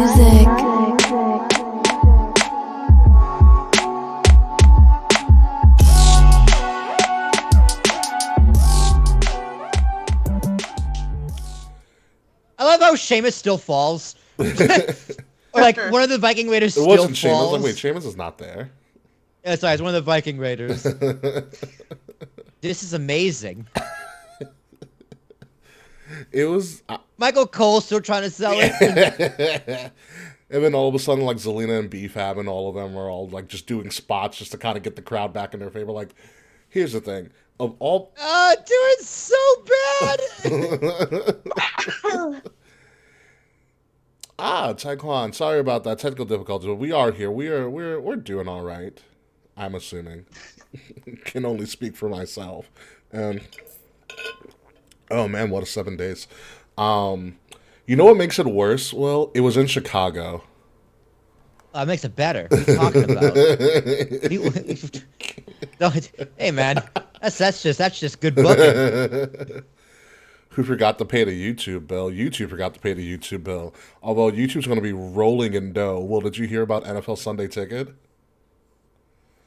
music. I love how Sheamus still falls. Or like one of the Viking Raiders It still wasn't Sheamus. falls. Like, wait, Sheamus is not there. Yeah, sorry, it's one of the Viking Raiders. This is amazing. It was... Michael Cole still trying to sell it. And then all of a sudden, like, Zelina and BFAB and all of them were all, like, just doing spots just to kind of get the crowd back in their favor. Like, here's the thing. Of all... Doing so bad! Taekwon, sorry about that technical difficulties, but we are here. We're doing all right. I'm assuming. Can only speak for myself. And oh man, what a 7 days. You know what makes it worse? Well, it was in Chicago. It makes it better. What are you talking about? Hey man, that's just good booking. Who forgot to pay the YouTube bill? YouTube forgot to pay the YouTube bill. Although YouTube's going to be rolling in dough. Well, did you hear about NFL Sunday Ticket?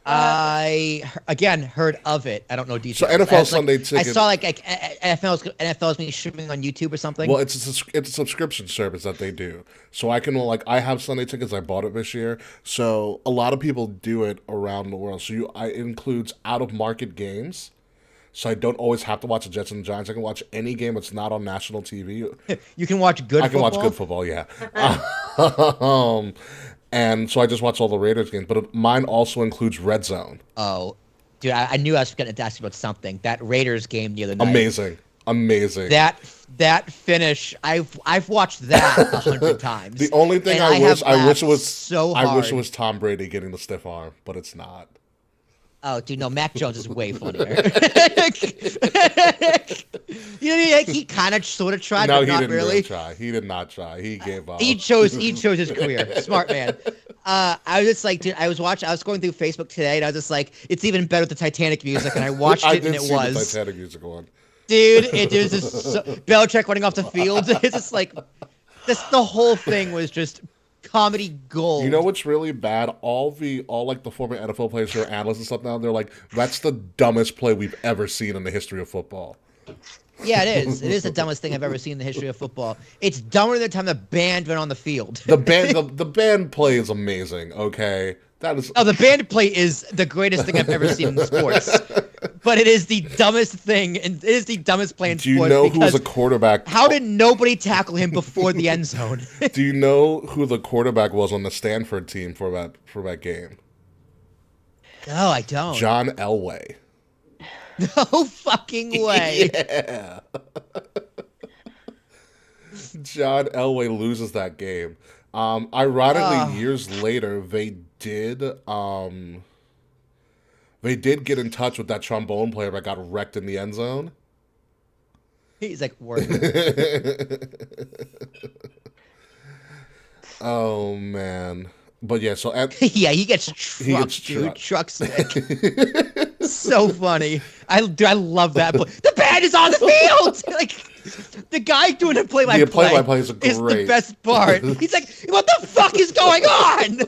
I again heard of it. I don't know details. So NFL Sunday Ticket. I saw like NFL's being streaming on YouTube or something. Well, it's a subscription service that they do. So I can I have Sunday Tickets. I bought it this year. So a lot of people do it around the world. So it includes out of market games. So I don't always have to watch the Jets and the Giants. I can watch any game that's not on national TV. You can watch good. I can watch good football. Yeah. And so I just watch all the Raiders games, but mine also includes Red Zone. Oh, dude, I knew I was going to ask you about something. That Raiders game the other night. Amazing. That finish, I've watched that 100 times. The only thing I wish it was so hard. I wish it was Tom Brady getting the stiff arm, but it's not. Oh, dude, no, Mac Jones is way funnier. He kind of sort of tried, but not really. Try. He did not try. He gave up. He chose his career. Smart man. I was just like, dude, I was going through Facebook today, and I was just like, it's even better with the Titanic music, and I watched it, and it was the Titanic music one. Dude, it was just Belichick running off the field. It's just like the whole thing was just comedy gold. You know what's really bad? All the former NFL players who are analysts and stuff now, they're like, that's the dumbest play we've ever seen in the history of football. Yeah, it is. It is the dumbest thing I've ever seen in the history of football. It's dumber than the time the band went on the field. The band play is amazing, okay? That is the band play is the greatest thing I've ever seen in sports. But it is the dumbest thing, and it is the dumbest play in sports. Do you know who was a quarterback? How did nobody tackle him before the end zone? Do you know who the quarterback was on the Stanford team for that game? No, I don't. John Elway. No fucking way. Yeah. John Elway loses that game. Ironically, years later, they did get in touch with that trombone player that got wrecked in the end zone. He's like, work. Oh man. But yeah, so yeah, he gets truck stick. So funny. I love that. The band is on the field. Like the guy doing the play-by-play is great. The best part. He's like, what the fuck is going on?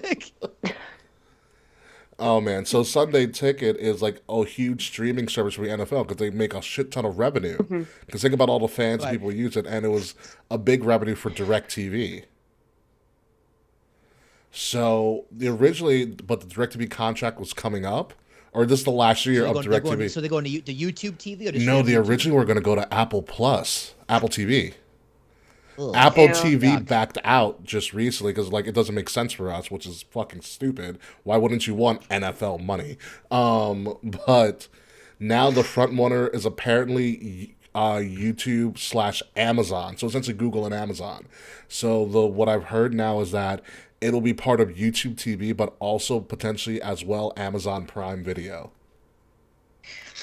Oh man, so Sunday Ticket is like a huge streaming service for the NFL because they make a shit ton of revenue. Because think about all the fans and people who use it, and it was a big revenue for DirecTV. So but the DirecTV contract was coming up, or this is the last year of DirecTV. So they're going to YouTube TV, or no? They originally were going to go to Apple TV. Ugh. Apple TV backed out just recently because it doesn't make sense for us, which is fucking stupid. Why wouldn't you want NFL money? But now the front runner is apparently YouTube/Amazon. So essentially Google and Amazon. So what I've heard now is that it'll be part of YouTube TV, but also potentially as well Amazon Prime Video.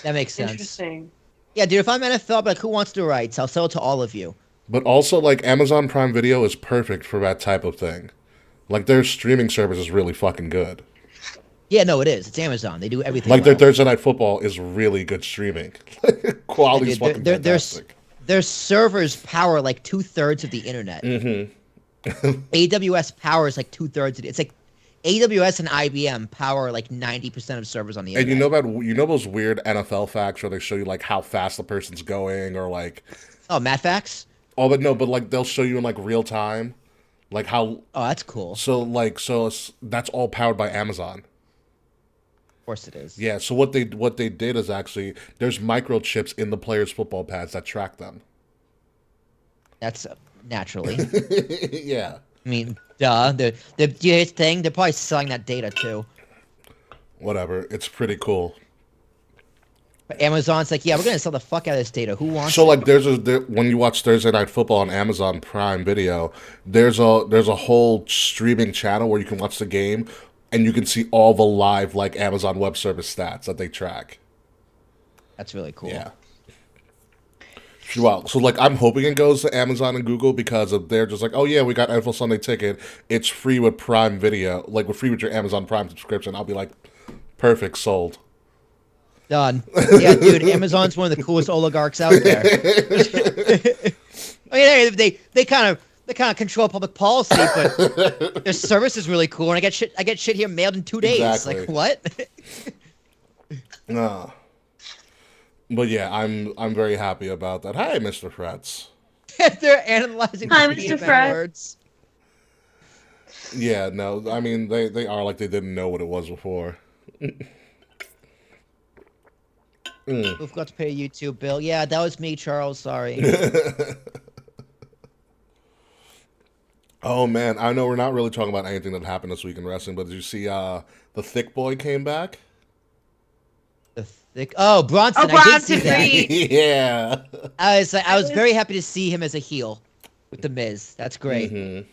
That makes sense. Interesting. Yeah, dude, if I'm NFL, I'll be like, who wants the rights? I'll sell it to all of you. But also, Amazon Prime Video is perfect for that type of thing. Their streaming service is really fucking good. Yeah, no, it is. It's Amazon. They do everything their Thursday Night Football is really good streaming. Quality is fucking fantastic. Their servers power 2/3 of the internet. Mm-hmm. AWS powers like 2/3 of it. It's like AWS and IBM power like 90% of servers on the internet. And you know those weird NFL facts where they show you like how fast the person's going or like Math facts? oh but no, but like they'll show you in like real time like how Oh, that's cool. that's all powered by Amazon. Of course it is. Yeah, so what they did is actually there's microchips in the players' football pads that track them. That's naturally. Yeah. I mean, duh. Here's the thing, they're probably selling that data too. Whatever. It's pretty cool. But Amazon's like, yeah, we're gonna sell the fuck out of this data. Who wants So it? like when you watch Thursday Night Football on Amazon Prime Video, there's a whole streaming channel where you can watch the game and you can see all the live like Amazon Web Service stats that they track. That's really cool. Yeah. Wow. So like I'm hoping it goes to Amazon and Google because they're just like, oh yeah, we got NFL Sunday Ticket. It's free with Prime Video, like with free with your Amazon Prime subscription. I'll be like, perfect, sold. Done. Yeah, dude, Amazon's one of the coolest oligarchs out there. I mean, they kind of control public policy, but their service is really cool, and I get shit here mailed in 2 days. Exactly. Like what? But yeah, I'm very happy about that. Hi, Mr. Fretz. They're analyzing Hi, Mr. Fretz. words. Yeah, no, I mean they are like they didn't know what it was before. We've got to pay a YouTube bill. Yeah, that was me, Charles. Sorry. Oh man, I know we're not really talking about anything that happened this week in wrestling, but did you see the Thick Boy came back? Bronson. Oh, I did see Bronson that. Reed. Yeah. I was very happy to see him as a heel with the Miz. That's great. Mm-hmm.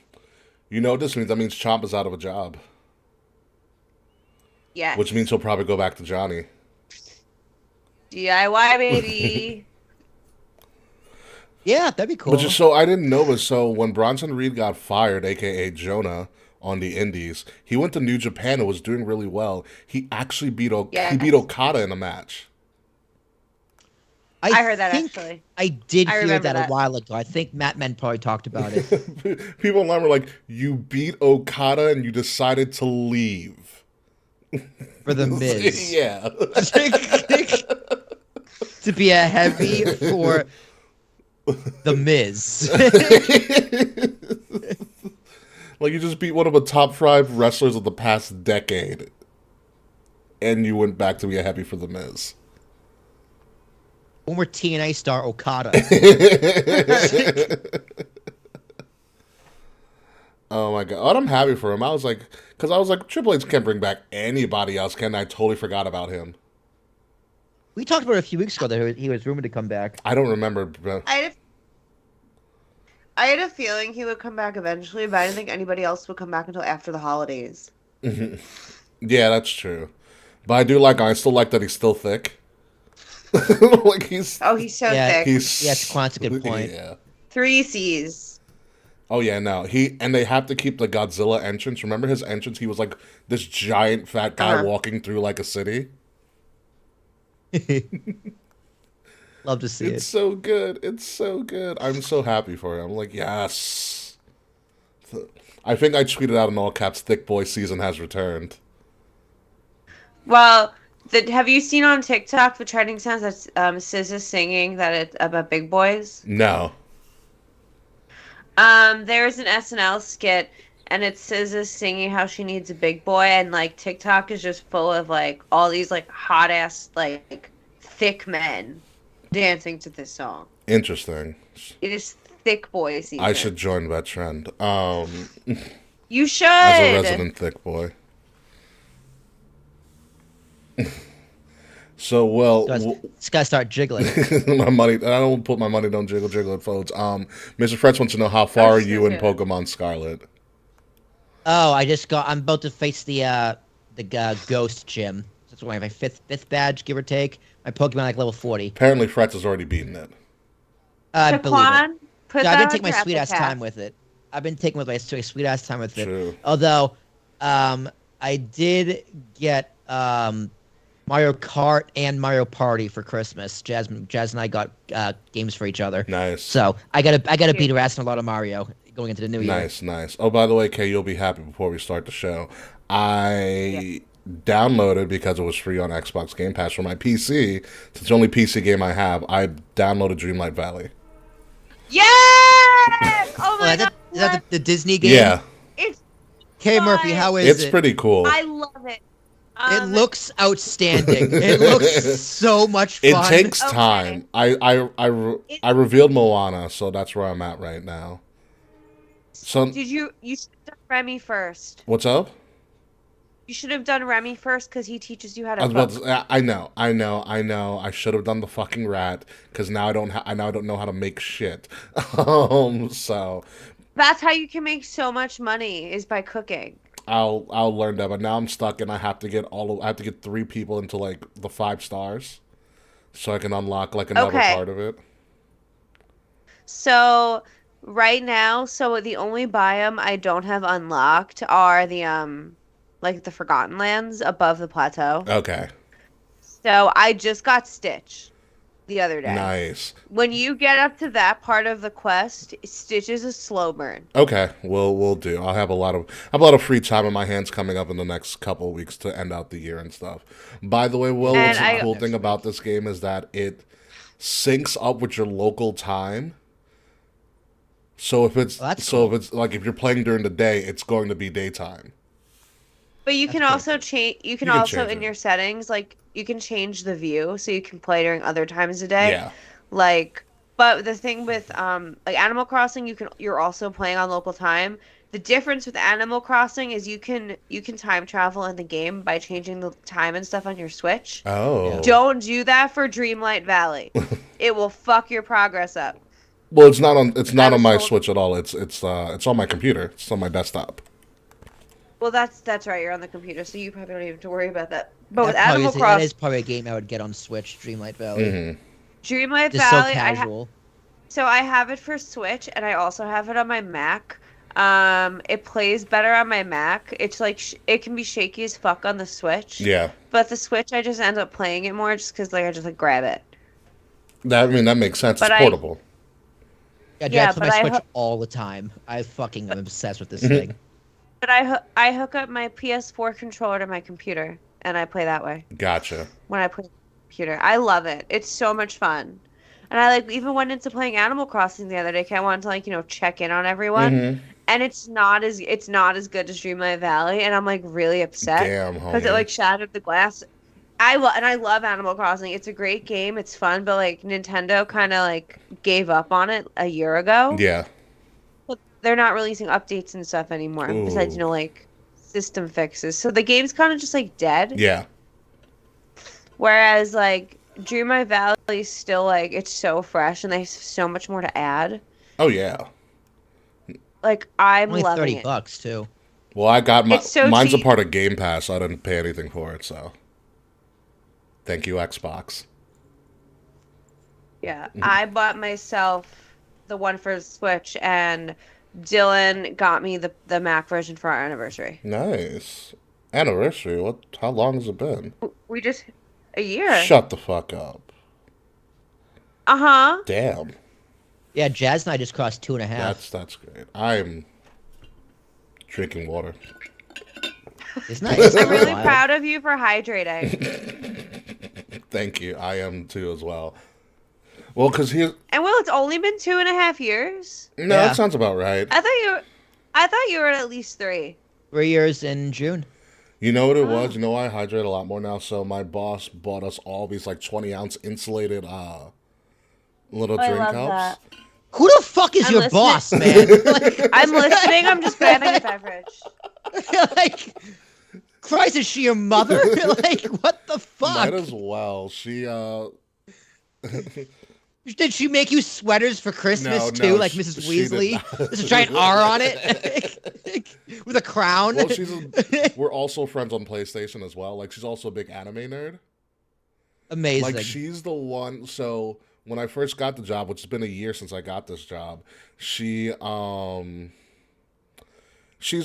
You know what this means? That means Ciampa's out of a job. Yeah. Which means he'll probably go back to Johnny. DIY, baby. Yeah, that'd be cool. But just so I didn't know this, so when Bronson Reed got fired, aka Jonah, on the Indies, he went to New Japan and was doing really well. He actually beat Okada in a match. I heard that actually. I did hear that a while ago. I think Matt Men probably talked about it. People online were like, "You beat Okada and you decided to leave for the Miz." Yeah. To be a heavy for the Miz. Like you just beat one of the top 5 wrestlers of the past decade, and you went back to be a heavy for the Miz. Former TNA star Okada. Oh my god! I'm happy for him. I was like, Triple H can't bring back anybody else, can I? Totally forgot about him. We talked about it a few weeks ago that he was rumored to come back. I don't remember. I had a feeling he would come back eventually, but I didn't think anybody else would come back until after the holidays. Yeah, that's true. But I still like that he's still thick. Like he's so thick. That's a good point. Yeah. 3 C's. Oh yeah, no. And they have to keep the Godzilla entrance. Remember his entrance? He was like this giant fat guy walking through like a city. Love to see it. It's so good. It's so good. I'm so happy for him. I'm like, yes. I think I tweeted out in all caps, Thick Boy season has returned. Well, have you seen on TikTok the trending sounds that SZA singing that it's about big boys? No. There's an SNL skit, and it's SZA singing how she needs a big boy, and like TikTok is just full of like all these like hot ass like thick men dancing to this song. Interesting. It is thick boy season. I should join that trend. You should. As a resident thick boy. So Just gotta start jiggling. My money. I don't put my money. Don't jiggle at folks. Mr. Fretz wants to know how far are you in Pokemon Scarlet? Oh, I'm about to face the Ghost Gym. That's why my fifth badge, give or take. My Pokemon like level 40. Apparently, Fretz has already beaten it. I believe it. I've been taking my sweet ass time with it. True. Although, I did get Mario Kart and Mario Party for Christmas. Jazz and I got games for each other. Nice. So I gotta beat her ass in a lot of Mario. going into the new year. Nice. Oh, by the way, Kay, you'll be happy before we start the show. I downloaded, because it was free on Xbox Game Pass for my PC. It's the only PC game I have. I downloaded Dreamlight Valley. Yes! Oh my god! Is that the Disney game? Yeah. It's K Murphy, how is it? It's pretty cool. I love it. It looks outstanding. It looks so much fun. It takes time. I revealed Moana, so that's where I'm at right now. So you should have done Remy first. What's up? You should have done Remy first because he teaches you how to I know. I should have done the fucking rat because now I don't know how to make shit. So that's how you can make so much money is by cooking. I'll learn that, but now I'm stuck and I have to get 3 people into like the 5 stars, so I can unlock like another part of it. So right now, the only biome I don't have unlocked are the like the Forgotten Lands above the plateau. Okay. So I just got Stitch the other day. Nice. When you get up to that part of the quest, Stitch is a slow burn. Okay, we'll do. I'll have a lot of free time in my hands coming up in the next couple of weeks to end out the year and stuff. By the way, Will, what's the cool thing about this game is that it syncs up with your local time. So if it's like if you're playing during the day, it's going to be daytime. But you can also change. You can also in your settings, like you can change the view so you can play during other times of day. Yeah. Like, but the thing with like Animal Crossing, you're also playing on local time. The difference with Animal Crossing is you can time travel in the game by changing the time and stuff on your Switch. Oh. Don't do that for Dreamlight Valley. It will fuck your progress up. Well, it's not on my Switch at all. It's on my computer. It's on my desktop. Well, that's right. You're on the computer, so you probably don't even have to worry about that. But with Animal Crossing, that is probably a game I would get on Switch. Dreamlight Valley. Mm-hmm. Dreamlight Just Valley. So casual. So I have it for Switch, and I also have it on my Mac. It plays better on my Mac. It's like it can be shaky as fuck on the Switch. Yeah. But the Switch, I just end up playing it more just because I just grab it. That makes sense. It's portable. I play my Switch all the time. I fucking am obsessed with this thing. But I hook up my PS4 controller to my computer, and I play that way. Gotcha. When I play on the computer, I love it. It's so much fun. And I even went into playing Animal Crossing the other day. I wanted to check in on everyone, and it's not as good as Dreamlight Valley, and I'm really upset. Damn, homie. Because it shattered the glass. I love Animal Crossing. It's a great game. It's fun, but Nintendo kind of gave up on it a year ago. Yeah. But they're not releasing updates and stuff anymore. Ooh. Besides system fixes. So the game's kind of just dead. Yeah. Whereas Dreamlight Valley is still it's so fresh and they have so much more to add. Oh yeah. I'm only loving $30 too. Well, I got mine's cheap. a part of Game Pass, so I didn't pay anything for it, so thank you, Xbox. Yeah. I bought myself the one for Switch, and Dylan got me the Mac version for our anniversary. Nice. Anniversary? How long has it been? We just a year. Shut the fuck up. Uh-huh. Damn. Yeah, Jazz and I just crossed 2.5. That's great. I'm drinking water. It's nice. I'm really proud of you for hydrating. Thank you. I am too as well. Well, because it's only been 2.5 years. No, that sounds about right. I thought you were at least 3. 3 years in June. You know what it was? You know I hydrate a lot more now. So my boss bought us all these 20-ounce insulated little drink cups. That. Who the fuck is your boss, man? I'm listening. I'm just grabbing a beverage. Christ, is she your mother? What the fuck? Might as well. She Did she make you sweaters for Christmas too, like Mrs. Weasley? There's a giant R on it with a crown. Well, we're also friends on PlayStation as well. She's also a big anime nerd. Amazing. She's the one. So when I first got the job, which has been a year since I got this job, she's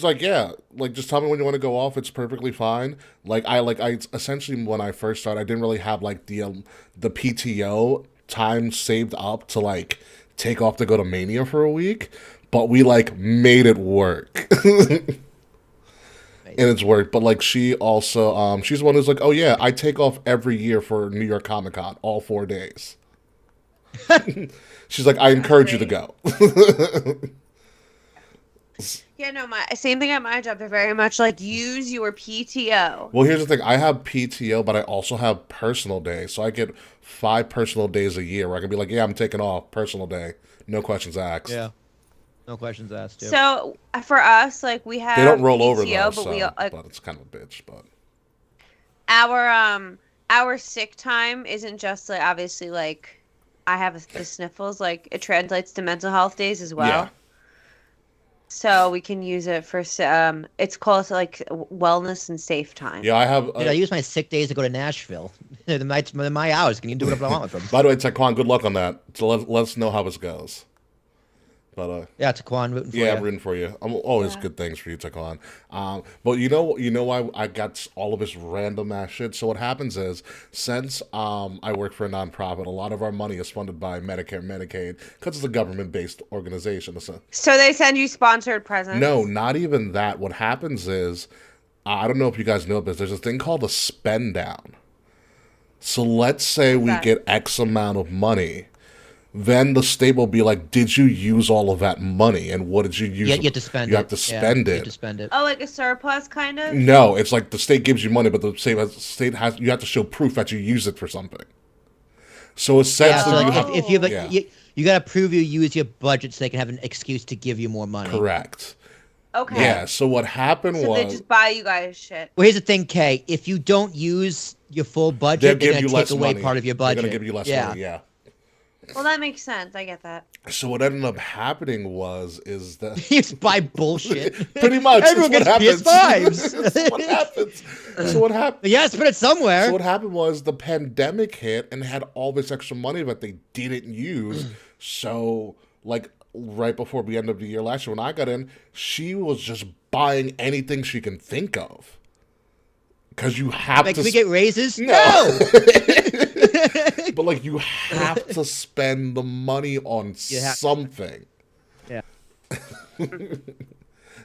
like, yeah, just tell me when you want to go off. It's perfectly fine. I essentially when I first started, I didn't really have the PTO time saved up to take off to go to Mania for a week. but we like made it work. And it's worked. But like she also she's the one who's like, oh yeah, I take off every year for New York Comic Con, all 4 days. She's like, I encourage you to go. Yeah, no, my same thing at my job. They're very much like, use your PTO. Well, here's the thing. I have PTO, but I also have personal days. So I get 5 personal days a year where I can be like, yeah, I'm taking off personal day. No questions asked. Yeah. No questions asked. Too. So for us, like we have They don't roll PTO, over though, but so, we like, but it's kind of a bitch. But our sick time isn't just like obviously like I have the sniffles. Like it translates to mental health days as well. Yeah. So we can use it for it's called like wellness and safe time. yeah, I have. Dude, I use my sick days to go to Nashville. They're my hours. Can you do whatever I want with them? By the way, Taekwon, good luck on that. So let us know how this goes. But yeah, Taekwon, rooting for you. yeah, I'm rooting for you. I'm always good things for you, Taekwon. But you know why I got all of this random ass shit. So what happens is, since I work for a nonprofit, a lot of our money is funded by Medicare and Medicaid because it's a government-based organization. So they send you sponsored presents? No, not even that. What happens is, I don't know if you guys know this. There's a thing called a spend down. So let's say we get X amount of money. Then the state will be like, did you use all of that money? And what did you use? Yeah, you have to spend it. You have to spend it. You have to spend it. Oh, like a surplus kind of? No, it's like the state gives you money, but the state has you have to show proof that you use it for something. So essentially, yeah, so like if you have you got to prove you use your budget so they can have an excuse to give you more money. Correct. Okay. Yeah, so what happened was... they just buy you guys shit. Well, here's the thing, Kay. If you don't use your full budget, they're going to take away part of your budget. They're going to give you less money, yeah. Well, that makes sense. I get that. So what ended up happening is that... You just buy bullshit. Pretty much. Everyone gets PS5s. That's what happens. So what happened... You got to spend it somewhere. So what happened was the pandemic hit and had all this extra money that they didn't use. So, like... right before the end of the year last year when I got in, she was just buying anything she can think of. Because you have to... Can we get raises? No! But, like, you have to spend the money on something. Yeah.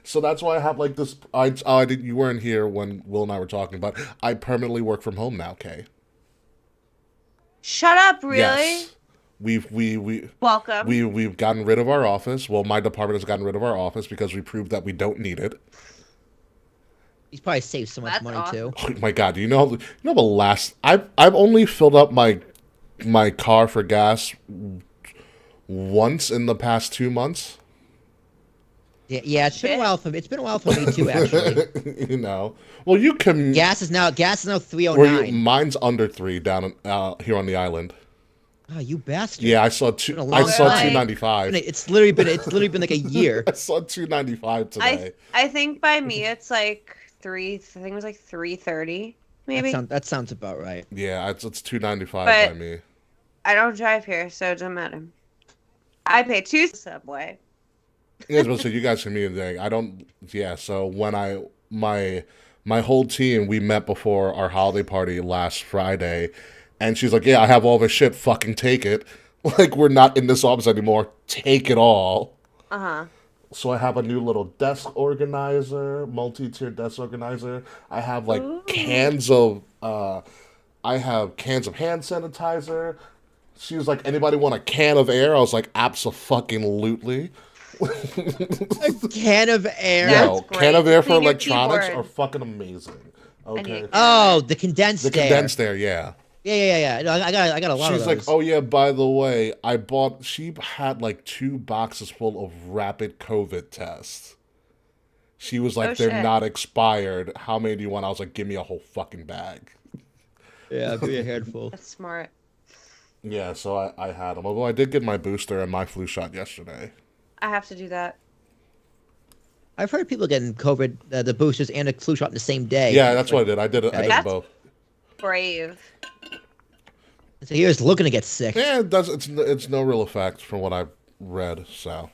So that's why I have, like, this... you weren't here when Will and I were talking, but I permanently work from home now, Kay. Shut up, really? Yes. Welcome. We've gotten rid of our office. Well, my department has gotten rid of our office because we proved that we don't need it. He's probably saved so much money too. Oh my god, do you know the last I've only filled up my car for gas once in the past 2 months. Yeah, it's been a while for me too, actually. You know. Well, you can gas is now $3.09. Mine's under 3 down here on the island. Oh, you bastard! Yeah, I saw $2.95. It's literally been like a year. I saw $2.95 today. I think by me it's like I think it was like $3.30 maybe. That sounds about right. Yeah, it's $2.95 by me. I don't drive here, so it doesn't matter. I pay $2 Subway. Yeah, so you guys can meet today. I don't. Yeah, so when my whole team, we met before our holiday party last Friday. And she's like, yeah, I have all this shit. Fucking take it. Like, we're not in this office anymore. Take it all. Uh-huh. So I have a new little desk organizer, multi-tier desk organizer. I have, like, cans of hand sanitizer. She was like, anybody want a can of air? I was like, abso-fucking-lutely. A can of air? No, can of air for electronics are fucking amazing. Okay. Oh, the condensed air. The condensed air, yeah. Yeah. No, I got a lot of those. She's like, oh yeah, by the way, she had like 2 boxes full of rapid COVID tests. She was like, they're not expired. How many do you want? I was like, give me a whole fucking bag. Yeah, give me a handful. That's smart. Yeah, so I had them. Although I did get my booster and my flu shot yesterday. I have to do that. I've heard people getting COVID, the boosters and a flu shot in the same day. Yeah, that's what I did. I did both. Brave. So he was looking to get sick. Yeah, it does. It's no real effect from what I've read. So,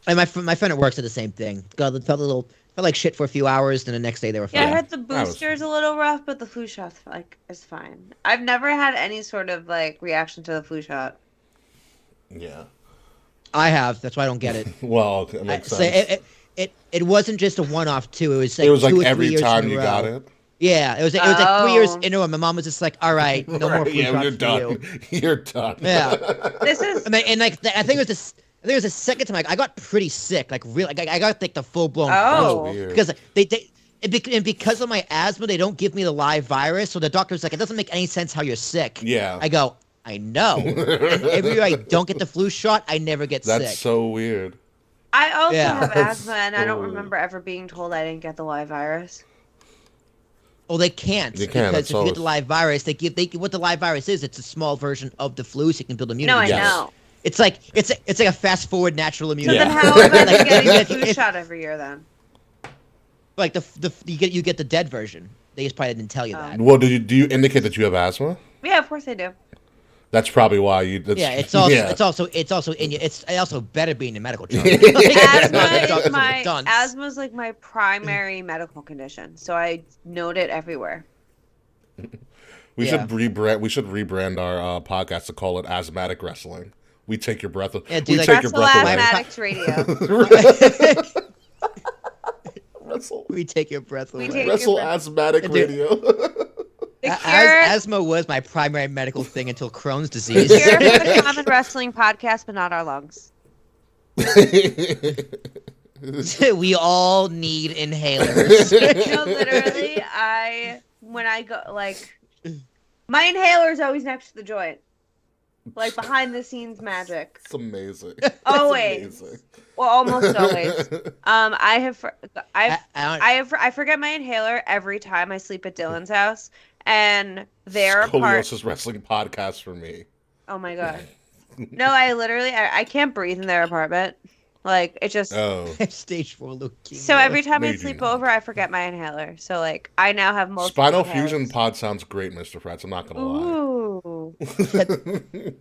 and my friend at work said the same thing. Felt like shit for a few hours, then the next day they were fine. Yeah, I heard the booster's a little rough, but the flu shot is fine. I've never had any sort of like reaction to the flu shot. Yeah. I have. That's why I don't get it. Well, it makes So sense. it wasn't just a one-off too. It was like, It was like 2 or 3 every years time in a you row. got it. Yeah, it was like 3 years in a row. My mom was just like, "All right, no more flu shots you're for done. you." You're done. Yeah. This is And like I think it was the second time I got pretty sick, like really, like I got like the full blown Oh. flu because and because of my asthma, they don't give me the live virus. So the doctor's like, it doesn't make any sense how you're sick. Yeah. I go, I know. And every year I don't get the flu shot, I never get sick. That's so weird. I also Yeah. have asthma, and I don't so remember ever being told I didn't get the live virus. Oh, they can't. They can't, Because it's if you get the always- live virus, they give what the live virus is. It's a small version of the flu, so you can build immunity. No, I Yes. know. It's like a fast forward natural So immunity. then Yeah. how am I Like, getting the if- flu if- shot every year then? Like you get the dead version. They just probably didn't tell you that. Well, do you indicate that you have asthma? Yeah, of course I do. That's probably why you. That's, Yeah, it's also yeah. it's also in you. It's also better being a medical chart. Asthma's like my primary medical condition, so I note it everywhere. We Yeah. should rebrand. We should rebrand our podcast to call it Asthmatic Wrestling. We take your breath. Yeah, do we like- take your Wrestle breath away. Asthmatics Radio. Wrestle, We take your breath away. We take- Wrestle breath- Asthmatic Dude. Radio. The cure, Asthma was my primary medical thing until Crohn's the disease. cure for the Common Wrestling Podcast, but not our lungs. We all need inhalers. No, literally, when I go, like, my inhaler is always next to the joint. Like, behind the scenes magic. It's amazing. Always. Amazing. Well, almost always. I I forget my inhaler every time I sleep at Dylan's house, and their apartment. Scoliosis Wrestling Podcast for me. Oh my god. No, I can't breathe in their apartment. Like, it just. Oh. have stage 4 leukemia. So every time I Maybe sleep not. over, I forget my inhaler. So like, I now have multiple. Spinal inhalers. Fusion Pod sounds great, Mr. Fratz. I'm not gonna lie. Ooh. The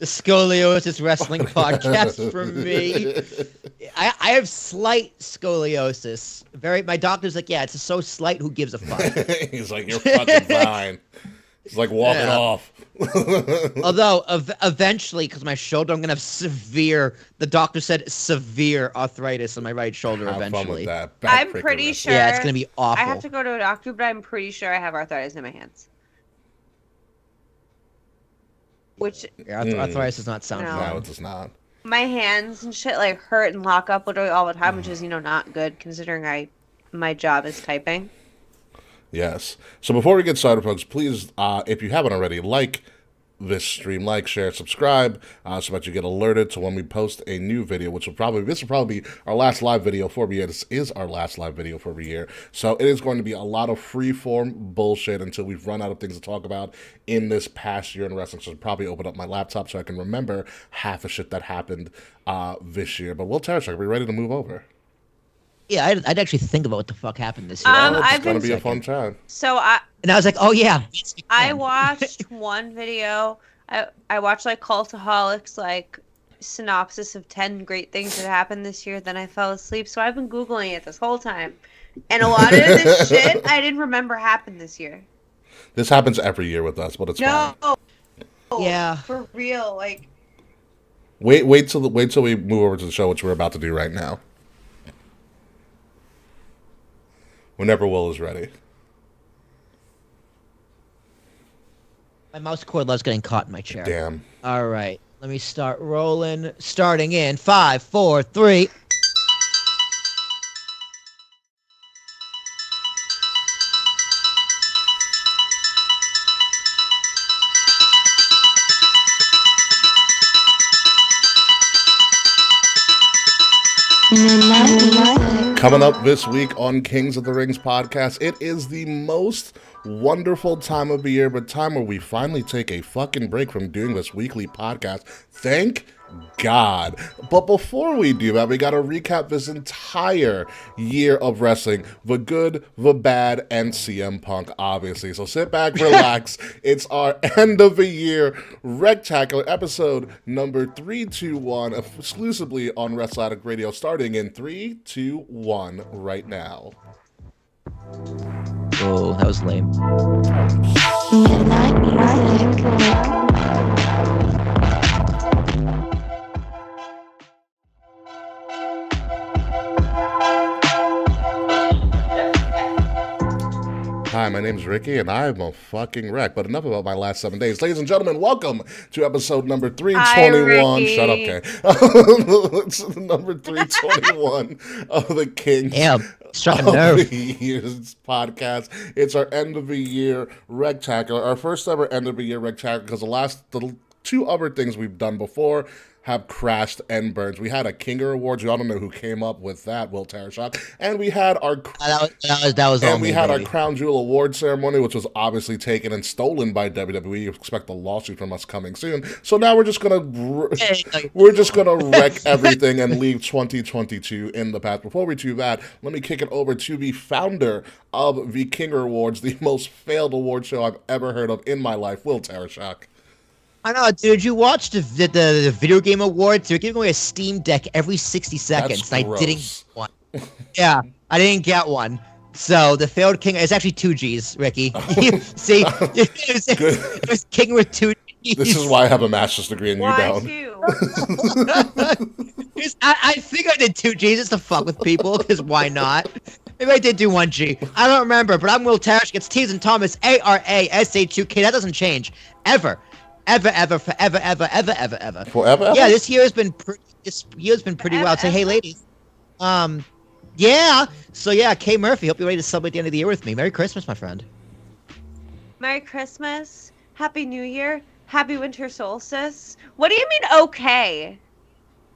Scoliosis Wrestling Podcast for me. I have slight scoliosis. My doctor's like, yeah, it's so slight. Who gives a fuck? He's like, you're fucking fine. He's like walking Yeah. off. Although eventually, because my shoulder, I'm gonna have severe. The doctor said severe arthritis in my right shoulder. Have fun Eventually, with that. I'm Backbreaker pretty wrestling. sure. yeah, it's gonna be awful. I have to go to a doctor, but I'm pretty sure I have arthritis in my hands. Which Yeah, arthritis does not sound No. No, fun. it does not. my hands and shit like hurt and lock up literally all the time, which is not good considering my job is typing. Yes. So before we get started, folks, please, if you haven't already, like this stream, like, share, subscribe, so that you get alerted to when we post a new video, this will probably be our last live video for the year. This is our last live video for the year. So it is going to be a lot of free-form bullshit until we've run out of things to talk about in this past year in wrestling. So I'll probably open up my laptop so I can remember half the shit that happened this year. But Will Terrence, are we ready to move over? Yeah, I'd actually think about what the fuck happened this year. Well, it's I've going been- to be a fun time. So And I was like, oh yeah. I watched one video. I watched like Cultaholics, like synopsis of 10 great things that happened this year. Then I fell asleep. So I've been Googling it this whole time. And a lot of this shit I didn't remember happened this year. This happens every year with us, but it's fine. No. Yeah. For real. Like, Wait till we move over to the show, which we're about to do right now. Whenever Will is ready. My mouse cord loves getting caught in my chair. Damn. All right, let me start rolling. Starting in 5, 4, 3. Coming up this week on Kings of the Rings podcast, it is the most wonderful time of the year, but time where we finally take a fucking break from doing this weekly podcast. Thank God. But before we do that, we got to recap this entire year of wrestling, the good, the bad, and CM Punk, obviously. So sit back, relax. It's our end of the year Wrecktacular episode number 321, exclusively on Wrestle Addict Radio, starting in 3, 2, 1 right now. Oh, that was lame. my name's Ricky, and I'm a fucking wreck. But enough about my last 7 days. Ladies and gentlemen, welcome to episode number 321. Shut up, Kay. It's number 321 of the Kings of the Year's podcast. It's our end of the year Wrecktacular, our first ever end of the year Wrecktacular, because the two other things we've done before have crashed and burned. We had a Kinger Awards. We all don't know who came up with that, Will Tarashok. And we had our our Crown Jewel Award ceremony, which was obviously taken and stolen by WWE. You expect a lawsuit from us coming soon. So now we're just gonna wreck everything and leave 2022 in the past. Before we do that, let me kick it over to the founder of the Kinger Awards, the most failed award show I've ever heard of in my life, Will Tarashok. I know, dude. You watched the video game awards? They're giving away a Steam Deck every 60 seconds. That's gross. I didn't get one. Yeah, I didn't get one. So the failed King is actually 2 Gs, Ricky. See, it was King with 2 Gs. This is why I have a master's degree and you don't. I think I did 2 Gs just to fuck with people, because why not? Maybe I did do 1 G. I don't remember, but I'm Will Tarash. It's T's and Thomas, ARASH2K. That doesn't change. Ever. Forever. Forever? Yeah, this year has been pretty wild. Say, hey, ladies. Yeah. So, yeah, Kay Murphy, hope you're ready to celebrate the end of the year with me. Merry Christmas, my friend. Merry Christmas. Happy New Year. Happy Winter Solstice. What do you mean, okay?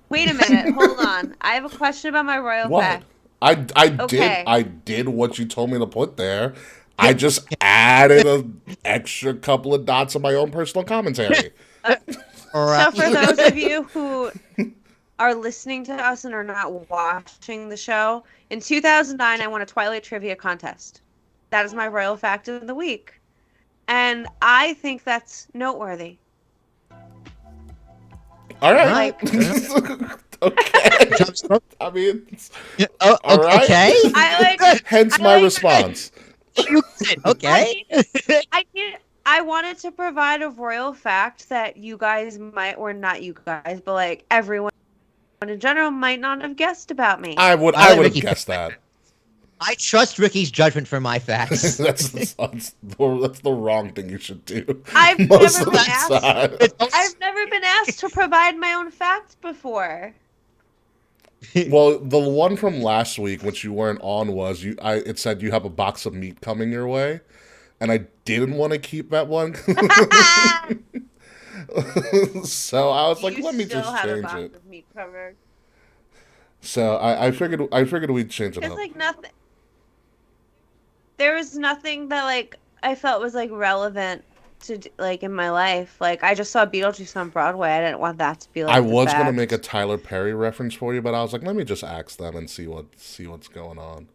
Wait a minute. Hold on. I have a question about my royal fact. I did what you told me to put there. I just added an extra couple of dots of my own personal commentary. So for those of you who are listening to us and are not watching the show, in 2009, I won a Twilight Trivia contest. That is my royal fact of the week. And I think that's noteworthy. All right. Okay. I mean, all right. Okay. Hence my response. Okay. I wanted to provide a royal fact that you guys might, or not you guys, but like everyone in general might not have guessed about me. I would have guessed that. I trust Ricky's judgment for my facts. that's the wrong thing you should do. I've never been asked to provide my own facts before. Well, the one from last week, which you weren't on, was it said you have a box of meat coming your way, and I didn't want to keep that one. So I was like, let me just change it. Of meat covered. So I figured we'd change it up. It's like nothing. There was nothing that like I felt was like relevant to like in my life. Like I just saw Beetlejuice on Broadway. I didn't want that to be like I was gonna make a Tyler Perry reference for you, but I was like, let me just ask them and see what's going on.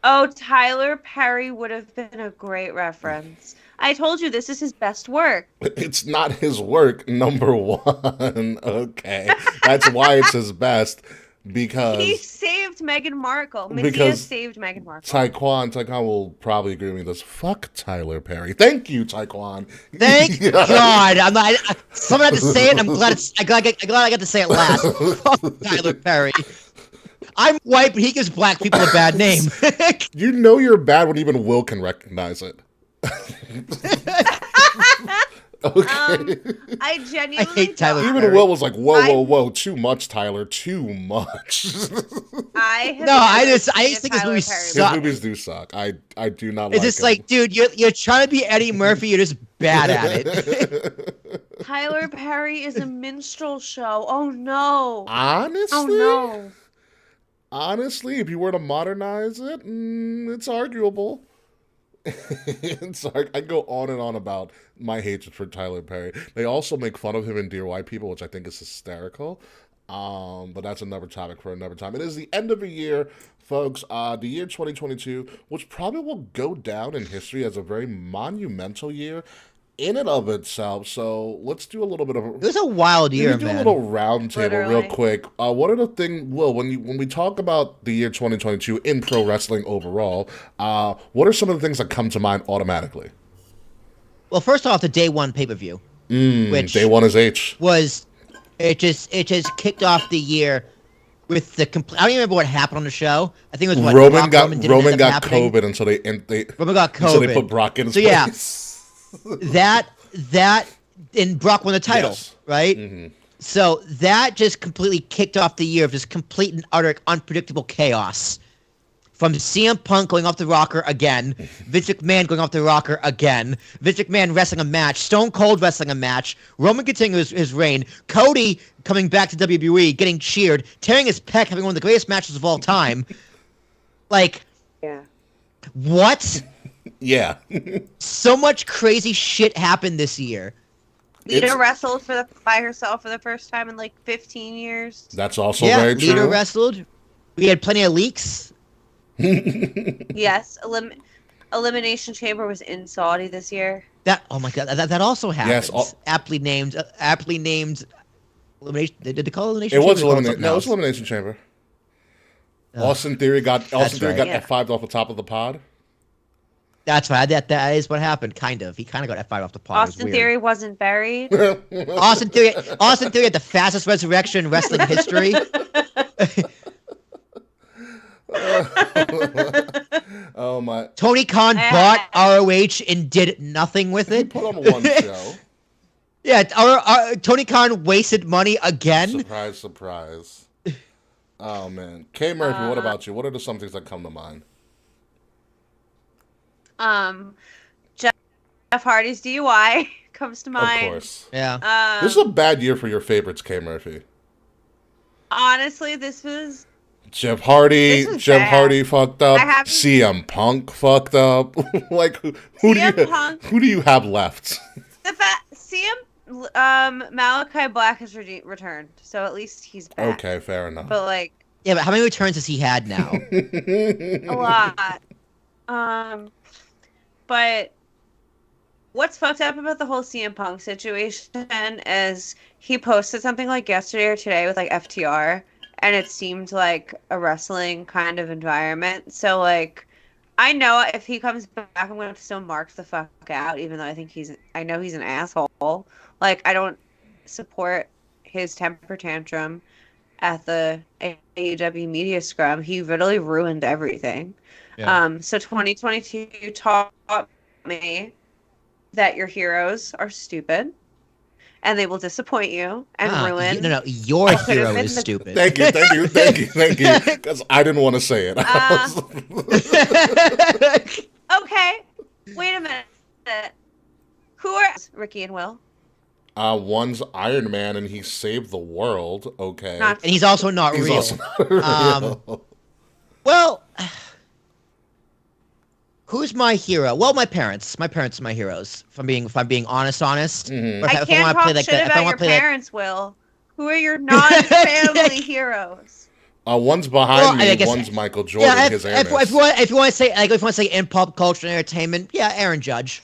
Oh, Tyler Perry would have been a great reference. I told you this is his best work. It's not his work, number one. Okay, that's why it's his best. Because he saved Meghan Markle. Medea saved Meghan Markle. Taekwon will probably agree with this. Fuck Tyler Perry. Thank you, Taekwon. Thank God. Someone had to say it. I'm glad I got to say it last. Fuck Tyler Perry. I'm white, but he gives black people a bad name. You know you're bad when even Will can recognize it. Okay. I genuinely hate Tyler Even Perry. Will was like, whoa, too much, Tyler, too much. I just think his movies suck. His movies do suck. I do not like It's just like, dude, you're trying to be Eddie Murphy, you're just bad at it. Tyler Perry is a minstrel show. Oh no. Honestly? Oh no. Honestly, if you were to modernize it, it's arguable. I go on and on about my hatred for Tyler Perry. They also make fun of him in Dear White People, which I think is hysterical. But that's another topic for another time. It is the end of the year, folks. The year 2022, which probably will go down in history as a very monumental year in and of itself. So let's do a little bit of it was a wild year, man. Do a little round table real quick. What are the things, Will, when we talk about the year 2022 in pro wrestling overall, what are some of the things that come to mind automatically? Well, first off, the day one pay-per-view, which day one is H. It just kicked off the year with the complete. I don't even remember what happened on the show. I think it was what Roman Brock didn't Roman end up got happening. COVID, and so Roman got COVID. so they put Brock in his So, yeah. place. that and Brock won the title, Yes. right? Mm-hmm. So that just completely kicked off the year of just complete and utter unpredictable chaos. From CM Punk going off the rocker again, Vince McMahon going off the rocker again, Vince McMahon wrestling a match, Stone Cold wrestling a match, Roman continuing his reign, Cody coming back to WWE, getting cheered, tearing his pec, having one of the greatest matches of all time. Like, Yeah. what? Yeah. So much crazy shit happened this year. Lita wrestled by herself for the first time in like 15 years. That's also Yeah, very Lita true. wrestled. We had plenty of leaks. Yes, Elimination Chamber was in Saudi this year. Oh my god, that also happens. Yes, aptly named elimination. Did they call it elimination? It was Chamber or elimination. something No, it was else? elimination chamber. Oh, Austin Theory got right. F5'd off the top of the pod. That's right. That is what happened. Kind of. He kind of got F5 off the pod. It was Austin weird. Theory wasn't buried. Austin Theory had the fastest resurrection in wrestling history. Oh my! Tony Khan bought ROH and did nothing with He it. put on one show. Yeah, Tony Khan wasted money again. Surprise, surprise. Oh man, K Murphy. What about you? What are some things that come to mind? Jeff Hardy's DUI comes to mind. Of course. Yeah. This is a bad year for your favorites, K Murphy. Honestly, this was Jeff Hardy. This was Jeff bad. Hardy fucked up. I haven't- CM Punk fucked up. Like who CM do you have left? the fact CM Malachi Black has returned, so at least he's back. Okay, fair enough. But like Yeah, but how many returns has he had now? a lot. But what's fucked up about the whole CM Punk situation is he posted something like yesterday or today with like FTR, and it seemed like a wrestling kind of environment. So like, I know if he comes back, I'm gonna still mark the fuck out, even though I know he's an asshole. Like, I don't support his temper tantrum at the AEW media scrum. He literally ruined everything. Yeah. So 2022 taught me that your heroes are stupid, and they will disappoint you and ruin. No, your could've hero been is the- stupid. Thank you. Because I didn't want to say it. Okay, wait a minute. Who are Ricky and Will? One's Iron Man and he saved the world. Okay. Not And he's also not He's real. also not real. Well, who's my hero? Well, my parents. My parents are my heroes. If I'm being honest. Mhm. But I if can't wanna talk play like shit that, if I about want your to play like, parents, Will. Who are your non-family heroes? One's behind Well, me. I guess- One's Michael Jordan. yeah, his if Ernest. you want to say in pop culture and entertainment, yeah, Aaron Judge.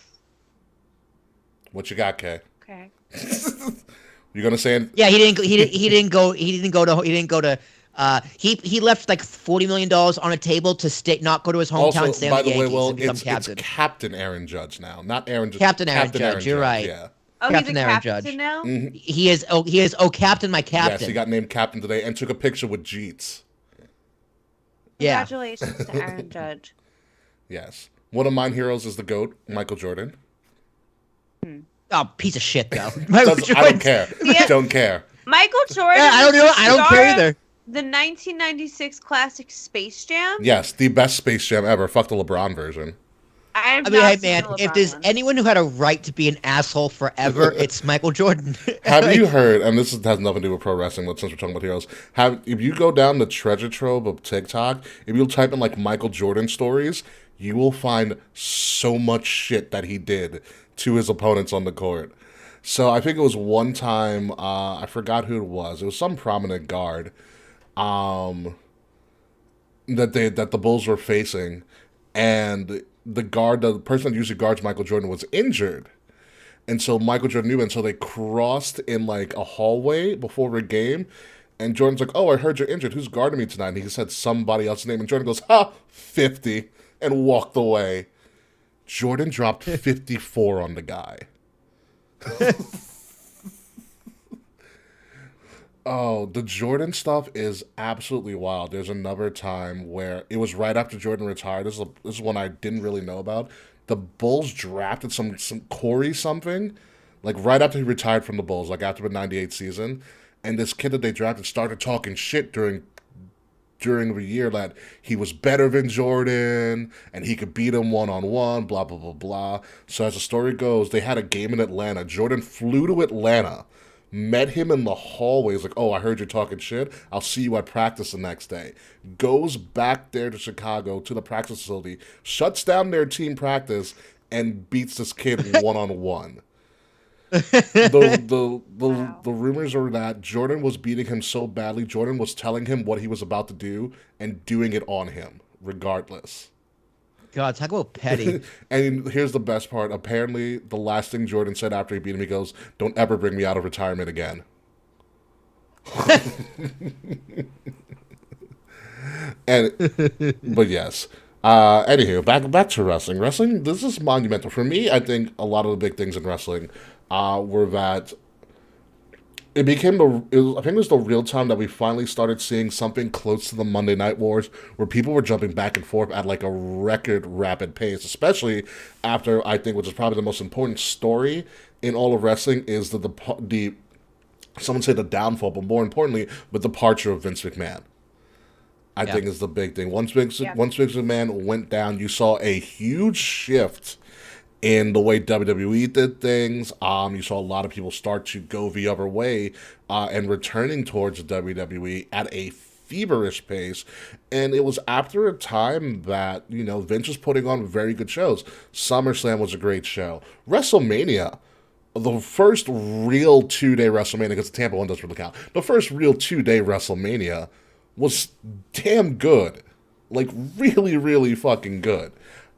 What you got, Kay? Okay. You gonna say it? Yeah, he didn't go to. He left like $40 million on a table to not go to his hometown, Also, stay on by the the way, Yankees, well, and become it's captain. Captain Aaron Judge now, not Aaron Judge. Captain Aaron Judge, you're right. Yeah. Oh, Captain he's a Aaron captain Judge. now? Mhm. He is. Oh, captain, my captain. Yes, he got named captain today and took a picture with Jeets. Yeah. Congratulations to Aaron Judge. Yes. One of mine heroes is the GOAT, Michael Jordan. Oh, piece of shit though. I don't care. Yeah. Don't care. Michael Jordan. Yeah, I don't know. I don't star care of either. The 1996 classic Space Jam. Yes, the best Space Jam ever. Fuck the LeBron version. I I mean, hey man, if there's anyone who had a right to be an asshole forever, it's Michael Jordan. Have you heard, and this has nothing to do with pro wrestling, but since we're talking about heroes, if you go down the treasure trove of TikTok, if you type in like Michael Jordan stories, you will find so much shit that he did to his opponents on the court. So I think it was one time, I forgot who it was. It was some prominent guard that the Bulls were facing, and the person that usually guards Michael Jordan was injured. And so Michael Jordan knew, and so they crossed in like a hallway before a game. And Jordan's like, "Oh, I heard you're injured. Who's guarding me tonight?" And he said somebody else's name. And Jordan goes, "Ha, 50," and walked away. Jordan dropped 54 on the guy. Oh, the Jordan stuff is absolutely wild. There's another time where it was right after Jordan retired. This is one I didn't really know about. The Bulls drafted some Corey something, like right after he retired from the Bulls, like after the '98 season, and this kid that they drafted started talking shit during the year that he was better than Jordan and he could beat him one on one, blah blah blah blah. So as the story goes, they had a game in Atlanta. Jordan flew to Atlanta, met him in the hallways, like, "Oh, I heard you're talking shit. I'll see you at practice the next day." Goes back there to Chicago to the practice facility, shuts down their team practice, and beats this kid one on one. The rumors are that Jordan was beating him so badly, Jordan was telling him what he was about to do and doing it on him, regardless. God, talk about petty. And here's the best part. Apparently, the last thing Jordan said after he beat him, he goes, "Don't ever bring me out of retirement again." And but yes. Anywho, back to wrestling. Wrestling, this is monumental for me. I think a lot of the big things in wrestling were that it became I think it was the real time that we finally started seeing something close to the Monday Night Wars, where people were jumping back and forth at like a record rapid pace. Especially after, I think, which is probably the most important story in all of wrestling, is the someone say the downfall, but more importantly, the departure of Vince McMahon. I think is the big thing. Once Vince McMahon went down, you saw a huge shift in the way WWE did things. You saw a lot of people start to go the other way and returning towards WWE at a feverish pace. And it was after a time that, Vince was putting on very good shows. SummerSlam was a great show. WrestleMania, the first real 2-day WrestleMania, because the Tampa one doesn't really count. The first real 2-day WrestleMania was damn good. Like, really, really fucking good.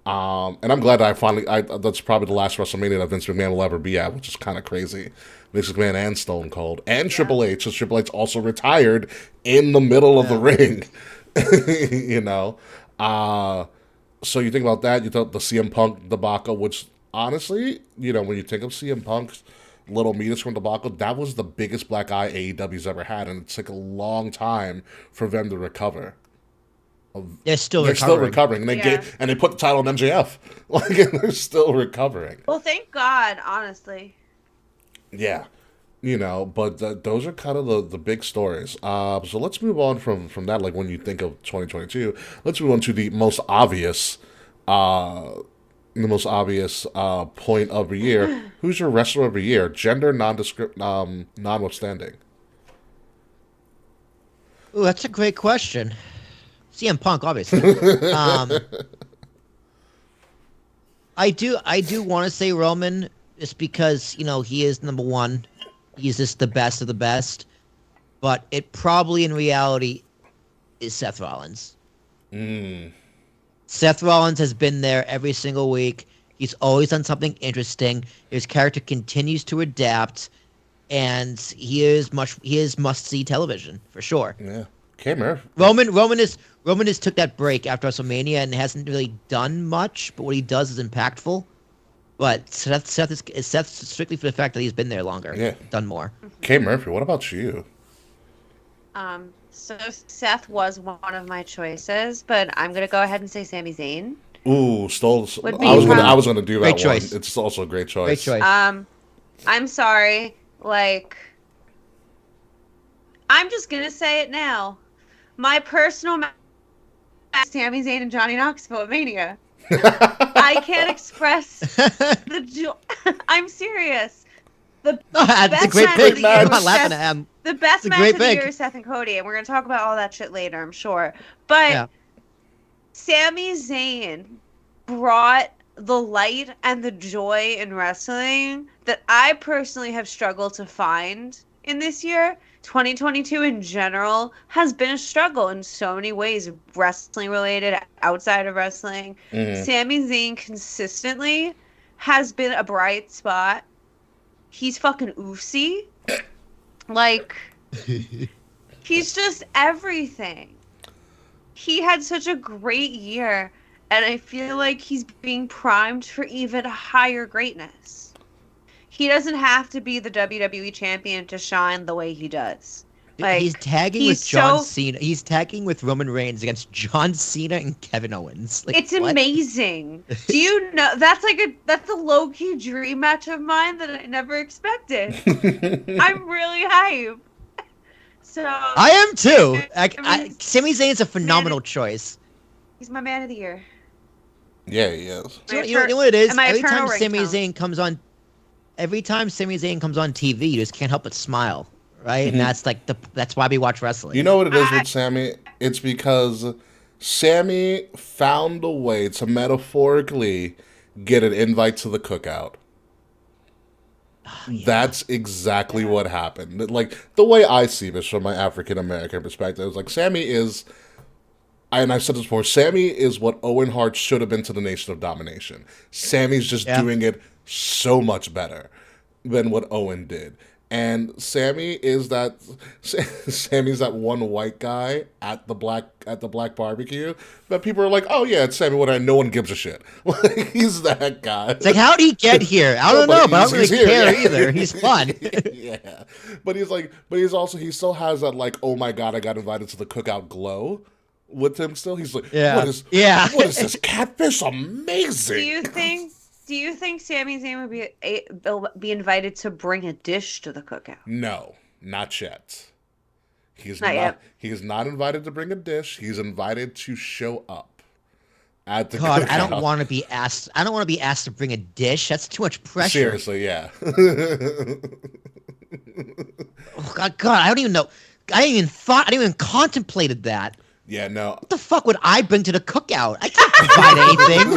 And I'm glad that that's probably the last WrestleMania that Vince McMahon will ever be at, which is kind of crazy. Vince McMahon and Stone Cold. And Triple H, because Triple H also retired in the middle of the ring. So you think about that, you thought the CM Punk debacle, which honestly, when you think of CM Punk's little meetings from debacle, that was the biggest black eye AEW's ever had, and it took a long time for them to recover. They're still recovering, and they put the title on MJF. Like, and they're still recovering. Well, thank God, honestly. Yeah, but those are kind of the big stories. So let's move on from that. Like, when you think of 2022, let's move on to the most obvious point of the year. Who's your wrestler of the year, gender notwithstanding? Ooh, that's a great question. CM Punk, obviously. I do want to say Roman, just because he is number one. He's just the best of the best. But it probably, in reality, is Seth Rollins. Seth Rollins has been there every single week. He's always done something interesting. His character continues to adapt, and he is must-see television for sure. Yeah, Murphy. Roman has took that break after WrestleMania and hasn't really done much, but what he does is impactful. But Seth strictly for the fact that he's been there longer, done more. Murphy, what about you? So Seth was one of my choices, but I'm gonna go ahead and say Sami Zayn. Ooh, I was gonna do that great choice. It's also a great choice. Great choice. I'm sorry, I'm just gonna say it now. My personal Sami Zayn and Johnny Knoxville at Mania. I can't express the joy. I'm serious. The that's a great pick. I'm not laughing at him. The best match of the year is Seth and Cody, and we're going to talk about all that shit later, I'm sure. But Sami Zayn brought the light and the joy in wrestling that I personally have struggled to find in this year. 2022 in general has been a struggle in so many ways, wrestling related, outside of wrestling. Sami Zayn consistently has been a bright spot. He's fucking oofsy. He's just everything. He had such a great year, and I feel like he's being primed for even higher greatness. He doesn't have to be the WWE champion to shine the way he does. Like, he's tagging he's with John so- Cena. He's tagging with Roman Reigns against John Cena and Kevin Owens. Like, It's what? amazing. Do you know that's a low key dream match of mine that I never expected. I'm really hype. So I am too. I mean, Sami Zayn's a phenomenal choice. he's my man of the year. Yeah, he is. You know what it is? my Every eternal time Sami ringtone. Zayn comes on, TV, you just can't help but smile, right? And that's like that's why we watch wrestling. You know what it is with Sammy? It's because Sammy found a way to metaphorically get an invite to the cookout. That's exactly what happened. Like, the way I see this from my African American perspective is like, Sammy is, and I've said this before, Sammy is what Owen Hart should have been to the Nation of Domination. Sammy's just doing it so much better than what Owen did. And Sammy's that one white guy at the black barbecue that people are like, oh yeah, it's Sammy Wood, and no one gives a shit. Like, he's that guy. It's like, how'd he get here? I don't know, but I don't really here, care yeah. either. He's fun. Yeah, but he still has that, like, oh my god, I got invited to the cookout glow with him still. He's like, what is this catfish? Amazing. Do you think Sami Zayn would be invited to bring a dish to the cookout? No, not yet. He's Not yet. He is not invited to bring a dish. He's invited to show up at the God, cookout. I don't want to be asked. I don't want to be asked to bring a dish. That's too much pressure. Seriously, yeah. Oh, God, I don't even know. I didn't even contemplated that. Yeah, no. What the fuck would I bring to the cookout? I can't provide anything.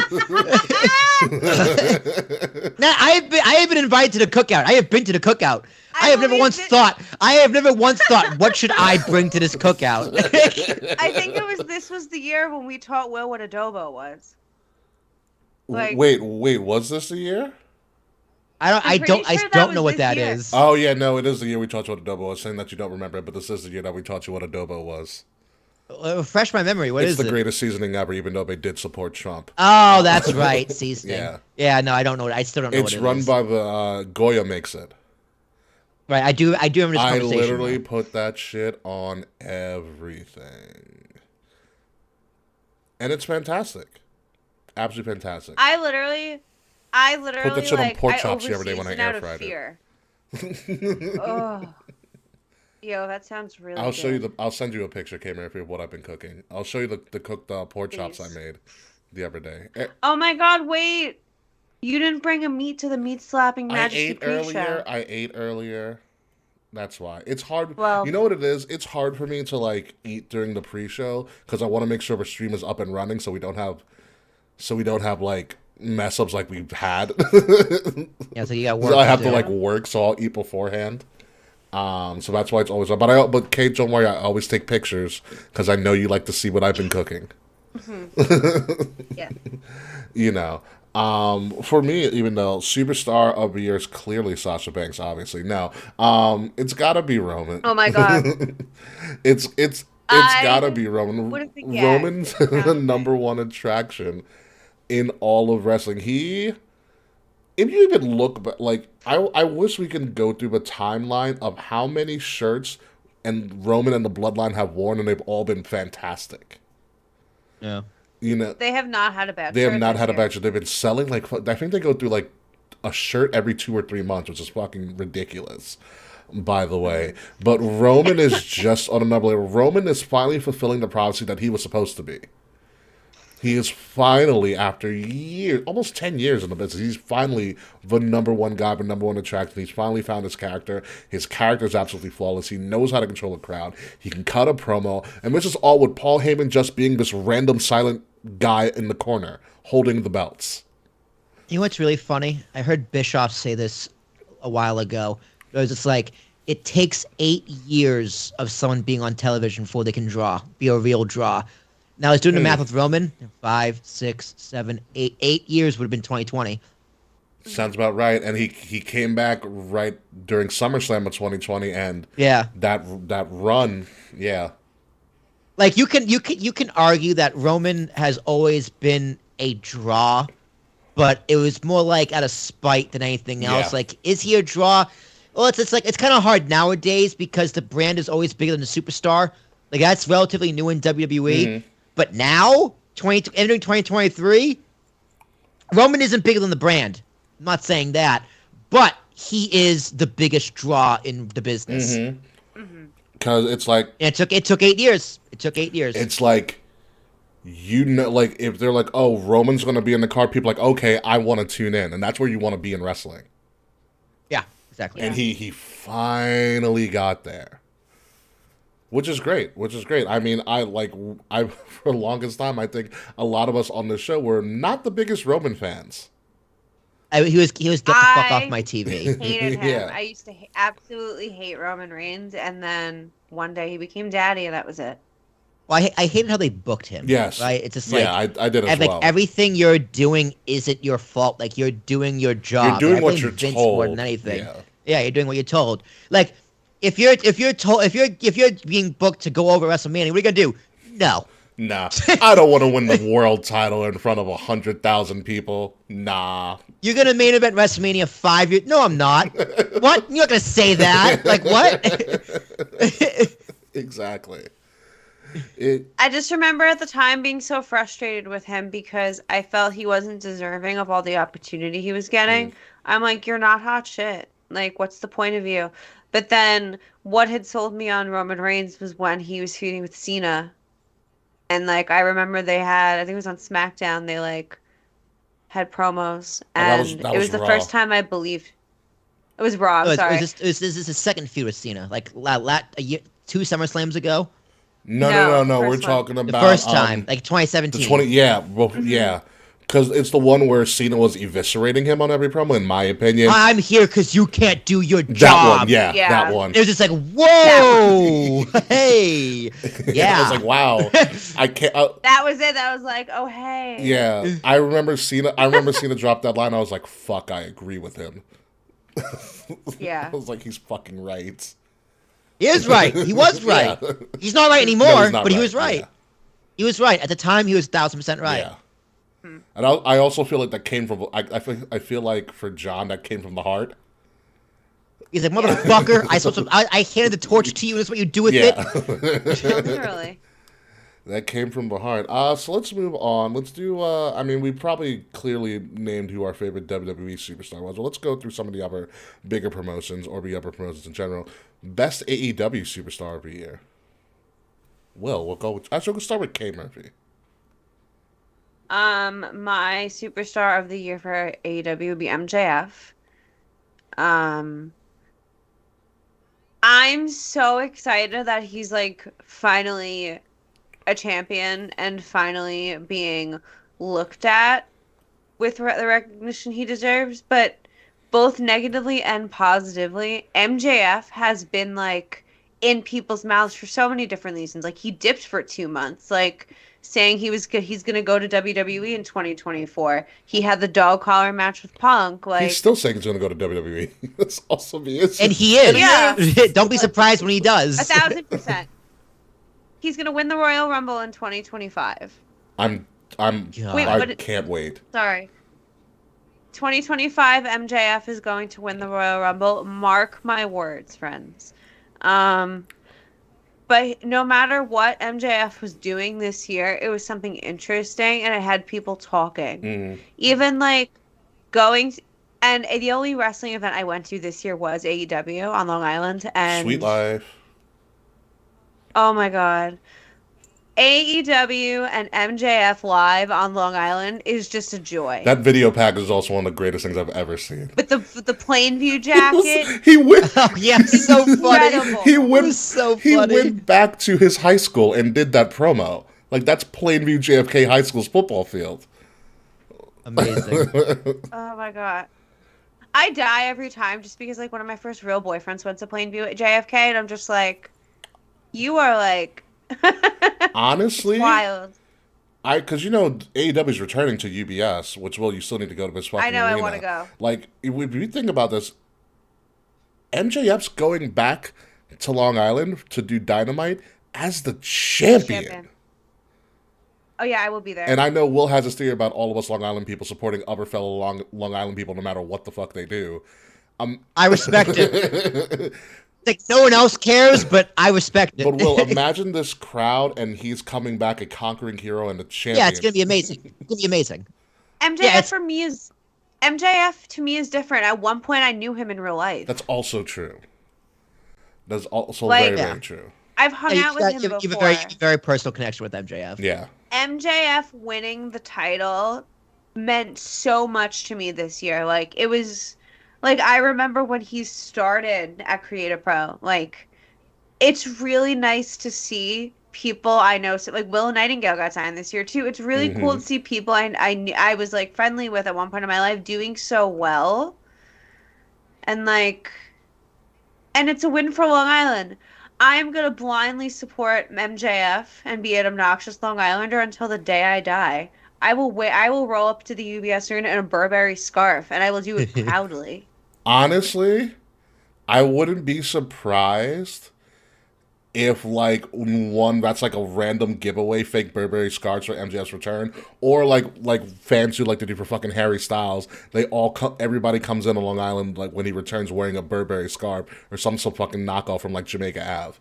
Now, I have been invited to the cookout. I have been to the cookout. I have never once thought, what should I bring to this cookout? I think this was the year when we taught Will what adobo was. Like, wait, was this the year? I don't know what that is. Oh yeah, no, it is the year we taught you what adobo was. Saying that you don't remember it, but this is the year that we taught you what adobo was. Refresh my memory. What is it? It's the greatest seasoning ever, even though they did support Trump. Oh, that's right. Seasoning. Yeah. No, I don't know. I still don't know what it is. It's run by the Goya makes it. Right, I do remember this conversation. I literally put that shit on everything. And it's fantastic. Absolutely fantastic. I literally put that shit on pork chops the every day when I air fried it. Oh. Yo, that sounds really good. I'll send you a picture, Cameron, of what I've been cooking. I'll show you the cooked pork chops I made the other day. Oh my god, wait. You didn't bring a meat to the meat slapping Majesty pre-show. I ate earlier. That's why. It's hard. Well, you know what it is? It's hard for me to, like, eat during the pre-show because I want to make sure the stream is up and running so we don't have like mess ups like we've had. Yeah, so you got work. So I have to like work, so I'll eat beforehand. So that's why it's always up. But Kate, don't worry, I always take pictures because I know you like to see what I've been cooking. Mm-hmm. Yeah. You know, for me, even though superstar of the year is clearly Sasha Banks, obviously no, it's gotta be Roman. Oh my god. it's gotta be Roman. Roman's the number one attraction in all of wrestling. If you even look back, like, I wish we can go through the timeline of how many shirts and Roman and the Bloodline have worn, and they've all been fantastic. Yeah. You know, they have not had a bad shirt. They have not had a bad shirt. They've been selling, like, I think they go through, like, a shirt every 2 or 3 months, which is fucking ridiculous, by the way. But Roman is just on another level. Roman is finally fulfilling the prophecy that he was supposed to be. He is finally, after years, almost 10 years in the business, he's finally the number one guy, the number one attraction. He's finally found his character. His character is absolutely flawless. He knows how to control a crowd. He can cut a promo. And this is all with Paul Heyman just being this random silent guy in the corner, holding the belts. You know what's really funny? I heard Bischoff say this a while ago. It was just like, it takes 8 years of someone being on television before they can be a real draw. Now, I was doing the math with Roman. 5, 6, 7, 8. 8 years would have been 2020. Sounds about right. And he came back right during SummerSlam of 2020, and that run, yeah. Like, you can argue that Roman has always been a draw, but it was more like out of spite than anything else. Yeah. Like, is he a draw? Well, it's kind of hard nowadays because the brand is always bigger than the superstar. Like that's relatively new in WWE. Mhm. But now, entering 2023, Roman isn't bigger than the brand. I'm not saying that, but he is the biggest draw in the business. Because it's like And it took 8 years. It took 8 years. it's like like if they're like, oh, Roman's going to be in the card, people are like, okay, I want to tune in, and that's where you want to be in wrestling. Yeah, exactly. And he finally got there, which is great. I mean, I for the longest time, I think a lot of us on this show were not the biggest Roman fans. He was get the fuck off my TV. Hated him. Yeah. I used to absolutely hate Roman Reigns, and then one day he became daddy, and that was it. Well, I hated how they booked him. Yes. Right? It's just Yeah, I did as well. Everything you're doing isn't your fault. Like, you're doing your job. You're doing I what blame you're Vince told. more than anything. Yeah. You're doing what you're told. Like, if you're being booked to go over WrestleMania, what are you gonna do? No. Nah, I don't want to win the world title in front of 100,000 people. Nah. You're gonna main event WrestleMania 5 years. No, I'm not. What? You're not gonna say that. Like, what? Exactly. I just remember at the time being so frustrated with him because I felt he wasn't deserving of all the opportunity he was getting. I'm like, you're not hot shit. Like, what's the point of you? But then what had sold me on Roman Reigns was when he was feuding with Cena. And, like, I remember they had, I think it was on SmackDown, they, like, had promos. And that it was was the Raw. first time I believed. It was Raw, sorry. This is his second feud with Cena. Like, a year, 2 SummerSlams ago. No. We're first one. talking about The first time, like 2017. the 20. Yeah, well, yeah, because it's the one where Cena was eviscerating him on every promo. In my opinion, I'm here because you can't do your job. that one. Yeah, Yeah. that one. It was just like, whoa, hey, yeah. I was like, wow, I can't. That was it. That was like, oh, hey. Yeah, I remember Cena drop that line. I was like, fuck, I agree with him. Yeah. I was like, he's fucking right. He is right. He was right. Yeah. He's not right anymore, No, he's not but he right. was right. Yeah. He was right at the time. He was 1,000% right. Yeah. And I also feel like that came from I feel like for John that came from the heart. He's like, motherfucker, I handed the torch to you, and that's what you do with it. Literally. That came from the heart. So let's move on. Let's do. I mean, we probably clearly named who our favorite WWE superstar was. Well, let's go through some of the other bigger promotions or the upper promotions in general. Best AEW superstar of the year. Well, we'll go. Actually, we'll start with Kay Murphy. My superstar of the year for AEW would be MJF. I'm so excited that he's like finally a champion and finally being looked at with the recognition he deserves, but both negatively and positively, MJF has been like in people's mouths for so many different reasons. Like he dipped for 2 months, like saying he's going to go to WWE in 2024. He had the dog collar match with Punk. Like He's still saying he's going to go to WWE. That's also me. And he is. Yeah. Don't be surprised when he does. 1,000%. He's going to win the Royal Rumble in 2025. I'm. Wait, I but can't wait. Sorry. 2025 MJF is going to win the Royal Rumble. Mark my words, friends. But no matter what MJF was doing this year, it was something interesting and it had people talking. Mm-hmm. Even like going and the only wrestling event I went to this year was AEW on Long Island and Sweet Life. Oh my god. AEW and MJF live on Long Island is just a joy. That video package is also one of the greatest things I've ever seen. With the Plainview jacket. He went. Oh, yeah, so funny. Incredible. He went. It was so He funny. went back to his high school and did that promo. Like that's Plainview JFK High School's football field. Amazing. Oh my god. I die every time just because like one of my first real boyfriends went to Plainview at JFK and I'm just like, you are like Honestly, wild. because AEW is returning to UBS, which you still need to go to this fucking I know, I arena. wanna go. Like, if you think about this, MJF's going back to Long Island to do Dynamite as the champion. Oh yeah, I will be there. And I know Will has this theory about all of us Long Island people supporting other fellow Long Island people no matter what the fuck they do. I respect it. Like no one else cares, but I respect it. But Will, imagine this crowd, and he's coming back a conquering hero and a champion. Yeah, it's gonna be amazing. It's gonna be amazing. MJF for me is MJF to me is different. At one point, I knew him in real life. That's also true. That's also Like, very true. I've hung out with him before. You have a very personal connection with MJF. Yeah. MJF winning the title meant so much to me this year. Like, it was... Like, I remember when he started at Creative Pro. Like, it's really nice to see people I know. So, like, Will Nightingale got signed this year, too. It's really cool to see people I was, like, friendly with at one point in my life doing so well. And, like... And it's a win for Long Island. I'm going to blindly support MJF and be an obnoxious Long Islander until the day I die. I will roll up to the UBS Arena in a Burberry scarf, and I will do it proudly. Honestly, I wouldn't be surprised if, like, one that's like a random giveaway fake Burberry scarves for MJF's return, or like fans who like to do for fucking Harry Styles, everybody comes in on Long Island like when he returns wearing a Burberry scarf or some fucking knockoff from like Jamaica Ave.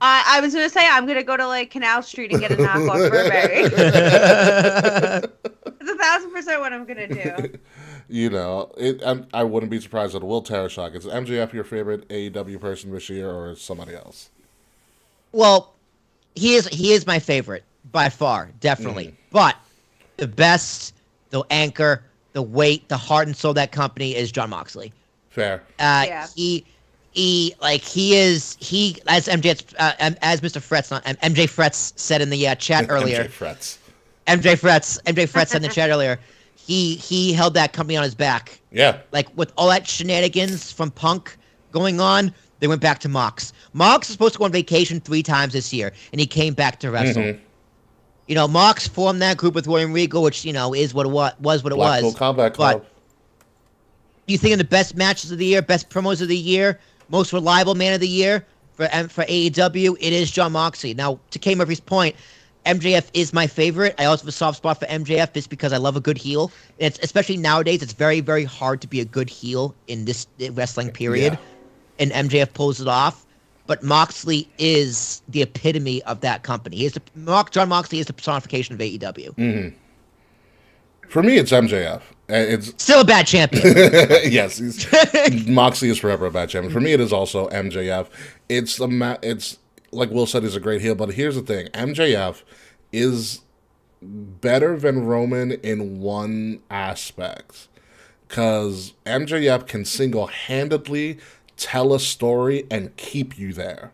I was gonna say I'm gonna go to like Canal Street and get a knockoff Burberry. It's 1,000% what I'm gonna do. You know, I wouldn't be surprised at Will Tarashok. Is MJF your favorite AEW person this year, or somebody else? Well, he is my favorite by far, definitely. But the best, the anchor, the weight, the heart and soul of that company is Jon Moxley. Fair. Yeah. He as Mr. Fretz, not MJ Fretz said in the chat earlier. MJ Fretz said in the chat earlier. He held that company on his back. Yeah. Like, with all that shenanigans from Punk going on, they went back to Mox. Mox was supposed to go on vacation 3 times this year, and he came back to wrestle. Mm-hmm. You know, Mox formed that group with William Regal, which, you know, is what it was. Blackpool Combat Club. But you think of the best matches of the year, best promos of the year, most reliable man of the year for AEW, it is Jon Moxley. Now, to K. Murphy's point, MJF is my favorite. I also have a soft spot for MJF just because I love a good heel. It's especially nowadays, it's very, very hard to be a good heel in this wrestling period. Yeah. And MJF pulls it off. But Moxley is the epitome of that company. Jon Moxley is the personification of AEW. Mm-hmm. For me, it's MJF. It's still a bad champion. Yes, Moxley is forever a bad champion. For me, it is also MJF. It's like Will said, he's a great heel. But here's the thing: MJF is better than Roman in one aspect, because MJF can single-handedly tell a story and keep you there.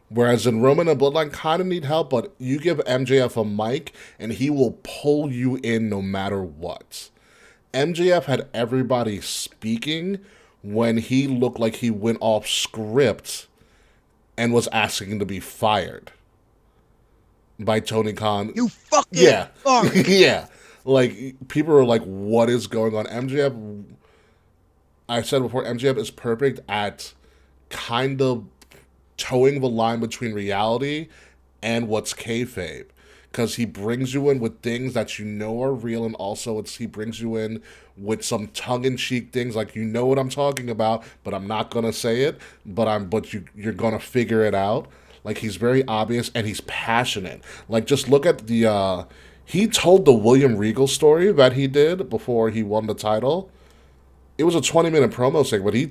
Whereas in Roman and Bloodline kind of need help, but you give MJF a mic and he will pull you in no matter what. MJF had everybody speaking when he looked like he went off script and was asking to be fired by Tony Khan. You fucking fuck. Yeah. Like, people are like, what is going on? MJF, I said before, MJF is perfect at kind of towing the line between reality and what's kayfabe, because he brings you in with things that you know are real, and also he brings you in with some tongue-in-cheek things, like, you know what I'm talking about, but I'm not gonna say it, but you're gonna figure it out. Like, he's very obvious and he's passionate. Like, just look at he told the William Regal story that he did before he won the title. It was a 20-minute promo segment, but he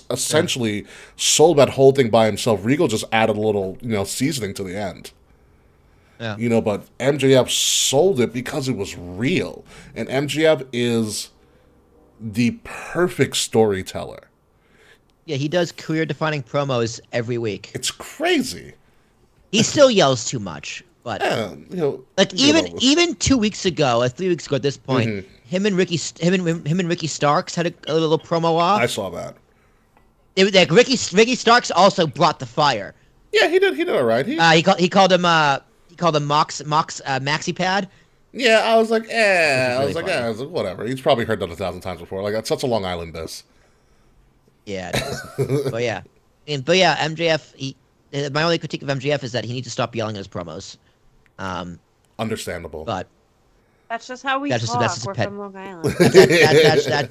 essentially sold that whole thing by himself. Regal just added a little, seasoning to the end. Yeah. But MJF sold it because it was real. And MJF is the perfect storyteller. Yeah, he does career-defining promos every week. It's crazy. He still yells too much, but like even 2 weeks ago, or 3 weeks ago at this point. Mm-hmm. Him and Ricky Starks had a little promo off. I saw that. Ricky Starks also brought the fire. Yeah, he did all right. He called him Mox Maxi Pad. Yeah, I was like, really I was like, whatever. He's probably heard that 1,000 times before. Like, that's such a Long Island diss. Yeah, it is. but yeah, MJF. My only critique of MJF is that he needs to stop yelling in his promos. Understandable. But That's just how we That's talk. just a We're pet. from Long Island.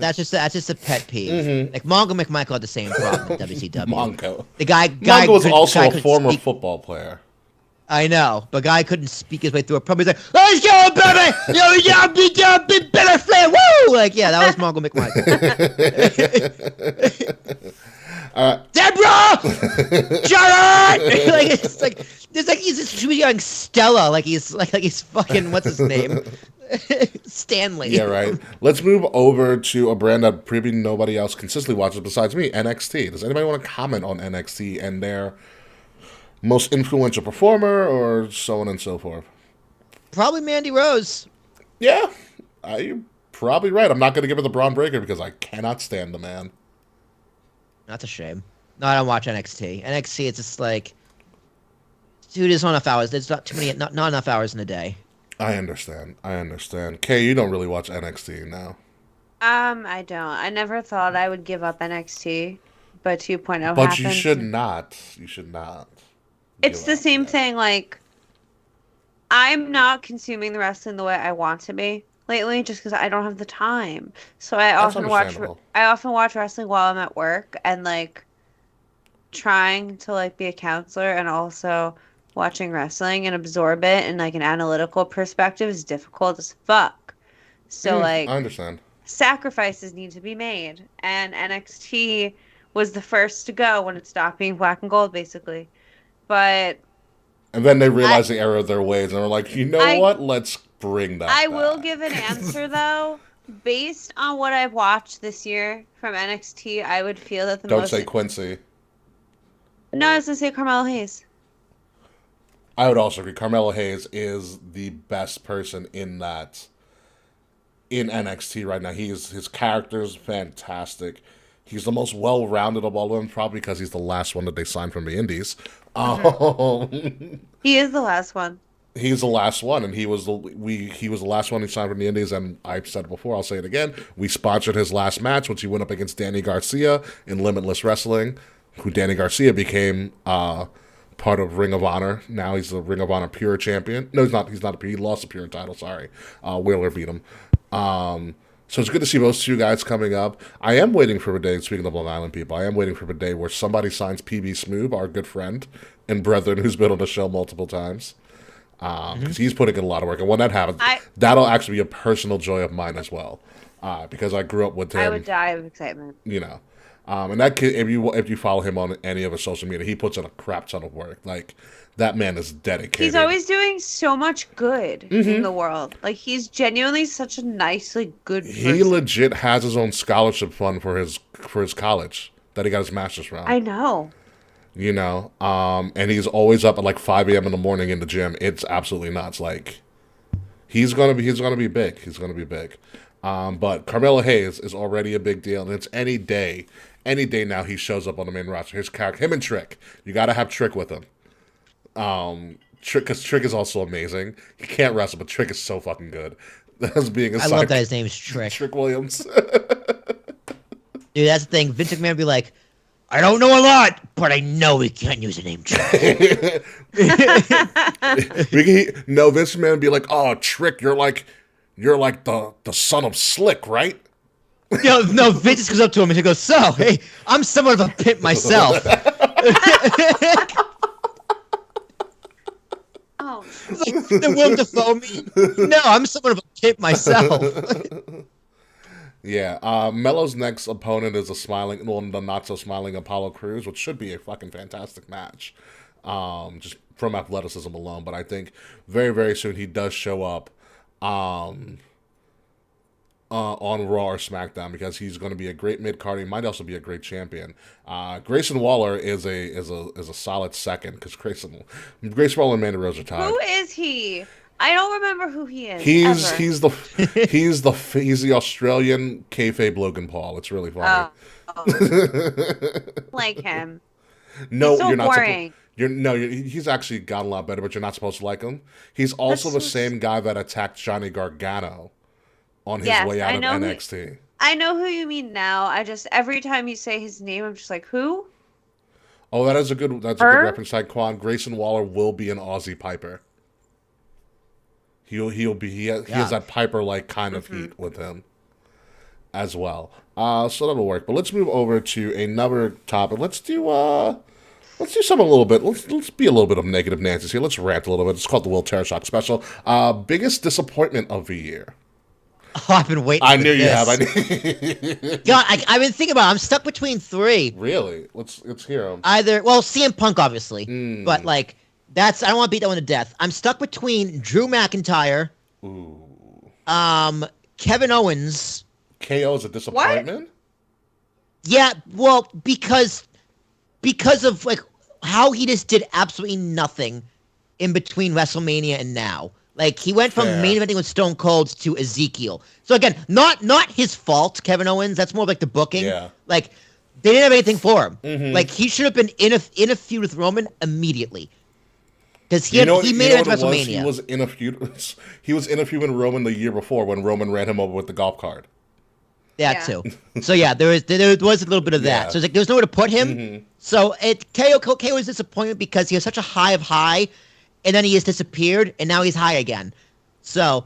That's just a pet peeve. Like Mongo McMichael had the same problem in WCW. Mongo. The guy Mongo was also a former speak. football player. I know, but guy couldn't speak his way through a promo. He's like, "Let's go, baby! Yo, yeah, be better flame, woo!" Like, yeah, that was Mongo McMichael. Deborah, Charlotte! It's like he's yelling Stella, like he's fucking what's his name, Stanley. Yeah, right. Let's move over to a brand that probably nobody else consistently watches besides me, NXT. Does anybody want to comment on NXT and their most influential performer, or so on and so forth? Probably Mandy Rose. Yeah, you're probably right. I'm not going to give her the Braun Breaker because I cannot stand the man. That's a shame. No, I don't watch NXT. NXT, it's just like, dude, there's not enough hours. There's not too many, not enough hours in a day. I understand. Kay, you don't really watch NXT now. I don't. I never thought I would give up NXT, but 2.0 happened. But you should not. You should not. It's the same thing. Like, I'm not consuming the wrestling the way I want to be lately, just because I don't have the time. So I often watch wrestling while I'm at work, and like trying to like be a counselor and also watching wrestling and absorb it in like an analytical perspective is difficult as fuck. So like, I understand. Sacrifices need to be made, and NXT was the first to go when it stopped being black and gold, basically. But and then they realized the error of their ways, and they're like, you know what? Let's bring that back. Will give an answer, though. Based on what I've watched this year from NXT, I would feel that Don't say Quincy. No, I was going to say Carmelo Hayes. I would also agree. Carmelo Hayes is the best person in NXT right now. His character's fantastic. He's the most well-rounded of all of them, probably because he's the last one that they signed from the Indies. He is the last one. He's the last one, and he was the last one he signed from the Indies. And I've said it before, I'll say it again. We sponsored his last match, which he went up against Danny Garcia in Limitless Wrestling, who Danny Garcia became part of Ring of Honor. Now he's the Ring of Honor Pure Champion. No, he's not. He's not a Pure. He lost the Pure title. Sorry, Wheeler beat him. So it's good to see those two guys coming up. I am waiting for a day, speaking of Long Island people, I am waiting for a day where somebody signs PB Smooth, our good friend and brethren who's been on the show multiple times. Because he's putting in a lot of work. And when that happens, that'll actually be a personal joy of mine as well. Because I grew up with him. I would die of excitement. You know. And that kid, if you follow him on any of his social media, he puts in a crap ton of work. Like, that man is dedicated. He's always doing so much good in the world. Like, he's genuinely such a nicely good person. He legit has his own scholarship fund for his college that he got his master's from. I know. You know, and he's always up at like 5 a.m. in the morning in the gym. It's absolutely nuts. Like, he's gonna be big. He's gonna be big. But Carmelo Hayes is already a big deal, and it's any day now he shows up on the main roster. His character, him and Trick, you got to have Trick with him. Because Trick is also amazing. He can't wrestle, but Trick is so fucking good. That's being I love that his name's Trick. Trick Williams. Dude, that's the thing. Vince McMahon would be like, I don't know a lot, but I know we can't use the name Trick. No, Vince McMahon would be like, oh, Trick, you're like the son of Slick, right? No, Vince just goes up to him and he goes, so, hey, I'm somewhat of a pimp myself. Oh. Like, the Will Dafoe me? No, I'm somewhat of a pimp myself. Yeah, Melo's next opponent is the not so smiling Apollo Crews, which should be a fucking fantastic match, just from athleticism alone. But I think very, very soon he does show up on Raw or SmackDown because he's going to be a great mid card. He might also be a great champion. Grayson Waller is a solid second because Grayson Waller and Mandy Rose are tied. Who is he? I don't remember who he is. He's the Australian kayfabe Logan Paul. It's really funny. Like him. No, he's so you're not. Boring. He's actually gotten a lot better, but you're not supposed to like him. He's also the same guy that attacked Johnny Gargano on his way out of NXT. I know who you mean now. Every time you say his name, I'm just like, who? Oh, that's a good reference, Quan. Grayson Waller will be an Aussie Piper. He has that Piper-like kind of heat with him as well. So that'll work. But let's move over to another topic. Let's do something a little bit. Let's be a little bit of negative Nancy's here. Let's rant a little bit. It's called the Will Terror Shock special. Biggest disappointment of the year. Oh, I've been waiting. I knew you have. God, I've been thinking about it. I'm stuck between 3. Really? Let's hear them. Either, well, CM Punk, obviously. But, like, I don't want to beat that one to death. I'm stuck between Drew McIntyre, Kevin Owens. KO is a disappointment? What? Yeah, well, because of, like, how he just did absolutely nothing in between WrestleMania and now. Like, he went from main eventing with Stone Cold to Ezekiel. So, again, not his fault, Kevin Owens. That's more like the booking. Yeah. Like, they didn't have anything for him. Mm-hmm. Like, he should have been in a feud with Roman immediately. Because he made it at WrestleMania. He was in a feud. He was in a feud with Roman the year before when Roman ran him over with the golf cart. That too. So yeah, there was a little bit of that. So it's like there was nowhere to put him. Mm-hmm. So KO was disappointed because he was such a high of high, and then he has disappeared, and now he's high again. So,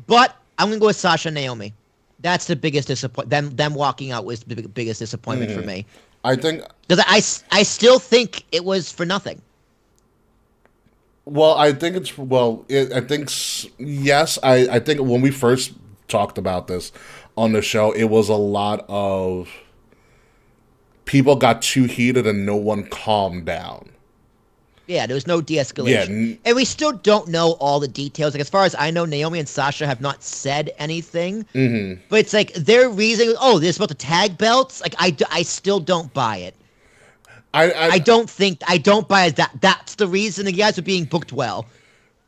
but I'm gonna go with Sasha and Naomi. That's the biggest disappointment. Them walking out was the biggest disappointment for me. I think because I still think it was for nothing. Well, I think yes. I think when we first talked about this on the show, it was a lot of people got too heated and no one calmed down. Yeah, there was no de-escalation. Yeah. And we still don't know all the details. Like, as far as I know, Naomi and Sasha have not said anything. Mm-hmm. But it's like their reason, this is about the tag belts. Like, I still don't buy it. I don't buy it. That's the reason the guys are being booked well.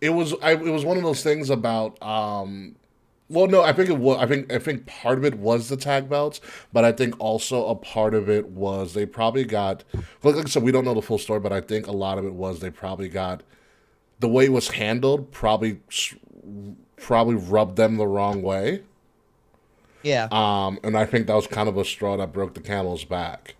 It was one of those things about well, no, I think part of it was the tag belts, but I think also a part of it was they probably got, like I said, we don't know the full story, but I think a lot of it was they probably got, the way it was handled probably rubbed them the wrong way. Yeah. And I think that was kind of a straw that broke the camel's back.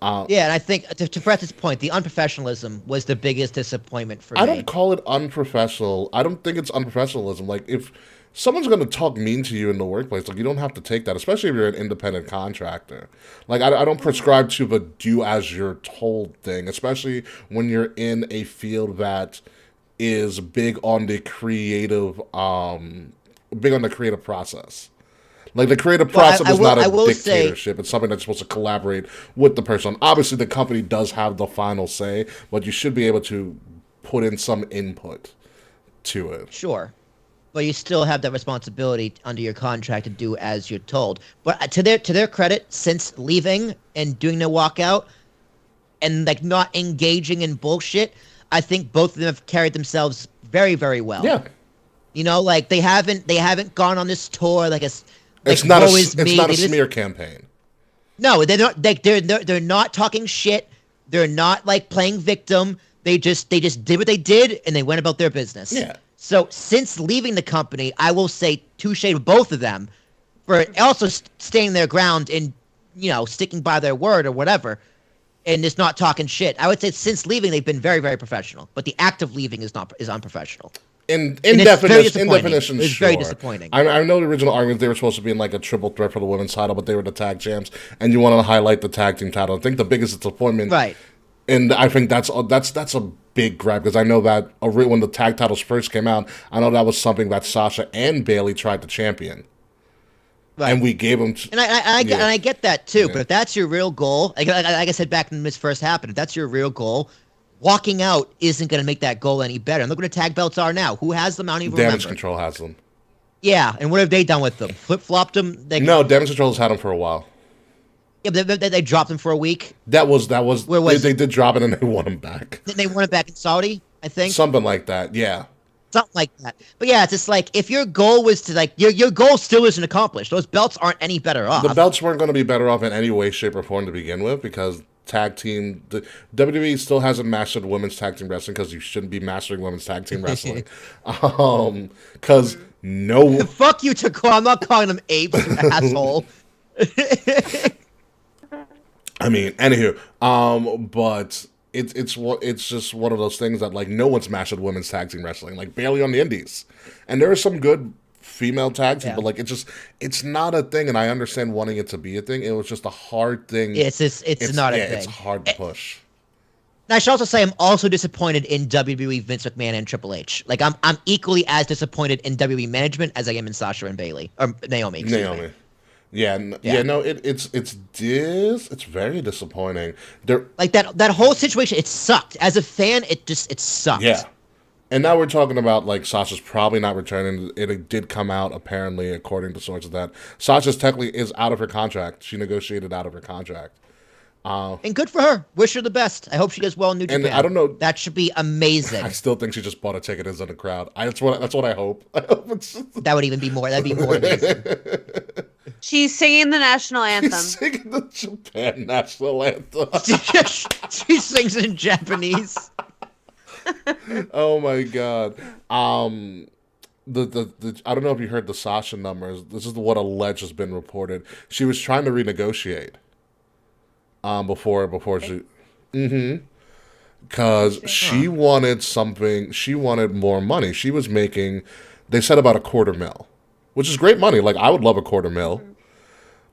Yeah, and I think, to Brett's point, the unprofessionalism was the biggest disappointment for me. I don't call it unprofessional. I don't think it's unprofessionalism. Like, if someone's going to talk mean to you in the workplace, like, you don't have to take that, especially if you're an independent contractor. Like, I don't prescribe to the do as you're told thing, especially when you're in a field that is big on the creative process. Like, the creative process is not a dictatorship. It's something that's supposed to collaborate with the person. Obviously, the company does have the final say, but you should be able to put in some input to it. Sure. But you still have that responsibility under your contract to do as you're told. But to their credit, since leaving and doing the walkout and, like, not engaging in bullshit, I think both of them have carried themselves very, very well. Yeah. You know, like, they haven't gone on this tour like a... It's not a smear campaign. No, they're not. They're not talking shit. They're not, like, playing victim. They just did what they did and they went about their business. Yeah. So since leaving the company, I will say touche to both of them for also staying their ground and, sticking by their word or whatever, and just not talking shit. I would say since leaving, they've been very, very professional. But the act of leaving is unprofessional. In definition, it's sure. very disappointing. I know the original argument they were supposed to be in, like, a triple threat for the women's title, but they were the tag champs, and you wanted to highlight the tag team title. I think the biggest disappointment, right? And I think that's a big grab, because I know that when the tag titles first came out, I know that was something that Sasha and Bayley tried to champion. Right. And we gave them... And I get that, too, but if that's your real goal, like I said back when this first happened, if that's your real goal, walking out isn't going to make that goal any better. And look what the tag belts are now. Who has them? I don't even remember. Damage Control has them. Yeah, and what have they done with them? Flip-flopped them? No, Damage Control's had them for a while. Yeah, but they dropped them for a week? Where was they did drop it and they won them back. They won it back in Saudi, I think? Something like that, yeah. Something like that. But yeah, it's just like, if your goal was to, like, your goal still isn't accomplished. Those belts aren't any better off. The belts weren't going to be better off in any way, shape, or form to begin with, because the WWE still hasn't mastered women's tag team wrestling, because you shouldn't be mastering women's tag team wrestling. Because no... Fuck you, Takor. I'm not calling them apes, you asshole. I mean, anywho, but it's just one of those things that like no one's mastered women's tag team wrestling, like barely on the indies, and there are some good female tag team, but like it's not a thing, and I understand wanting it to be a thing. It was just a hard thing. It's not a thing. It's hard to push. Now, I should also say I'm also disappointed in WWE, Vince McMahon, and Triple H. Like I'm equally as disappointed in WWE management as I am in Sasha and Bailey or Naomi. Naomi. Yeah. No, it's very disappointing. Like that whole situation, it sucked. As a fan, it sucked. Yeah. And now we're talking about like Sasha's probably not returning. It did come out apparently, according to sources, that Sasha's technically is out of her contract. She negotiated out of her contract. And good for her. Wish her the best. I hope she does well in New Japan. And I don't know. That should be amazing. I still think she just bought a ticket into the crowd. That's what I hope. I hope that would even be more. That'd be more amazing. She's singing the national anthem. She's singing the Japan national anthem. She sings in Japanese. Oh my god. The I don't know if you heard the Sasha numbers. This is what alleged has been reported. She was trying to renegotiate. Before she, because she wanted something. She wanted more money. She was making, they said about $250,000, which is great money. Like I would love $250,000.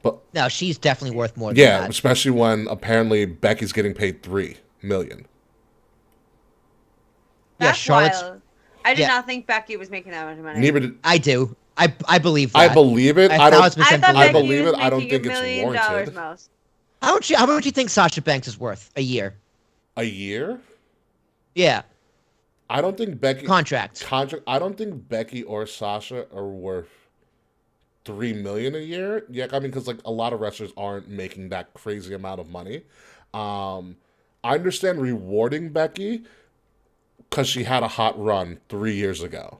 But no, she's definitely worth more than that. Yeah, that. especially when apparently Becky's getting paid $3 million. That's Charlotte's wild. I did not think Becky was making that much money. Neither did I. Do I believe that? I believe it. I don't. I believe it. I don't think it's warranted. Most. How much you think Sasha Banks is worth a year? A year? Yeah. I don't think Becky contract. I don't think Becky or Sasha are worth $3 million a year. Yeah, I mean, because like a lot of wrestlers aren't making that crazy amount of money. I understand rewarding Becky because she had a hot run 3 years ago.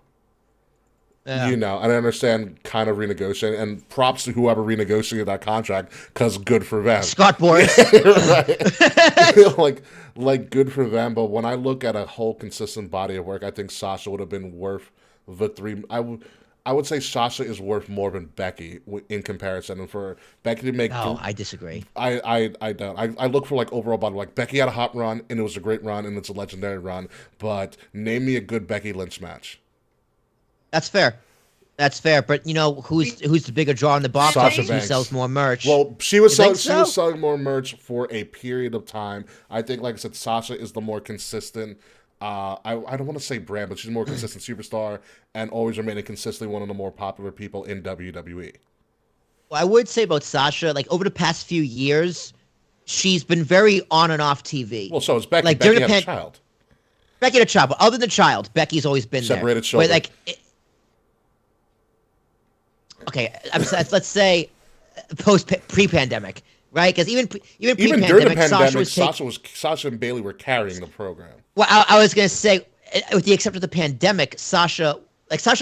Yeah. You know, and I understand kind of renegotiating, and props to whoever renegotiated that contract, because good for them. Scott Boris. Right. like good for them, but when I look at a whole consistent body of work, I think Sasha would have been worth the three. I would say Sasha is worth more than Becky in comparison, and for Becky to make... No, I disagree. I don't. I look for like overall body. Like Becky had a hot run, and it was a great run, and it's a legendary run, but name me a good Becky Lynch match. That's fair. But you know who's the bigger draw in the box office? Who sells more merch? Well, she was selling more merch for a period of time. I think, like I said, Sasha is the more consistent. I don't want to say brand, but she's a more consistent superstar and always remaining consistently one of the more popular people in WWE. Well, I would say about Sasha, like over the past few years, she's been very on and off TV. Well, so is Becky. Like Becky had a child. Becky had a child, but other than the child, Becky's always been separated shoulder. But okay, let's say pre-pandemic, right? Because even pre-pandemic, during the pandemic, Sasha and Bayley were carrying the program. Well, I was gonna say, with the exception of the pandemic, Sasha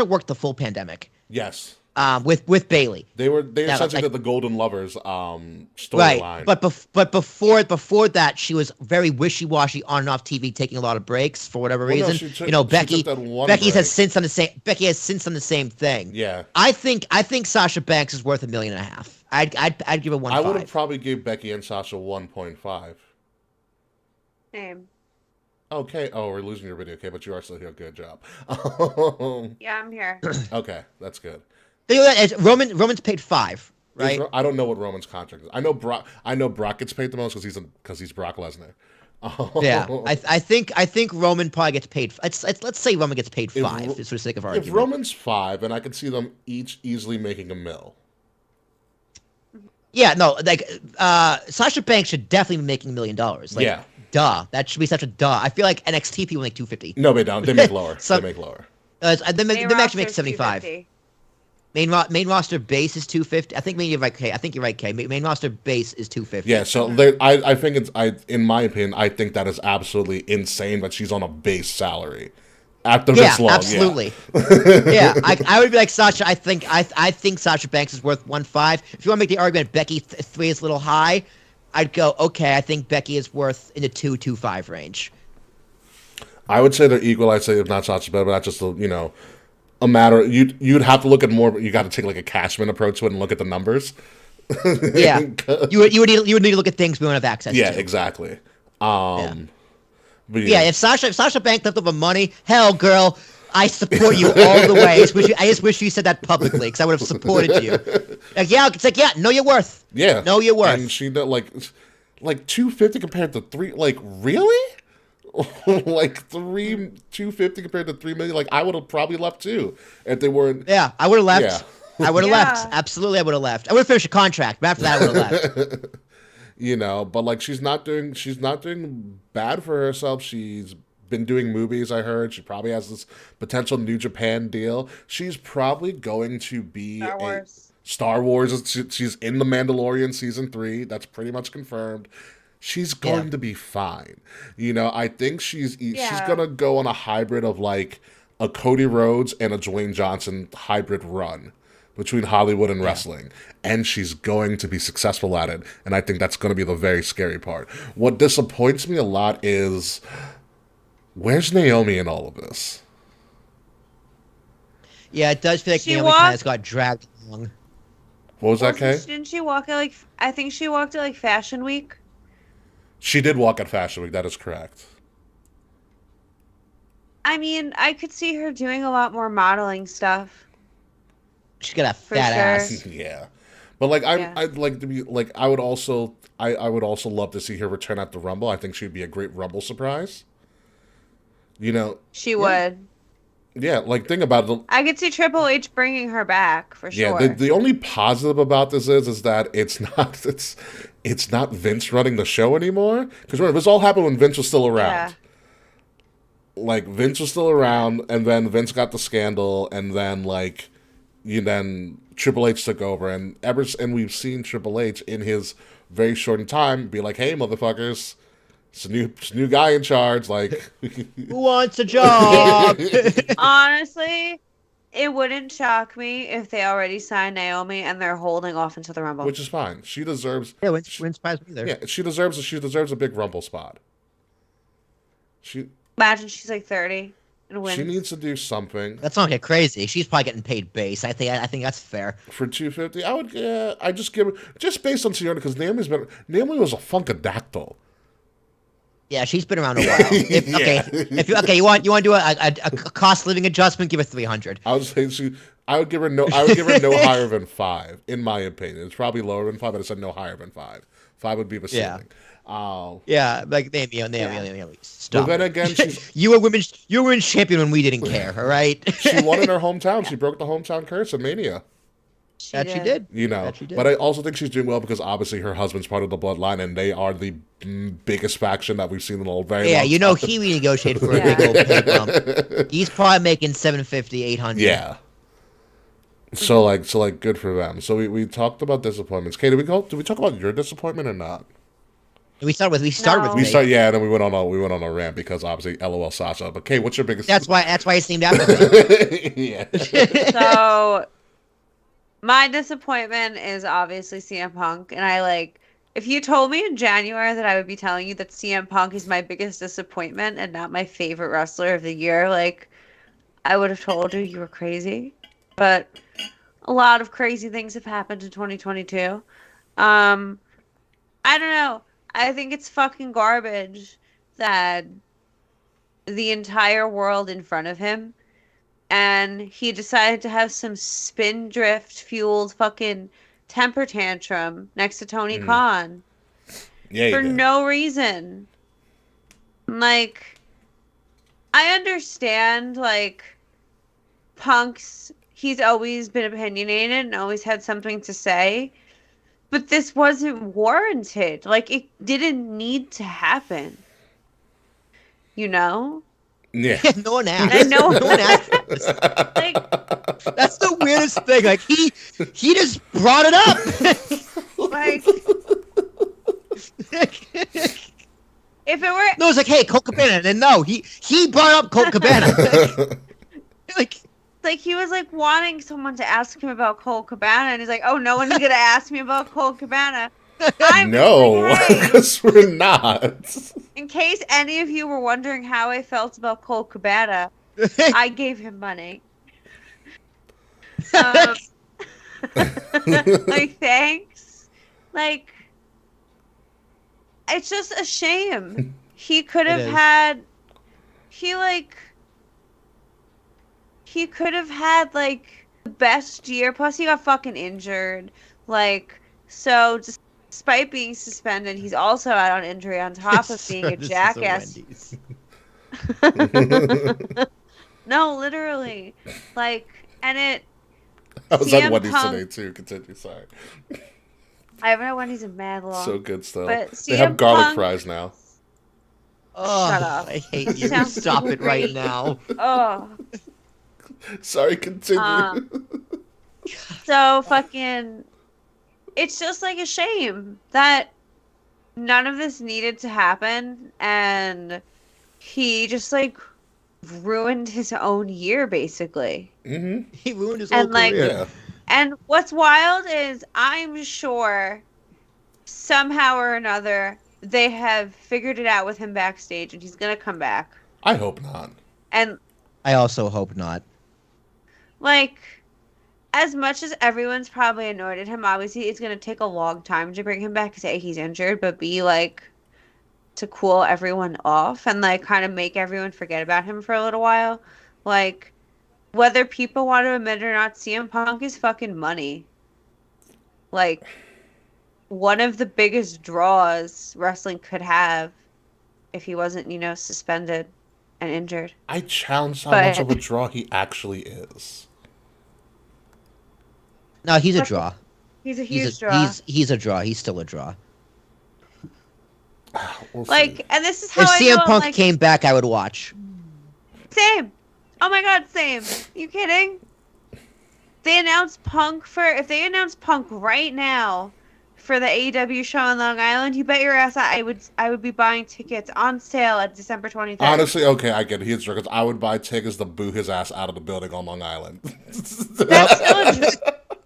worked the full pandemic. Yes. With Bayley, they essentially did the Golden Lovers storyline. Right, but before that, she was very wishy-washy on and off TV, taking a lot of breaks for whatever reason. Becky has since done the same thing. Yeah, I think Sasha Banks is worth $1.5 million. I'd give it 1.5. I would have probably give Becky and Sasha 1.5. Same. Okay. Oh, we're losing your video. Okay, but you are still here. Good job. Yeah, I'm here. Okay, that's good. Roman's paid $5, right? I don't know what Roman's contract is. I know Brock gets paid the most because he's Brock Lesnar. Yeah, I think Roman probably gets paid. Let's say Roman gets paid $5, just for the sake of argument. If Roman's $5, and I can see them each easily making $1 million. Yeah, no, like Sasha Banks should definitely be making $1 million. Like, yeah, duh. That should be such a duh. I feel like NXT people make $250. No, they don't. They make lower. They make lower. They actually make $75. Main roster base is $250. I think maybe you're right, Kay. I think you're right, Kay. Main roster base is $250. Yeah, so I think in my opinion, I think that is absolutely insane that she's on a base salary after this long. Absolutely. Yeah, I would be like Sasha. I think Sasha Banks is worth 1.5. If you want to make the argument Becky 3 is a little high, I'd go okay. I think Becky is worth in the 2.25 range. I would say they're equal. I'd say if not Sasha better, but that's just a matter. You'd have to look at more, but you got to take like a Cashman approach to it and look at the numbers. Yeah, you would need to look at things we don't have access to. Yeah, exactly. But Yeah, if Sasha Banks left over money, hell, girl, I support you all the way. I just wish you said that publicly, because I would have supported you. Like, know your worth. Yeah, Know your worth. And she did like 250 compared to three. Like really? Like 250 compared to 3 million. Like I would have probably left too if they weren't. Yeah, I would have left. Yeah. I would have left. Absolutely, I would have left. I would have finished a contract, but after that, I would have left. You know, but like she's not doing bad for herself. She's been doing movies, I heard. She probably has this potential New Japan deal. She's probably going to be Star Wars. She's in The Mandalorian season 3. That's pretty much confirmed. She's going to be fine. You know, I think she's gonna go on a hybrid of like a Cody Rhodes and a Dwayne Johnson hybrid run between Hollywood and wrestling, and she's going to be successful at it. And I think that's going to be the very scary part. What disappoints me a lot is, where's Naomi in all of this? Yeah, it does feel like Naomi kind of got dragged along. What was that, Kay? Didn't she walk at I think she walked at Fashion Week? She did walk at Fashion Week, that is correct. I mean, I could see her doing a lot more modeling stuff. She's got a fat ass. Yeah. But like I'd like to be like I would also love to see her return at the Rumble. I think she'd be a great Rumble surprise. You know. She would. Yeah, like think about it. I could see Triple H bringing her back for sure. Yeah, the only positive about this is that it's not Vince running the show anymore. Because remember, this all happened when Vince was still around. Yeah. Like Vince was still around, and then Vince got the scandal, and then then Triple H took over, and we've seen Triple H in his very short time be like, "Hey, motherfuckers, it's a new guy in charge." Like, who wants a job? Honestly, it wouldn't shock me if they already signed Naomi and they're holding off into the Rumble, which is fine. She deserves. Yeah, wouldn't surprise me either. Yeah, she deserves a big Rumble spot. Imagine she's like 30 and wins. She needs to do something. Let's not get crazy. She's probably getting paid base. I think that's fair. For 250, I would. Yeah, I just give her just based on seniority because Naomi was a funkadactyl. Yeah, she's been around a while. If you want to do a cost living adjustment, give her 300. I would say I would give her no higher than 5, in my opinion. It's probably lower than 5, but I said no higher than 5. 5 would be the ceiling. Yeah, like Naomi, stop. But then again, you were women's champion when we didn't care. All right. She won in her hometown. She broke the hometown curse of Mania. She did. You know, but I also think she's doing well because obviously her husband's part of the bloodline, and they are the biggest faction that we've seen in a very long time. He renegotiated for a big old pay bump. He's probably making $750, $800. Yeah. So good for them. So we talked about disappointments. Kay, did we talk about your disappointment or not? We started with me. And then we went on a rant because obviously LOL Sasha. But Kay, what's your biggest? That's why it's named after me. Yeah. So my disappointment is obviously CM Punk, and if you told me in January that I would be telling you that CM Punk is my biggest disappointment and not my favorite wrestler of the year, I would have told you were crazy. But a lot of crazy things have happened in 2022. I don't know. I think it's fucking garbage that the entire world in front of him, and he decided to have some spindrift fueled fucking temper tantrum next to Tony Khan. Yeah, for no reason. I understand, Punk's, he's always been opinionated and always had something to say. But this wasn't warranted. It didn't need to happen. You know? Yeah. No one asked. I know. No one asked. That's the weirdest thing. He just brought it up. If it were... No, it's hey, Colt Cabana. And no, he brought up Colt Cabana. He was wanting someone to ask him about Colt Cabana, and he's like, "Oh, no one's gonna ask me about Colt Cabana." No, because we're not. In case any of you were wondering how I felt about Colt Cabana, I gave him money. Thanks. It's just a shame. he could have had, he could have had, like, the best year. Plus, he got fucking injured. Like, so despite being suspended, he's also out on injury on top of being a jackass. No, literally. Like, and it... I was at CM Wendy's Punk- today, too. Continue, sorry. I haven't had Wendy's in mad long. So good still. But They have garlic Punk- fries now. Oh, Shut up. I hate you. Sounds Stop it right great. now. Oh. Sorry, continue. So fucking... It's just, like, a shame that none of this needed to happen, and he just, like, ruined his own year, basically. Mm-hmm. He ruined his whole like, career. Yeah. And what's wild is I'm sure somehow or another they have figured it out with him backstage, and he's gonna come back. I hope not. And I also hope not. like, as much as everyone's probably annoyed at him, obviously it's gonna take a long time to bring him back. Because A, he's injured, but B, like, to cool everyone off and, like, kind of make everyone forget about him for a little while. Like, whether people want to admit it or not, CM Punk is fucking money. Like, one of the biggest draws wrestling could have if he wasn't, you know, suspended and injured. I challenge how But- much of a draw he actually is. No, he's a draw. He's a He's huge a, draw. he's a draw. He's still a draw. We'll see. Like, and this is how If I know CM I'm, Punk like, came back, I would watch. same. Oh my god, same. You kidding? They announced Punk if they announced Punk right now for the AEW show on Long Island, you bet your ass I would be buying tickets on sale at December 23rd. Honestly, okay, I get it. He's because I would buy tickets to boo his ass out of the building on Long Island. That's still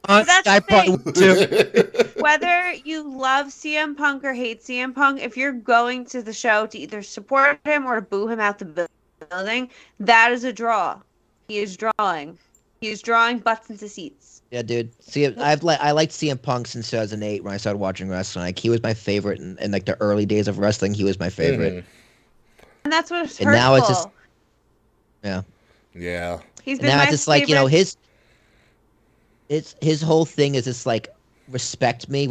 that's I the probably would too. whether you love CM Punk or hate CM Punk, if you're going to the show to either support him or to boo him out the building, that is a draw. He is drawing. He is drawing butts into seats. Yeah, dude. See, I liked CM Punk since 2008 when I started watching wrestling. Like, he was my favorite in like the early days of wrestling. He was my favorite. And that's what's And hurtful. now it's just, yeah. Yeah. He's And been now my it's just like, you know, favorite- his whole thing is just like, respect me.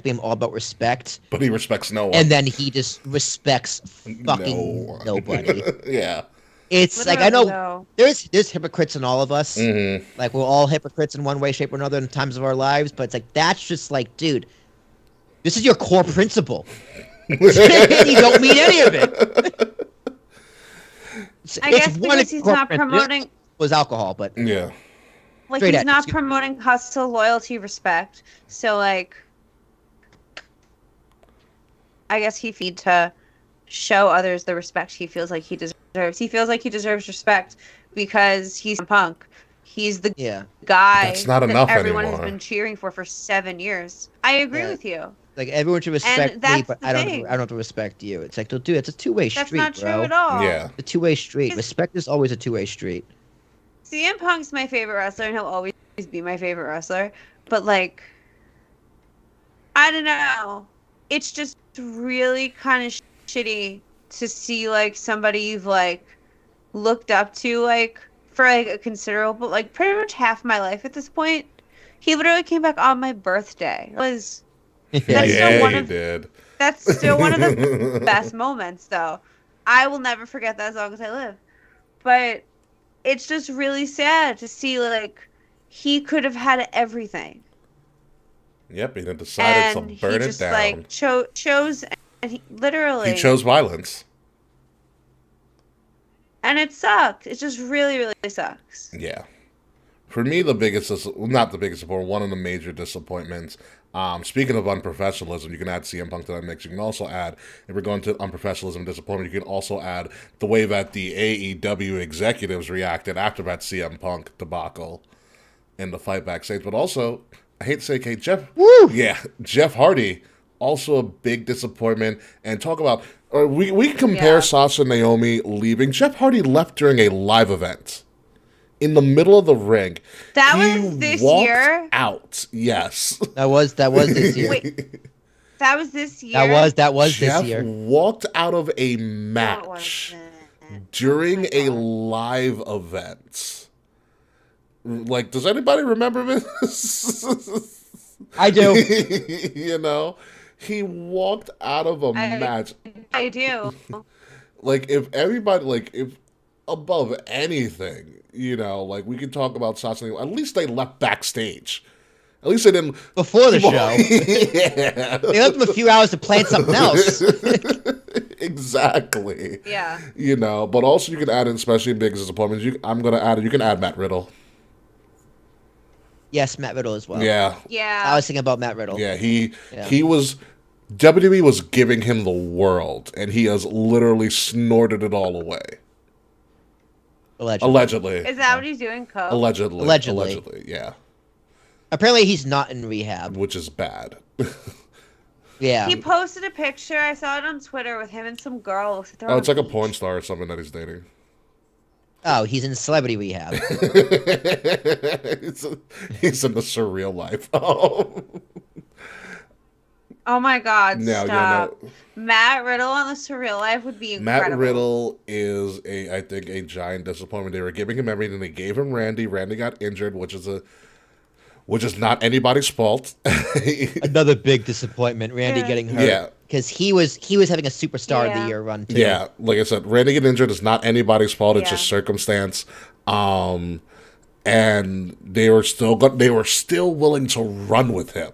I'm all about respect. But he respects no one. And then he just respects fucking No one. nobody. Yeah. It's like, I know Literally, there's hypocrites in all of us. Mm-hmm. Like, we're all hypocrites in one way, shape, or another in times of our lives. But it's like, that's just like, dude, this is your core principle. You don't mean any of it. I guess one because of he's your core not principles. promoting, Was alcohol, but Yeah. like, Straight he's at not you. promoting hustle, loyalty, respect. So, like, I guess he feed to show others the respect he feels like he deserves. He feels like he deserves respect because he's Punk. He's the yeah, guy That's not that enough everyone anymore. has been cheering for 7 years. I agree Yeah. with you. like everyone should respect me, that's but the I don't. thing. I don't have to respect you. It's like, dude, it's a two-way That's street, not true bro. at all. Yeah. A two-way street. It's- Respect is always a two-way street. CM Punk's my favorite wrestler, and he'll always be my favorite wrestler. But, like, I don't know. It's just really kind of shitty to see, like, somebody you've, like, looked up to, like, for, like, a considerable, like, pretty much half my life at this point. He literally came back on my birthday. That's Yeah. still one he of- did. That's still one of the best moments, though. I will never forget that as long as I live. But it's just really sad to see, like, he could have had everything. Yep, he decided And to he burn it just, down. like, chose, and he literally... He chose violence. And it sucks. It just really, really sucks. Yeah. For me, the biggest, not the biggest disappointment, one of the major disappointments. Speaking of unprofessionalism, you can add CM Punk to that mix. You can also add, if we're going to unprofessionalism and disappointment, you can also add the way that the AEW executives reacted after that CM Punk debacle in the fight backstage. But also, I hate to say, Kate, Jeff Hardy, also a big disappointment. And talk about, we can compare Yeah. Sasha and Naomi leaving. Jeff Hardy left during a live event. In the middle of the ring. That He was this walked year? out. Yes. That was this year. Wait. That was this year. That was Jeff this year. walked out of a No, it match wasn't. during Oh my a God. live event. Like, does anybody remember this? I do. You know, he walked out of a match. I do. Like, if above anything, you know, like, we could talk about Sasha. At least they left backstage. At least they didn't. Before the show. Yeah. They left him a few hours to plan something else. Exactly. Yeah. You know, but also you can add in, especially in big disappointments, I'm going to add, you can add Matt Riddle. Yes, Matt Riddle as well. Yeah. Yeah. I was thinking about Matt Riddle. Yeah, he was, WWE was giving him the world, and he has literally snorted it all away. Allegedly. Is that what he's doing, Coke? Allegedly, yeah. Apparently he's not in rehab. Which is bad. Yeah. He posted a picture. I saw it on Twitter with him and some girl. Oh, it's like a porn star or something that he's dating. Oh, he's in celebrity rehab. He's in the surreal life. Oh my God! No, stop. yeah, no. Matt Riddle on the Surreal Life would be incredible. Matt Riddle is I think a giant disappointment. They were giving him everything. They gave him Randy. Randy got injured, which is not anybody's fault. Another big disappointment. Randy getting hurt. Yeah. Because he was having a superstar of the year run too. Yeah, like I said, Randy getting injured is not anybody's fault. It's just circumstance. And they were still willing to run with him.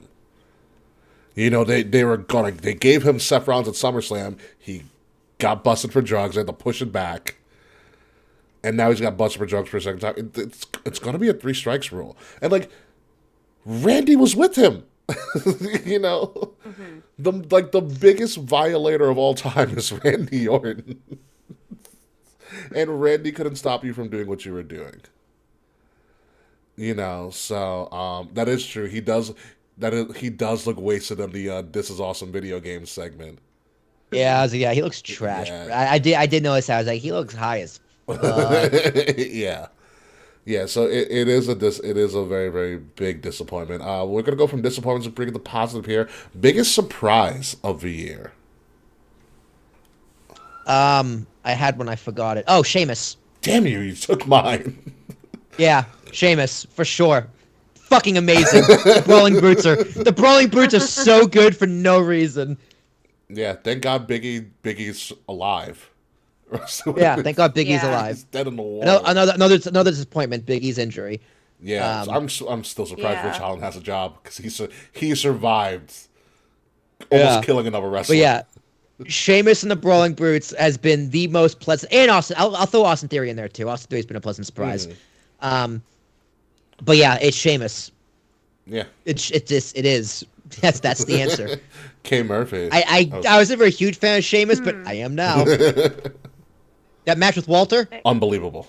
You know, they gave him Seth Rollins at SummerSlam. He got busted for drugs. They had to push it back. And now he's got busted for drugs for a second time. It's going to be a 3 strikes rule. And, like, Randy was with him. You know? Mm-hmm. The biggest violator of all time is Randy Orton. And Randy couldn't stop you from doing what you were doing. You know, so that is true. He does look wasted in the "This Is Awesome" video game segment. Yeah, he looks trash. Yeah. I did notice that. I was like, he looks high as fuck. Yeah. So it is a very, very big disappointment. We're gonna go from disappointments to bring it to positive here. Biggest surprise of the year. I had one, I forgot it. Oh, Sheamus. Damn you took mine. Yeah, Sheamus for sure. Fucking amazing. The Brawling Brutes are so good for no reason. Yeah, thank God Biggie's alive. Yeah, thank God Biggie's alive. He's dead in the wall. Another disappointment. Biggie's injury. Yeah, I'm still surprised Rich Holland has a job because he survived almost killing another wrestler. But yeah, Sheamus and the Brawling Brutes has been the most pleasant. And Austin, I'll throw Austin Theory in there too. Austin Theory's been a pleasant surprise. But yeah, it's Sheamus. Yeah, it is. That's the answer. K. Murphy. I was never a huge fan of Sheamus, but I am now. That match with Walter? Unbelievable.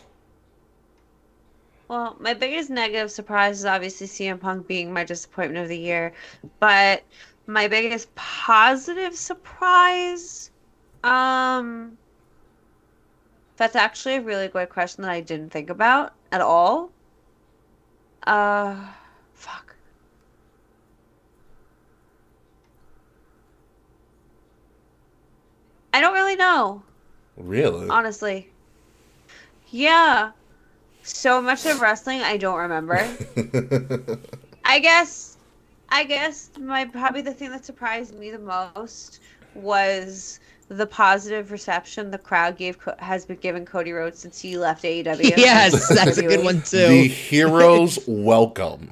Well, my biggest negative surprise is obviously CM Punk being my disappointment of the year. But my biggest positive surprise, that's actually a really good question that I didn't think about at all. Fuck. I don't really know. Really? Honestly. Yeah. So much of wrestling I don't remember. I guess probably the thing that surprised me the most was the positive reception the crowd has been giving Cody Rhodes since he left AEW. Yes, that's a good one too. The heroes welcome.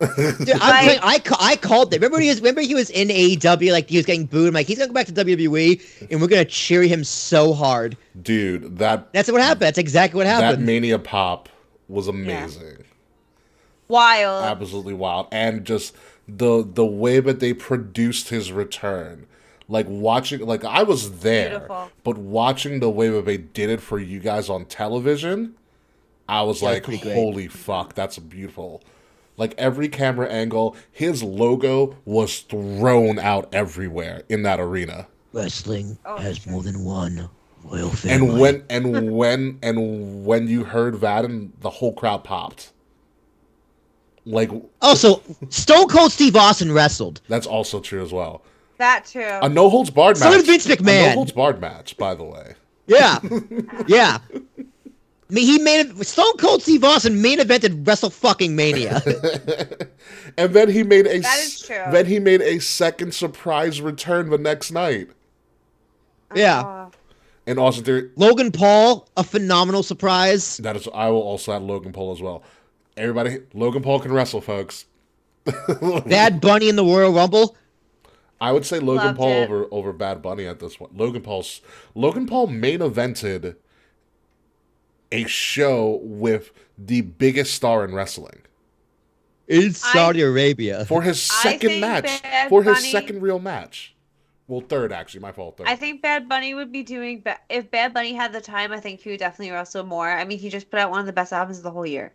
Dude, I called it. Remember he was in AEW, like he was getting booed. I'm like, he's gonna go back to WWE, and we're gonna cheer him so hard. Dude, that's what happened. That's exactly what happened. That Mania pop was amazing. Yeah. Wild. Absolutely wild. And just the way that they produced his return. Like watching, like I was there, beautiful. But watching the way that they did it for you guys on television, I was like, holy fuck, that's beautiful. Like every camera angle, his logo was thrown out everywhere in that arena. Wrestling has more than one royal family. And when you heard that, and the whole crowd popped. Like also, Stone Cold Steve Austin wrestled. That's also true as well. That too. A no holds barred So match. did Vince A no McMahon. holds barred match, by the way. Yeah. Yeah. I mean, Stone Cold Steve Austin main evented Wrestle fucking Mania. And then he made a That is true. then he made a second surprise return the next night. Yeah. Oh. And Austin Theory. Logan Paul, a phenomenal surprise. That is, I will also add Logan Paul as well. Everybody, Logan Paul can wrestle, folks. Bad Bunny in the Royal Rumble. I would say Logan Loved Paul it. over Bad Bunny at this one. Logan Paul main evented a show with the biggest star in wrestling In Saudi Arabia. for his second think match, Bad for his Bunny- second real match. Well, third actually, my fault. Third. I think Bad Bunny would be doing if Bad Bunny had the time. I think he would definitely wrestle more. I mean, he just put out one of the best albums of the whole year.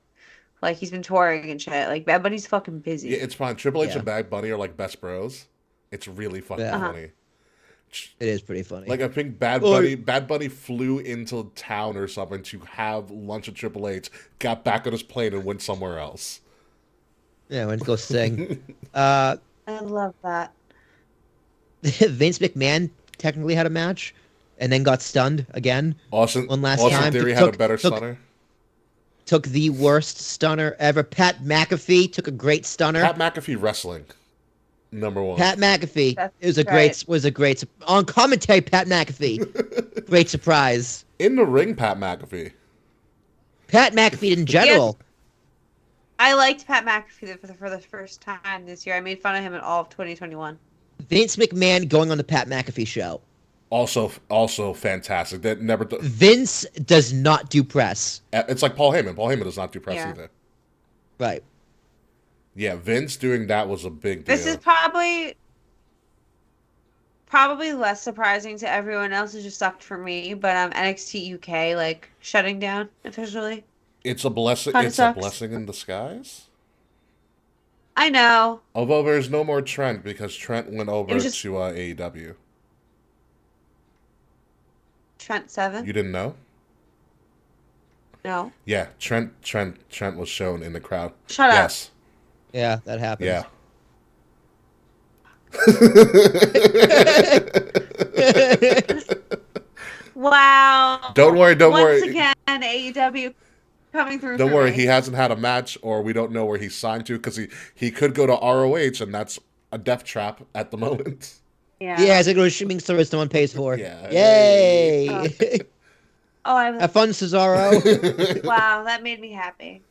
Like he's been touring and shit. Like Bad Bunny's fucking busy. Yeah, it's fine. Triple H Yeah. and Bad Bunny are like best bros. It's really fucking Yeah. funny. It is pretty funny. Like I think Bad Bunny flew into town or something to have lunch at Triple H, got back on his plane and went somewhere else. Yeah, went to go sing. I love that. Vince McMahon technically had a match, and then got stunned again. Austin Austin Theory had a better stunner. Took the worst stunner ever. Pat McAfee took a great stunner. Pat McAfee wrestling, number one. Pat McAfee That's was a great on commentary. Pat McAfee, great surprise. In the ring, Pat McAfee. Pat McAfee in general. I liked Pat McAfee for the first time this year. I made fun of him in all of 2021. Vince McMahon going on the Pat McAfee show. Also fantastic. That never. Vince does not do press. It's like Paul Heyman. Paul Heyman does not do press Yeah. either. Right. Yeah, Vince doing that was a big deal. This is probably less surprising to everyone else. It just sucked for me. But NXT UK like shutting down officially. It's a blessing. Kinda It's sucks. a blessing in disguise. I know. Although there's no more Trent because Trent went over was just- to AEW. Trent 7? You didn't know? No. Yeah, Trent was shown in the crowd. Shut up. Yes. Yeah, that happens. Yeah. Wow. Don't worry. Once again, AEW coming through. Don't for worry. me. He hasn't had a match, or we don't know where he's signed to because he could go to ROH, and that's a death trap at the moment. Yeah. Yeah, it's like a streaming service no one pays for. Yeah. Yay! Oh, Have fun, Cesaro. wow, that made me happy.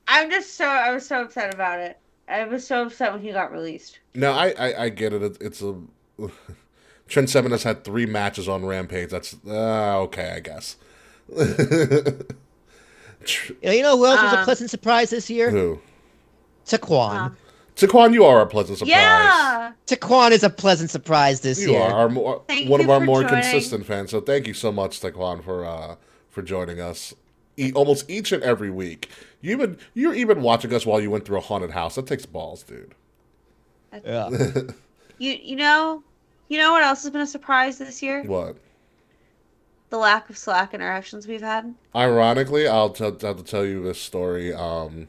I was so upset about it. I was so upset when he got released. No, I get it. It's a Trent Seven has had 3 matches on Rampage. That's okay, I guess. You know who else was a pleasant surprise this year? Who? Taquan. Taquan, you are a pleasant surprise. Yeah. Taquan is a pleasant surprise this You year. are Thank one you of our for more joining. consistent fans. So thank you so much, Taquan, for joining us almost each and every week. You're even watching us while you went through a haunted house. That takes balls, dude. Yeah. You know what else has been a surprise this year? What? The lack of Slack interactions we've had. Ironically, I'll have to tell you this story on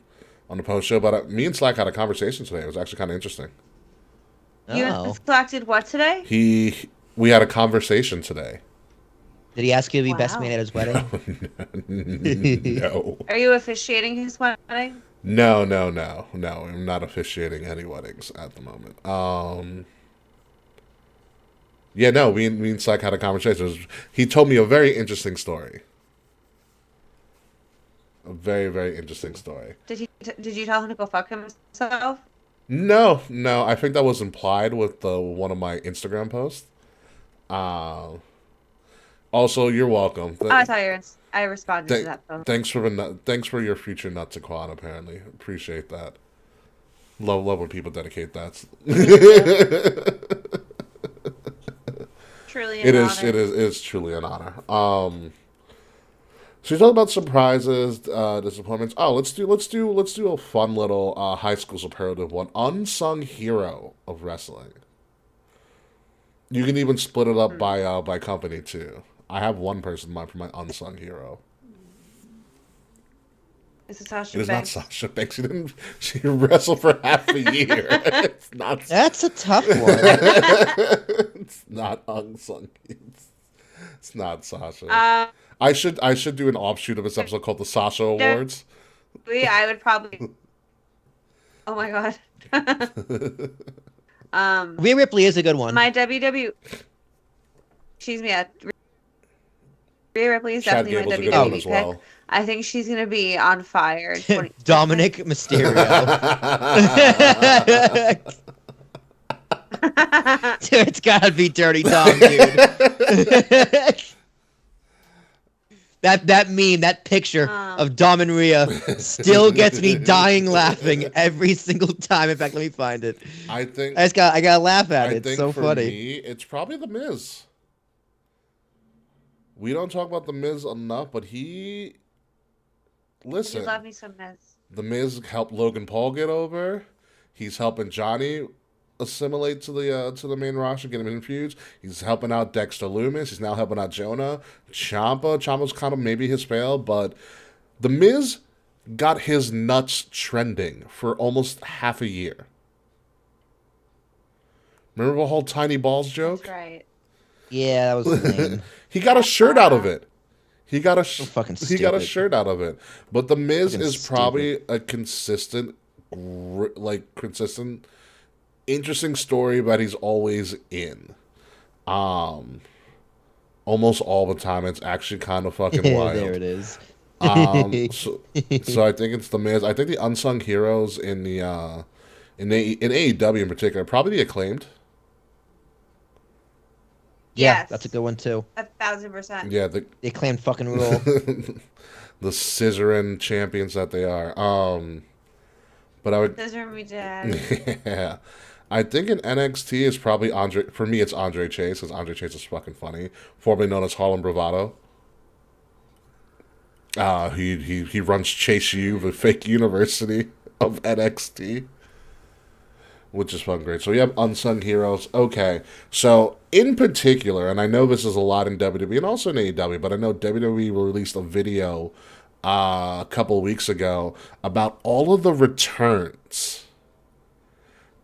the post show, but me and Slack had a conversation today. It was actually kind of interesting. You and Slack did what today? We had a conversation today. Did he ask you to be Wow. best man at his wedding? No. Are you officiating his wedding? No. I'm not officiating any weddings at the moment. Yeah, no, me and Slack had a conversation. He told me a very interesting story. A very, very interesting story. Did you tell him to go fuck himself? No. I think that was implied with one of my Instagram posts. Also, you're welcome. I responded to that though. Thanks for your future nut to Quan. Apparently, appreciate that. Love when people dedicate that. Truly, It is truly an honor. So you talk about surprises, disappointments. Oh, let's do a fun little high school superlative one. Unsung hero of wrestling. You can even split it up by company too. I have one person in mind for my unsung hero. Is it Sasha It is not Banks? Sasha Banks. She wrestled for half a year. It's not. That's a tough one. It's not unsung. It's not Sasha. Um, I should do an offshoot of this episode called the Sasha Awards. I would probably. Oh my god. Rhea Ripley is a good one. My WW. Excuse me. Rhea Ripley is Chad definitely my Gable's a good one WWE as pick. well. I think she's gonna be on fire. In 20... Dominic Mysterio. Dude, it's gotta be Dirty Dom, dude. that meme, that picture of Dom and Rhea still gets me dying laughing every single time. In fact, let me find it. I think I gotta laugh at I it. think It's so for funny. me, it's probably The Miz. We don't talk about The Miz enough, but he. Listen, You love me some Miz. The Miz helped Logan Paul get over. He's helping Johnny assimilate to the main roster, get him infused. He's helping out Dexter Lumis. He's now helping out Jonah. Ciampa's kind of maybe his fail, but The Miz got his nuts trending for almost half a year. Remember the whole tiny balls joke? That's right. Yeah, that was lame. He got a shirt out of it. He got a fucking he got a stupid. shirt out of it. But The Miz Fucking is probably a consistent, interesting story that he's always in. Almost all the time. It's actually kind of fucking wild. There it is. So I think it's The Miz. I think the unsung heroes in the in AEW in particular, probably the Acclaimed. Yeah, Yes. that's a good one too. 1,000%. Yeah, the The Acclaimed fucking rule. the scissoring champions that they are. But I would. Those are me, Dad. Yeah. I think in NXT is probably Andre. For me, it's Andre Chase because Andre Chase is fucking funny, formerly known as Harlem Bravado. He runs Chase U, the fake university of NXT, which is fucking great. So we have unsung heroes. Okay, so in particular, and I know this is a lot in WWE and also in AEW, but I know WWE released a video a couple of weeks ago about all of the returns.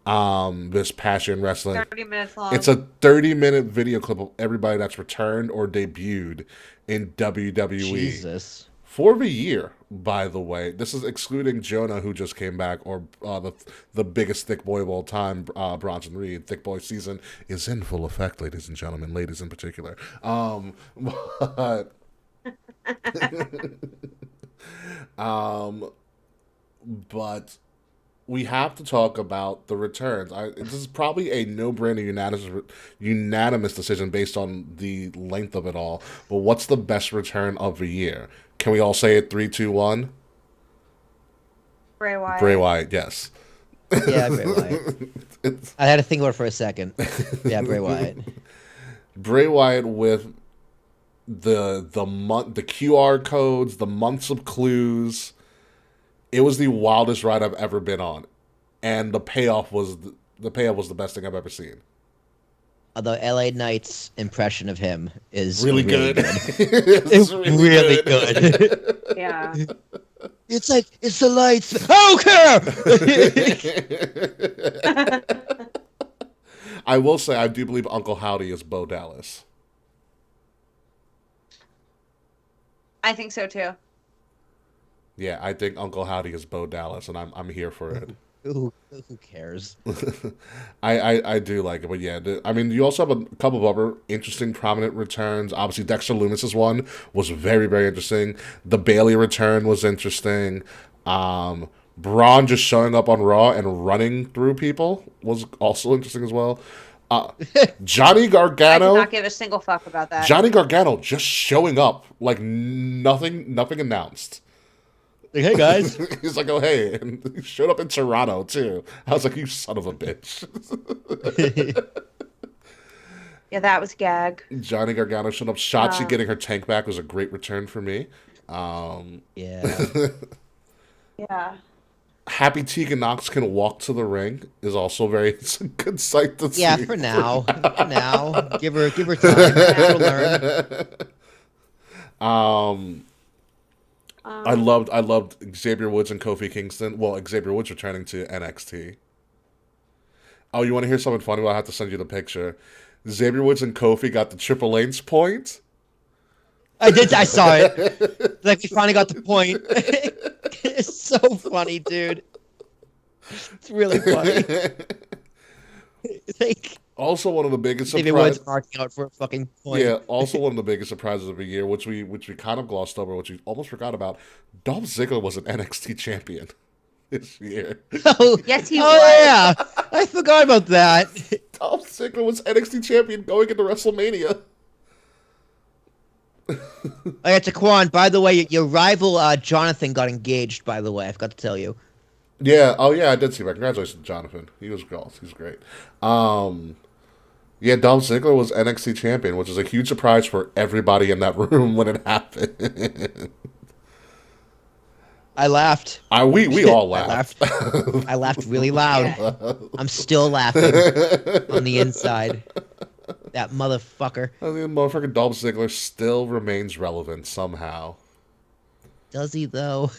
This past year in wrestling. 30 minutes long. It's a 30-minute video clip of everybody that's returned or debuted in WWE. Jesus. For the year, by the way. This is excluding Jonah, who just came back, or the biggest thick boy of all time, Bronson Reed. Thick boy season is in full effect, ladies and gentlemen. Ladies in particular. But... but we have to talk about the returns. This is probably a no-brainer unanimous decision based on the length of it all. But what's the best return of the year? Can we all say it? 3, 2, 1? Bray Wyatt. Bray Wyatt, yes. Yeah, Bray Wyatt. I had to think about it for a second. Yeah, Bray Wyatt. Bray Wyatt with the QR codes, the months of clues. It was the wildest ride I've ever been on, and the payoff was the best thing I've ever seen. Although LA Knight's impression of him is Really good. It's really good. Yeah. It's like, it's the lights. I don't care! I will say, I do believe Uncle Howdy is Bo Dallas. I think so too. Yeah, I think Uncle Howdy is Bo Dallas, and I'm here for it. Who cares? I do like it, but yeah, I mean, you also have a couple of other interesting, prominent returns. Obviously, Dexter Lumis's one was very, very interesting. The Bailey return was interesting. Braun just showing up on Raw and running through people was also interesting as well. Johnny Gargano. I did not give a single fuck about that. Johnny Gargano just showing up like nothing announced. Like, hey guys. He's like, oh hey, and he showed up in Toronto too. I was like, you son of a bitch. Yeah, that was gag. Johnny Gargano showed up. Shotzi getting her tank back was a great return for me. Yeah. Yeah. Happy Tegan Knox can walk to the ring is also it's a good sight to see. Yeah, for now. Give her time. She'll learn. I loved Xavier Woods and Kofi Kingston. Well, Xavier Woods returning to NXT. Oh, you want to hear something funny? Well, I have to send you the picture. Xavier Woods and Kofi got the Triple H point. I did. I saw it. Like we finally got the point. It's so funny, dude. It's really funny. Like Also, one of the biggest Xavier surprises. Woods marking out for a fucking point. Yeah, also one of the biggest surprises of the year, which we kind of glossed over, which we almost forgot about. Dolph Ziggler was an NXT champion this year. Oh, Yes, he oh was. yeah, I forgot about that. Dolph Ziggler was NXT champion going into WrestleMania. Oh yeah, Taquan, by the way, your rival Jonathan got engaged. By the way, I forgot to tell you. Yeah, oh yeah, I did see that. Congratulations, Jonathan. He was great. He's great. Yeah, Dolph Ziggler was NXT champion, which is a huge surprise for everybody in that room when it happened. I laughed. We all I laughed. I laughed really loud. I'm still laughing on the inside. That motherfucker. I mean, motherfucking Dolph Ziggler still remains relevant somehow. Does he though?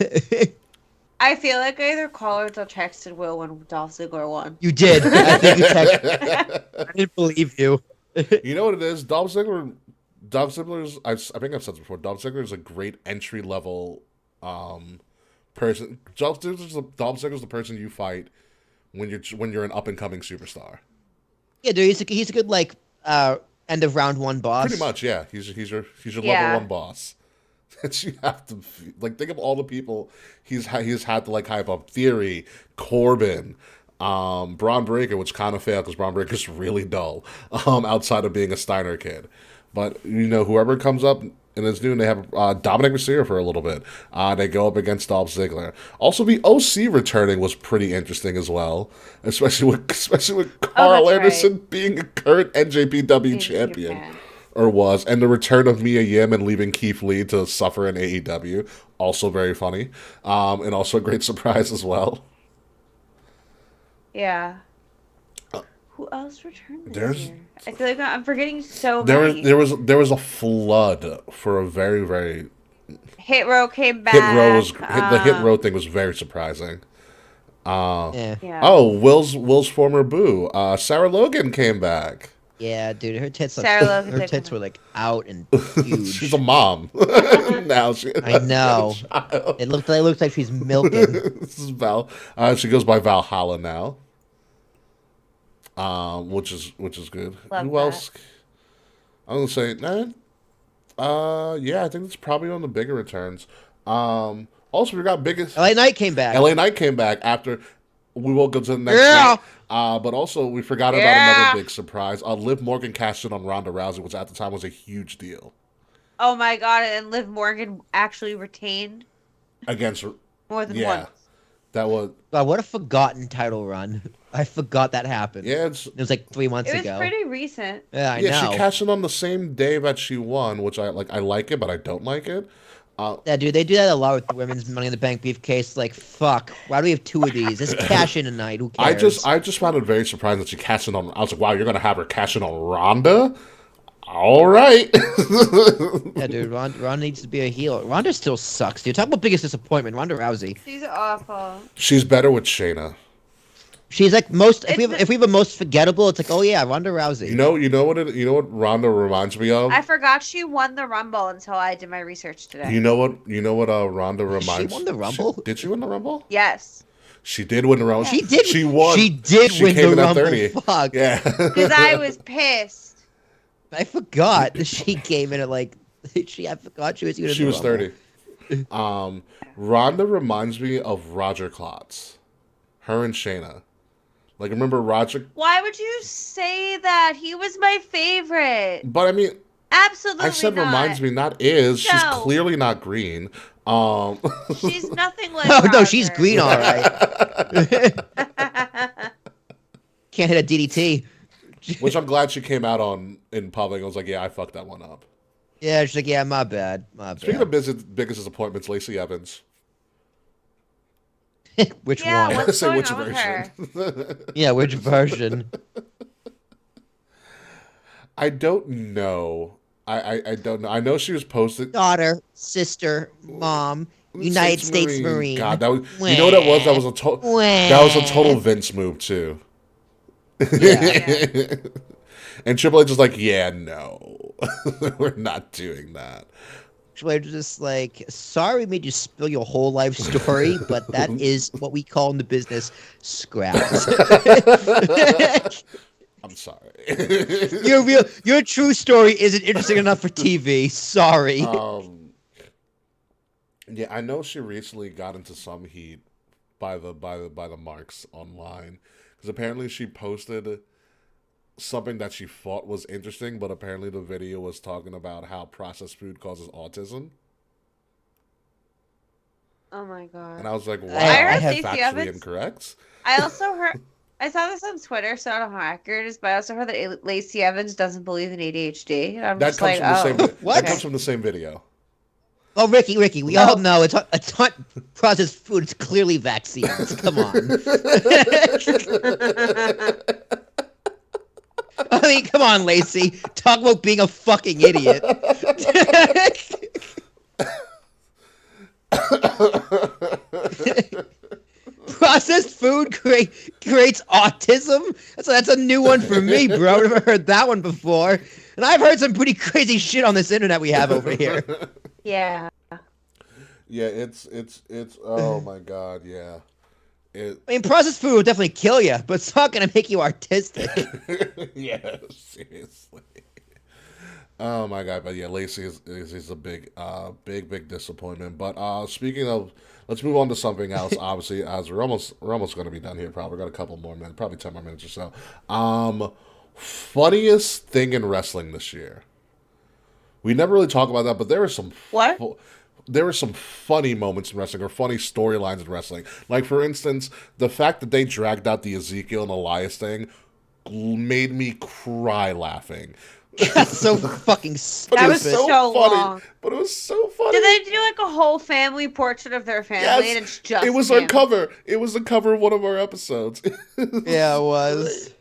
I feel like I either called or texted Will when Dolph Ziggler won. You did. I think you texted. I didn't believe you. You know what it is? Dolph Ziggler's, I think I've said this before, Dolph Ziggler is a great entry level person. Dolph Ziggler's the person you fight when you're an up and coming superstar. Yeah, dude, he's a good like end of round one boss. Pretty much, yeah. He's your Yeah. level one boss. That you have to like think of all the people he's had to like hype up. Theory, Corbin, Braun Breaker, which kind of failed because Braun Breaker's really dull outside of being a Steiner kid. But you know, whoever comes up and is new, and they have Dominic Mysterio for a little bit. They go up against Dolph Ziggler. Also, the OC returning was pretty interesting as well, especially with Carl that's Anderson right. being a current NJPW In champion. Japan. Or was, and the return of Mia Yim and leaving Keith Lee to suffer in AEW, also very funny, and also a great surprise as well. Yeah. Who else returned this There's- year? I feel like I'm forgetting so There many. there was a flood for a very very Hit Row came back. the hit row thing was very surprising. Yeah. Yeah. Oh, Will's former boo, Sarah Logan came back. Yeah, dude, her tits Sarah Logan's her like- tits were like out and huge. She's a mom now. I know. It looked like she's milking. This is Val. She goes by Valhalla now. Which is good. Love Who that. else? I'm gonna say, yeah, I think it's probably on the bigger returns. Also, we got biggest. LA Knight came back. LA Knight came back after. We will go to the next. Yeah. Week. But also we forgot about Yeah. another big surprise. Liv Morgan cashed in on Ronda Rousey, which at the time was a huge deal Oh my god! And Liv Morgan actually retained against. more than Yeah. once. That was God, what a forgotten title run. I forgot that happened. yeah. It was like 3 months It was ago. pretty recent. Yeah, I Yeah, know. she cashed in on the same day that she won, which I like. I like it, but I don't like it. Yeah, dude, they do that a lot with the women's Money in the Bank briefcase. Like, fuck, why do we have 2 of these? Let's cash in tonight. Who cares? I just found it very surprising that she cashed in on. I was like, wow, you're gonna have her cash in on Ronda? All right. Yeah, dude, Ronda needs to be a heel. Ronda still sucks, dude. Talk about biggest disappointment, Ronda Rousey. She's awful. She's better with Shayna. She's like most. If It's we have a most forgettable, it's like, oh yeah, Ronda Rousey. You know what Ronda reminds me of. I forgot she won the Rumble until I did my research today. You know what Ronda reminds. won the Rumble? Did she win the Rumble? Yes. She did win the Rumble. She did. She won. She did She win came the in at Rumble. 30. Fuck. Yeah. Because I was pissed. I forgot that she came in at like. I forgot she was. She was 30. Ronda reminds me of Roger Klotz. Her and Shayna. Like, remember Roger? Why would you say that? He was my favorite. But I mean, Absolutely I said not. reminds me, not is. She's No. clearly not green. She's nothing like Oh no, she's Roger. green, all right. Can't hit a DDT. Which I'm glad she came out on in public. I was like, yeah, I fucked that one up. Yeah, she's like, yeah, my bad, my Speaking bad. of biggest disappointments, Lacey Evans. Which Yeah, one? what's Say going which on with version. Yeah, which version? I don't know. I don't know. I know she was posted. Daughter, sister, mom, United States Marine. God, that was. You know what that was? That was a total. That was a total Vince move too. Yeah. And Triple H is like, yeah, no, we're not doing that. Triple H was just like, sorry we made you spill your whole life story, but that is what we call in the business scraps. I'm sorry. Your true story isn't interesting enough for TV. Sorry. Yeah, I know she recently got into some heat by the marks online because apparently she posted something that she thought was interesting, but apparently the video was talking about how processed food causes autism. Oh my god! And I was like, wow, I heard that's Stacey factually Evans. incorrect. I also heard. I saw this on Twitter, so I don't know how accurate it is, but I also heard that Lacey Evans doesn't believe in ADHD. And I'm That just comes like, from the oh, same. What? That comes from the same video. Oh, Ricky, we all know it's not processed food. It's clearly vaccines. Come on. I mean, come on, Lacey. Talk about being a fucking idiot. Processed food creates autism? That's a new one for me, bro. I've never heard that one before. And I've heard some pretty crazy shit on this internet we have over here. yeah. Yeah, it's oh my god, yeah. I mean, processed food will definitely kill you, but it's not going to make you artistic. Yeah, seriously. Oh my god, but yeah, Lacey is a big disappointment. But speaking of, let's move on to something else. Obviously, as we're almost going to be done here. Probably got a couple more minutes, probably 10 more minutes or so. Funniest thing in wrestling this year. We never really talk about that, but there were some there were some funny moments in wrestling or funny storylines in wrestling. Like, for instance, the fact that they dragged out the Ezekiel and Elias thing made me cry laughing. That's so fucking stupid. That was so funny. long. But it was so funny. Did they do like a whole family portrait of their family and it's just it was him? on cover. It was the cover of one of our episodes. Yeah, it was.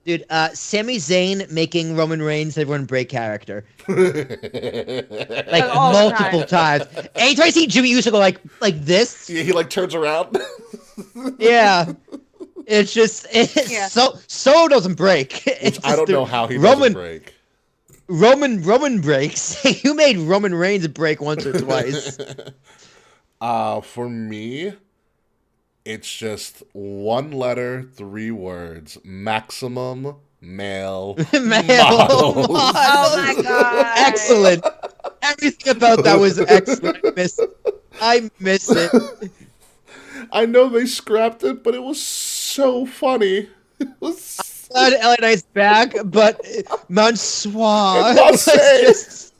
Dude, Sami Zayn making Roman Reigns everyone break character. Like multiple times. Anytime I see Jimmy Uso go like this. Yeah, he like turns around. Yeah. It's just so doesn't break. I don't know how he doesn't break. Roman breaks. You made Roman Reigns break once or twice. For me, it's just one letter, 3 words. Maximum male models. Oh my god! Excellent. Everything about that was excellent. I miss it. I know they scrapped it, but it was so funny. It was glad LA Knight's back, but Mansoir it was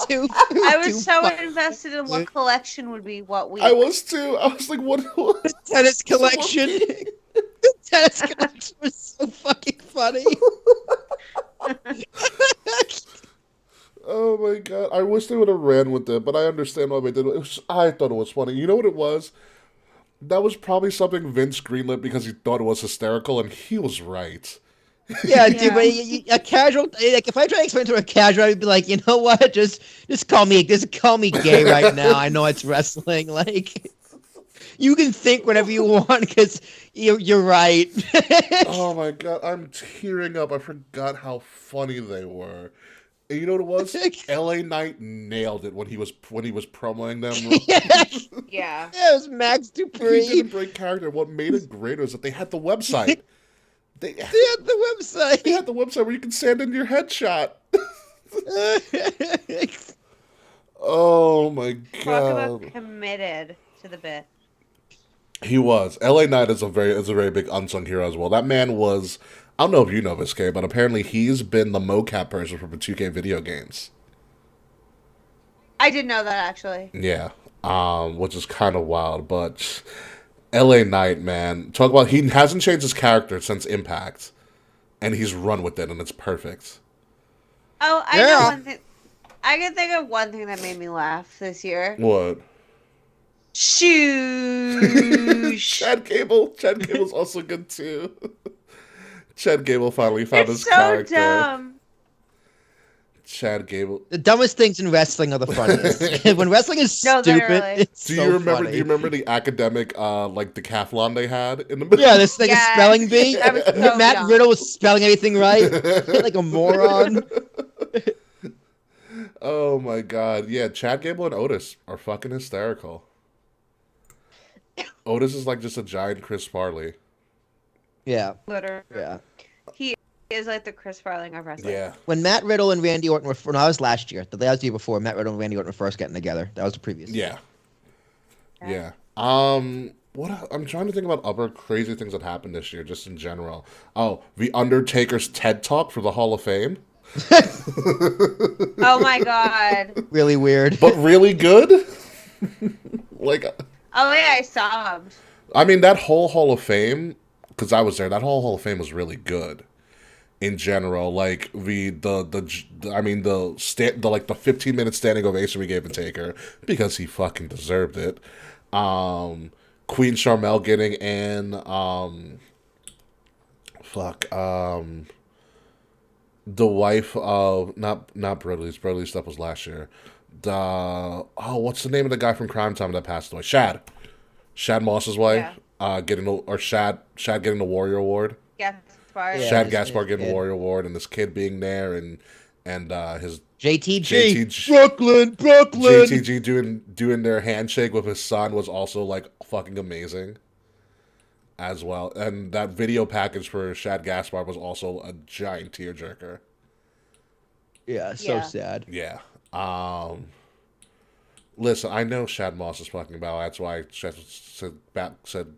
too. I was so invested in what collection would be what week. I was too. I was like, what? The tennis collection. The tennis collection was so fucking funny. Oh my god! I wish they would have ran with it, but I understand why they did it. I thought it was funny. You know what it was? That was probably something Vince greenlit because he thought it was hysterical, and he was right. Yeah, dude, but a casual, like, if I try to explain to a casual, I'd be like, you know what? Just call me gay right now. I know it's wrestling. Like, you can think whatever you want because you're right. Oh my god, I'm tearing up. I forgot how funny they were. And you know what it was? LA Knight nailed it when he was promoting them. Yeah. It was Max Dupree. He did a great character. What made it great was that they had the website. They had the website. They had the website where you can send in your headshot. Oh my god! Talk about committed to the bit. He was. LA Knight is a very big unsung hero as well. That man was. I don't know if you know this, Kay, but apparently he's been the mocap person for the 2K video games. I didn't know that actually. Yeah, which is kind of wild. But LA Knight, man, talk about he hasn't changed his character since Impact, and he's run with it, and it's perfect. Oh, I know one thing. I can think of one thing that made me laugh this year. What? Shoosh. Chad Gable's also good too. Chad Gable finally found his so character. Dumb. Chad Gable. The dumbest things in wrestling are the funniest. When wrestling is No, stupid, literally. it's Do so you remember? funny. Do you remember the academic like decathlon they had in the middle? Yeah, this thing is Yes, spelling bee. that was so Matt dumb. Riddle was spelling everything right, like a moron. Oh my god. Yeah, Chad Gable and Otis are fucking hysterical. Otis is like just a giant Chris Farley. Yeah, Literally. yeah. He is like the Chris Farling of wrestling. Yeah. When Matt Riddle and Randy Orton were, no, that was last year. The last year before, Matt Riddle and Randy Orton were first getting together. That was the previous. Yeah. Yeah. Yeah. I'm trying to think about other crazy things that happened this year, just in general. Oh, the Undertaker's TED Talk for the Hall of Fame. Oh my god. Really weird. But really good. Like, Oh yeah, I saw him. I mean, that whole Hall of Fame, because I was there, that whole Hall of Fame was really good. In general, like the 15-minute standing ovation we gave the Taker because he fucking deserved it. Queen Charmel getting in, the wife of not Brodley's stuff was last year. What's the name of the guy from Crime Time that passed away? Shad Moss's wife, getting getting the Warrior Award. Gaspar. Yeah. Shad his Gaspar kid, getting yeah. the Warrior Award, and this kid being there, and his JTG. Brooklyn. JTG doing their handshake with his son was also like fucking amazing, as well. And that video package for Shad Gaspar was also a giant tearjerker. Yeah, so Yeah. sad. Yeah. Listen, I know Shad Moss is fucking about. That's why I said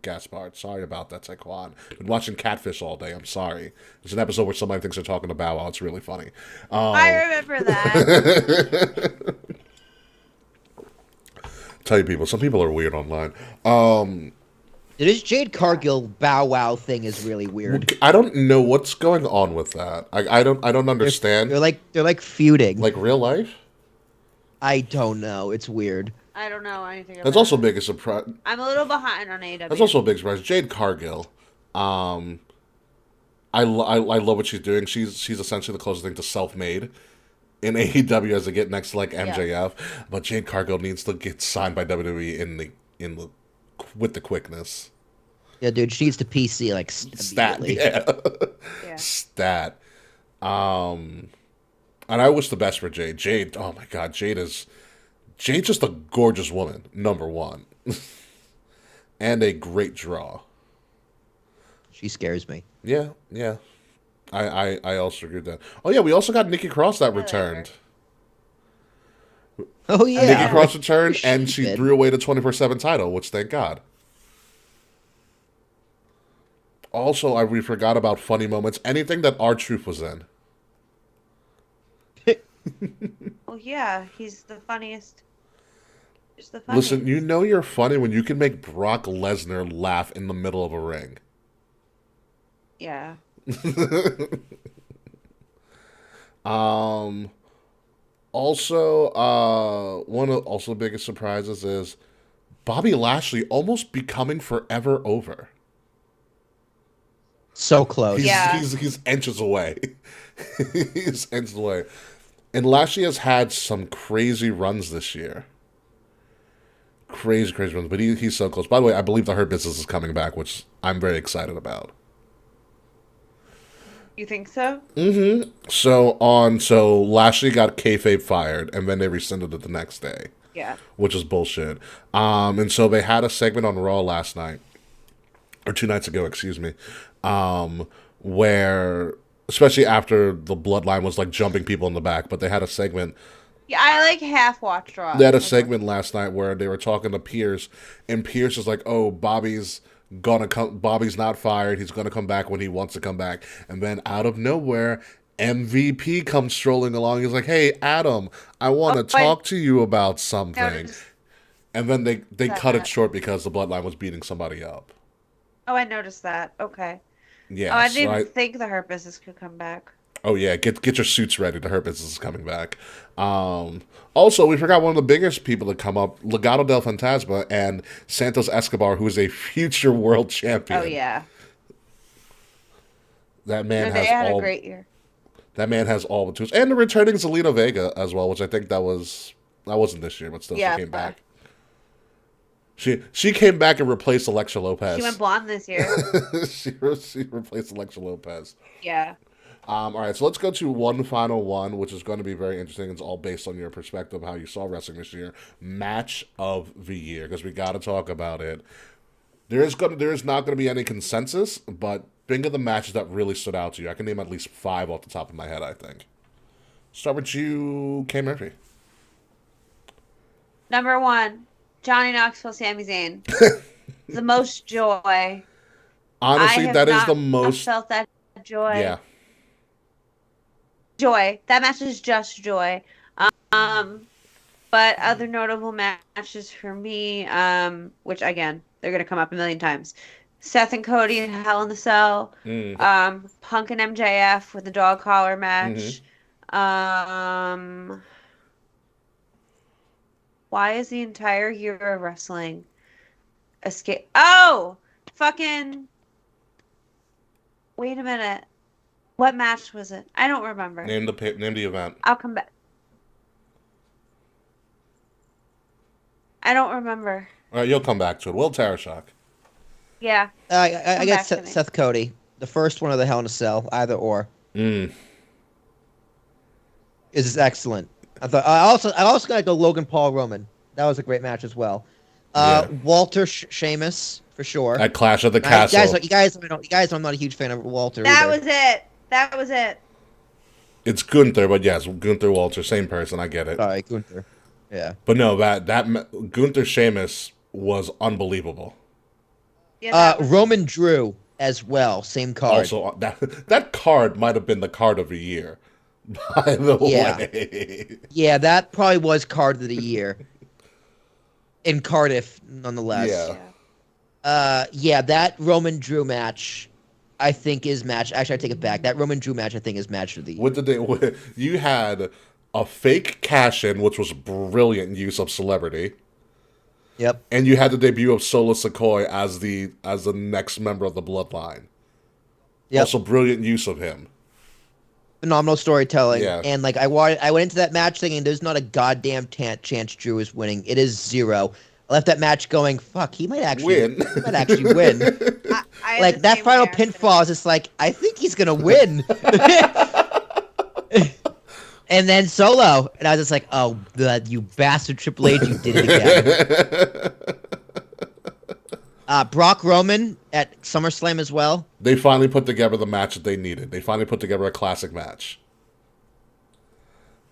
Gaspard. Sorry about that, Taekwon. Been watching Catfish all day. I'm sorry. There's an episode where somebody thinks they're talking to Bow Wow. It's really funny. I remember that. Tell you people, some people are weird online. This Jade Cargill Bow Wow thing is really weird. I don't know what's going on with that. I don't understand. They're like feuding. Like real life. I don't know. It's weird. I don't know anything about That's also a it. big surprise. I'm a little behind on AEW. That's also a big surprise. Jade Cargill. I love what she's doing. She's essentially the closest thing to self-made in AEW as they get next to like MJF. But Jade Cargill needs to get signed by WWE with the quickness. Yeah, dude, she needs to PC like Stat. immediately. Yeah. Stat. And I wish the best for Jade. Jade, oh my god, Jade's just a gorgeous woman, number one. And a great draw. She scares me. Yeah. I also agree with that. Oh yeah, we also got Nikki Cross that returned. Oh yeah. Nikki Cross returned and she did. threw away the 24/7 title, which thank God. Also, we forgot about funny moments. Anything that R-Truth was in. Oh yeah, he's the funniest. He's the funniest. Listen, you know you're funny when you can make Brock Lesnar laugh in the middle of a ring. Yeah. Also, one of the biggest surprises is Bobby Lashley almost becoming forever over. So close. He's inches away. He's inches away. And Lashley has had some crazy runs this year. Crazy runs, but he's so close. By the way, I believe the Hurt Business is coming back, which I'm very excited about. You think so? Mm-hmm. So Lashley got kayfabe fired, and then they rescinded it the next day. Yeah. Which is bullshit. And so they had a segment on Raw last night, or 2 nights ago, excuse me, where, especially after the Bloodline was like jumping people in the back, but they had a segment. Yeah, I like half watched Raw. They had a segment last night where they were talking to Pierce, and Pierce is like, "Oh, Bobby's gonna come. Bobby's not fired. He's gonna come back when he wants to come back." And then out of nowhere, MVP comes strolling along. He's like, "Hey, Adam, I want to talk to you about something." And then they cut it short because the Bloodline was beating somebody up. Oh, I noticed that. Okay. Yeah. Oh, I didn't even think the Hurt Business could come back. Oh yeah, get your suits ready. The Hurt Business is coming back. Also, we forgot one of the biggest people to come up, Legado del Fantasma and Santos Escobar, who is a future world champion. Oh yeah. That man They has had all. a great year. That man has all the tools. And the returning Zelina Vega as well, which I think that wasn't this year, but still she came back. She came back and replaced Alexa Lopez. She went blonde this year. she replaced Alexa Lopez. Yeah. All right, so let's go to one final one, which is going to be very interesting. It's all based on your perspective, how you saw wrestling this year. Match of the year, because we got to talk about it. There is not going to be any consensus, but think of the matches that really stood out to you. I can name at least 5 off the top of my head, I think. Start with you, K. Murphy. Number 1, Johnny Knoxville, Sami Zayn. The most joy. Honestly, that is the most. I felt that joy. Yeah. Joy. That match is just joy. But other notable matches for me, which again, they're going to come up a million times. Seth and Cody in Hell in the Cell. Punk and MJF with the dog collar match. Why is the entire year of wrestling escape? Oh! Fucking... Wait a minute. What match was it? I don't remember. Name the event. I'll come back. I don't remember. All right, you'll come back to it. Will Tarashak. Yeah. I guess Seth Cody. The first one of the Hell in a Cell, either or. Is excellent. I also gotta go Logan Paul Roman. That was a great match as well. Walter Sheamus for sure. At Clash of the Castle. You guys, I'm not a huge fan of Walter. That either. was it. It's Gunther, but yes, Gunther Walter, same person. I get it. Sorry, Gunther. Yeah. But no, that Gunther Sheamus was unbelievable. Yeah, Roman Drew as well, same card. Also, that card might have been the card of the year. By the way. Yeah, that probably was card of the year. In Cardiff, nonetheless. Yeah. That Roman Drew match, I think is match. Actually, I take it back. That Roman Drew match, I think, is match of the year. You had a fake cash-in, which was brilliant use of celebrity. Yep. And you had the debut of Solo Sikoa as the next member of the Bloodline. Yep. Also, brilliant use of him. Phenomenal storytelling. Yeah. And I went into that match thinking there's not a goddamn chance Drew is winning. It is 0. I left that match going, fuck, he might actually win. He might actually win. I that final pinfall is just I think he's gonna win. And then Solo, and I was just oh, you bastard Triple H, you did it again. Brock Roman at SummerSlam as well. They finally put together the match that they needed. They finally put together a classic match.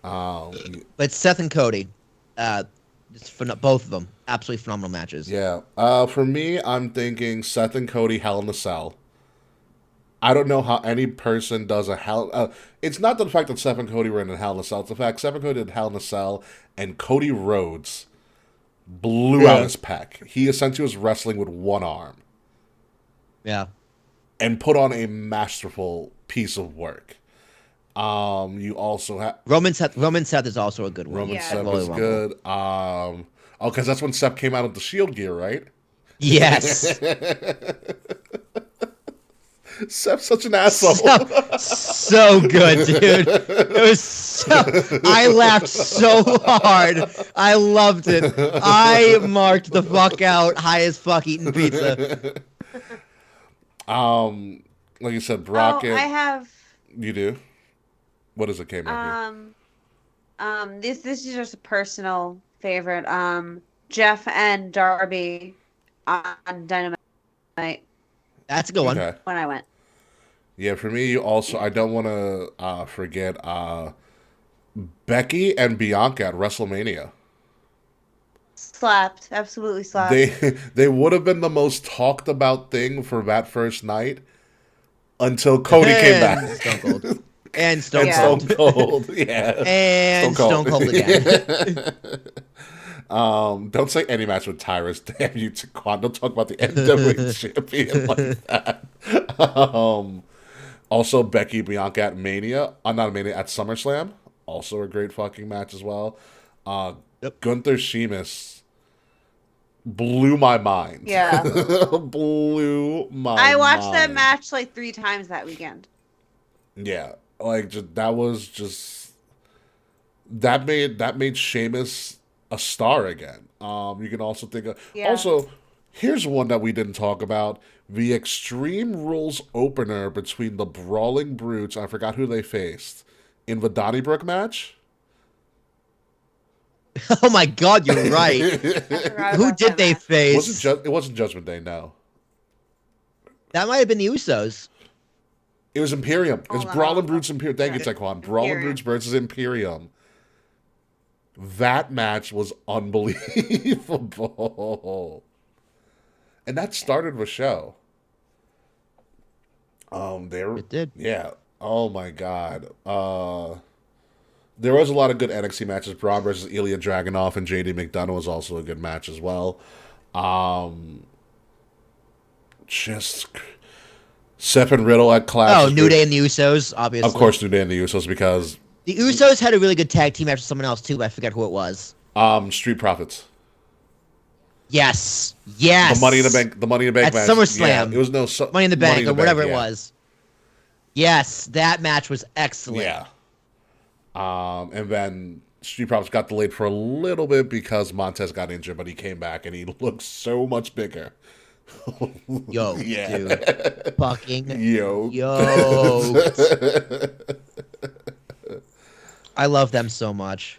But Seth and Cody, both of them, absolutely phenomenal matches. Yeah. For me, I'm thinking Seth and Cody Hell in a Cell. I don't know how any person does a Hell... it's not the fact that Seth and Cody were in a Hell in a Cell. It's the fact Seth and Cody did Hell in a Cell, and Cody Rhodes blew out his pec. He essentially was wrestling with one arm. Yeah. And put on a masterful piece of work. You also have... Roman Seth is also a good one. Roman Seth is good. Because that's when Seth came out of the Shield gear, right? Yes. Seth's such an asshole. So good, dude. It was I laughed so hard. I loved it. I marked the fuck out, high as fuck eating pizza. Like you said, Brock. I have. You do. What is it, K. This is just a personal favorite. Jeff and Darby on Dynamite. That's a good one. Okay. When I went. Yeah, for me, also, I don't want to forget Becky and Bianca at WrestleMania. Slapped. Absolutely slapped. They would have been the most talked about thing for that first night until Cody came back. Stone Cold. And Stone Cold. Yeah. And Stone Cold again. Don't say any match with Tyrus. Damn you, Taquan. Don't talk about the NWA champion like that. Also, Becky Bianca at Mania. Not Mania, at SummerSlam. Also a great fucking match as well. Gunther Sheamus blew my mind. Yeah. Blew my mind. I watched that match 3 times that weekend. Yeah. Like that made Sheamus a star again. You can also think of Yeah. here's one that we didn't talk about: the Extreme Rules opener between the Brawling Brutes. I forgot who they faced in the Donnybrook match. Oh my God, you're right. I forgot Who about did that they match. face? It wasn't Judgment Day. No, That might have been the Usos. it was Imperium. It was Hold on, Brawling I'll Brutes Imperium. Thank you, check. Taekwon. Brawling Imperium. Brutes versus Imperium. That match was unbelievable. And that started the show. It did. Yeah. Oh my God. There was a lot of good NXT matches. Braun versus Ilya Dragunov and JD McDonough was also a good match as well. Just Seth and Riddle at Clash. Oh, New Day and the Usos, obviously. Of course, New Day and the Usos because The Usos had a really good tag team match with someone else too, but I forget who it was. Street Profits. Yes. Yes. The Money in the Bank. The Money in the Bank At match. SummerSlam. Yeah, it was Money in the Bank or whatever it yeah. was. Yes, that match was excellent. Yeah. And then Street Profits got delayed for a little bit because Montez got injured, but he came back and he looked so much bigger. Yo, Yeah. dude. Fucking Yo. I love them so much.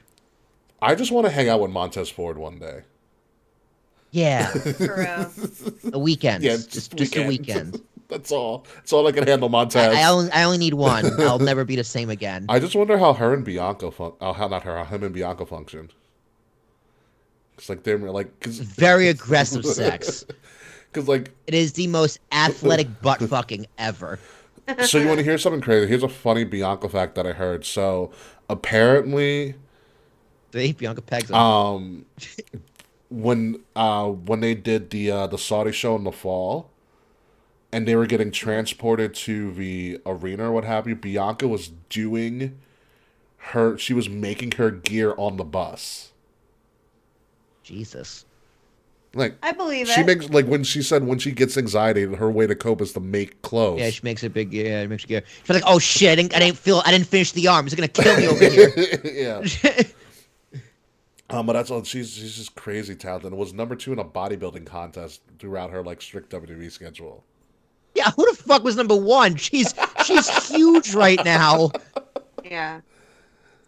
I just want to hang out with Montez Ford one day. Yeah. For real. The weekends. Yeah, just a weekend. That's all. That's all I can handle, Montez. I only need one. I'll never be the same again. I just wonder how her and Bianca how him and Bianca functioned. It's like they're like, Very aggressive sex. because like, It is the most athletic butt fucking ever. so you want to hear something crazy? Here's a funny Bianca fact that I heard. So apparently, Bianca pegs him. when they did the Saudi show in the fall, and they were getting transported to the arena or what have you, Bianca was doing she was making her gear on the bus. Jesus. Like, I believe she it. makes, like, when she said when she gets anxiety, her way to cope is to make clothes. Yeah, she makes a big it makes a gear. She's like, oh shit, I didn't finish the arm. It's gonna kill me over here. Yeah. But that's all. She's just crazy talented. And was number 2 in a bodybuilding contest throughout her like strict WWE schedule. Yeah, who the fuck was number 1? She's huge right now. Yeah.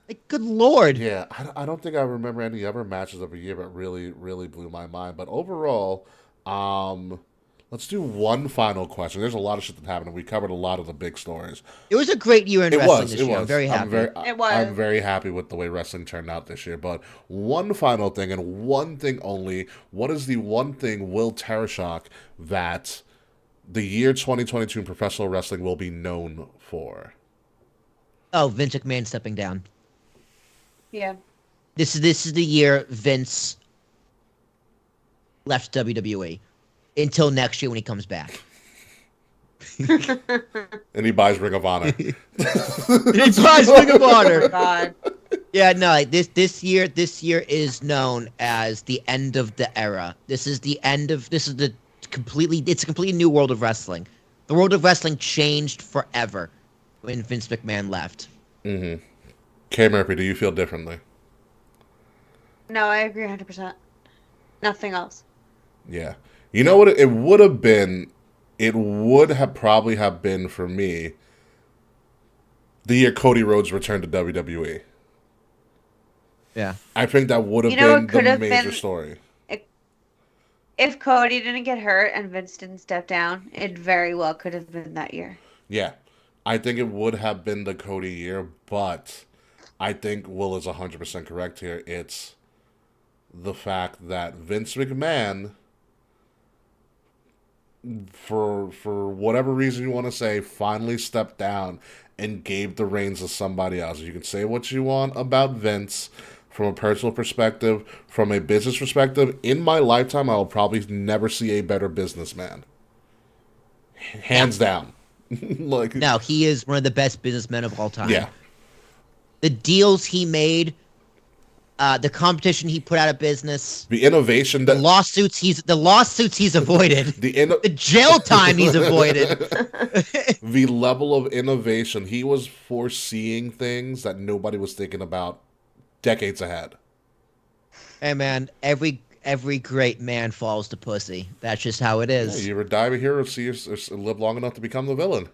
Like, good lord. Yeah, I don't think I remember any other matches of the year that really, really blew my mind. But overall, let's do one final question. There's a lot of shit that happened, and we covered a lot of the big stories. It was a great year in wrestling this year. I'm very happy. It was. I'm very happy with the way wrestling turned out this year. But one final thing, and one thing only. What is the one thing, Will Tarashok, that the year 2022 in professional wrestling will be known for? Oh, Vince McMahon stepping down. Yeah. This is the year Vince left WWE until next year when he comes back. And he buys Ring of Honor. He buys Ring of Oh my Honor. God. Yeah, no, like this year is known as the end of the era. It's a completely new world of wrestling. The world of wrestling changed forever when Vince McMahon left. Mm-hmm. K. Murphy, do you feel differently? No, I agree 100%. Nothing else. Yeah. You know what it would have been? It would have probably have been for me the year Cody Rhodes returned to WWE. Yeah. I think that would have You know, been it could the have major been- story. If Cody didn't get hurt and Vince didn't step down, it very well could have been that year. Yeah. I think it would have been the Cody year, but I think Will is 100% correct here. It's the fact that Vince McMahon, for whatever reason you want to say, finally stepped down and gave the reins to somebody else. You can say what you want about Vince from a personal perspective, from a business perspective. In my lifetime, I will probably never see a better businessman. Hands down. Like, No, he is one of the best businessmen of all time. yeah. The deals he made the competition he put out of business, The innovation the that lawsuits he's avoided, the the jail time he's avoided. the level of innovation, he was foreseeing things that nobody was thinking about decades ahead. Hey man, every great man falls to pussy. That's just how it Yeah, is. you ever die a hero, live long enough to become the villain.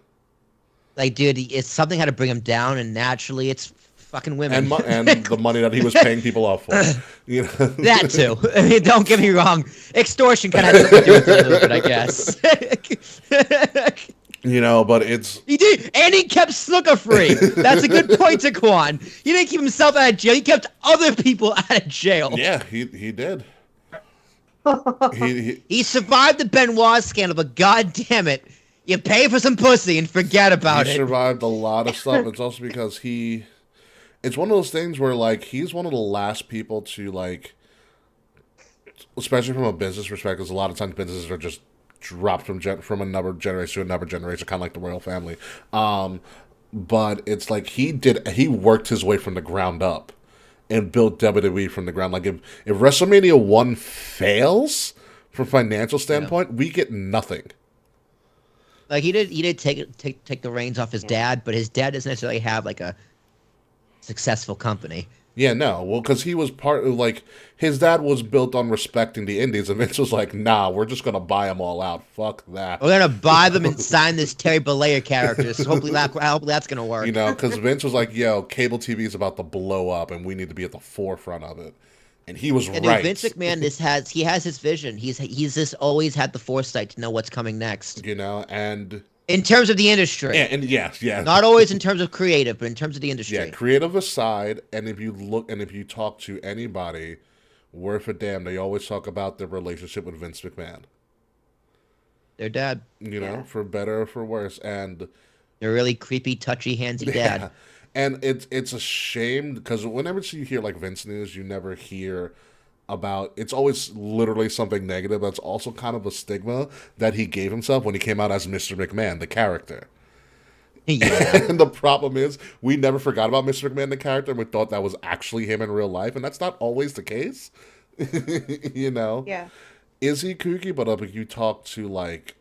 Like, dude, it's something had to bring him down, and naturally, it's fucking women. And the money that he was paying people off for. You know? That too. I mean, don't get me wrong. Extortion kind of has something to do with it a little bit, I guess. You know, but it's... He did, and he kept Snooker free. That's a good point to Quan. He didn't keep himself out of jail. He kept other people out of jail. Yeah, he did. He survived the Benoit scandal, but god damn it, you pay for some pussy and forget about He it. survived a lot of stuff. It's also because it's one of those things where, like, he's one of the last people to, like, especially from a business perspective, because a lot of times businesses are just dropped from another generation to another generation, kind of like the royal family. But it's like he worked his way from the ground up and built WWE from the ground. Like, if WrestleMania 1 fails from a financial standpoint, we get nothing. Like, he did take the reins off his dad, but his dad doesn't necessarily have like a successful company. Yeah, no. Well, because he was part of, like, his dad was built on respecting the indies, and Vince was like, nah, we're just going to buy them all out. Fuck that. We're going to buy them and sign this Terry Bollea character, so hopefully that's going to work. You know, because Vince was like, yo, cable TV is about to blow up, and we need to be at the forefront of it. And he was and right. Dude, Vince McMahon he has his vision. He's just always had the foresight to know what's coming next. You know, and... in terms of the industry. Yeah, and yes. Not always in terms of creative, but in terms of the industry. Yeah, creative aside, and if you talk to anybody worth a damn, they always talk about their relationship with Vince McMahon. Their dad. You know, for better or for worse. And they're really creepy, touchy, handsy dad. And it's a shame, because whenever you hear, like, Vince news, you never hear about, it's always literally something negative. That's also kind of a stigma that he gave himself when he came out as Mr. McMahon, the character. Yeah. And the problem is, we never forgot about Mr. McMahon, the character, and we thought that was actually him in real life, and that's not always the case. You know? Yeah. Is he kooky? But if you talk to, like,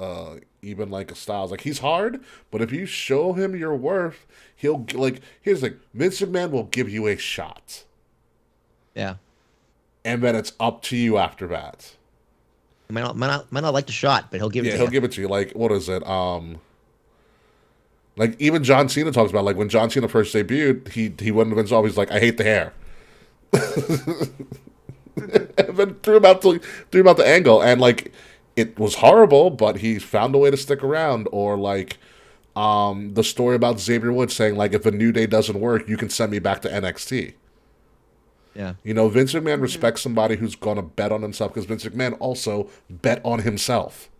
even, like, a Styles, like, he's hard, but if you show him your worth, he'll, like, here's the thing, Vince McMahon will give you a shot. Yeah. And then it's up to you after that. Might not like the shot, but he'll give it to you. Yeah, he'll give it to you. Like, what is it? Like, even John Cena talks about, like, when John Cena first debuted, he went to Vince, always like, I hate the hair. And then threw him out the angle, and, like, it was horrible, but he found a way to stick around. Or, like, the story about Xavier Woods saying, like, if a New Day doesn't work, you can send me back to NXT. Yeah. You know, Vince McMahon respects somebody who's going to bet on himself, because Vince McMahon also bet on himself.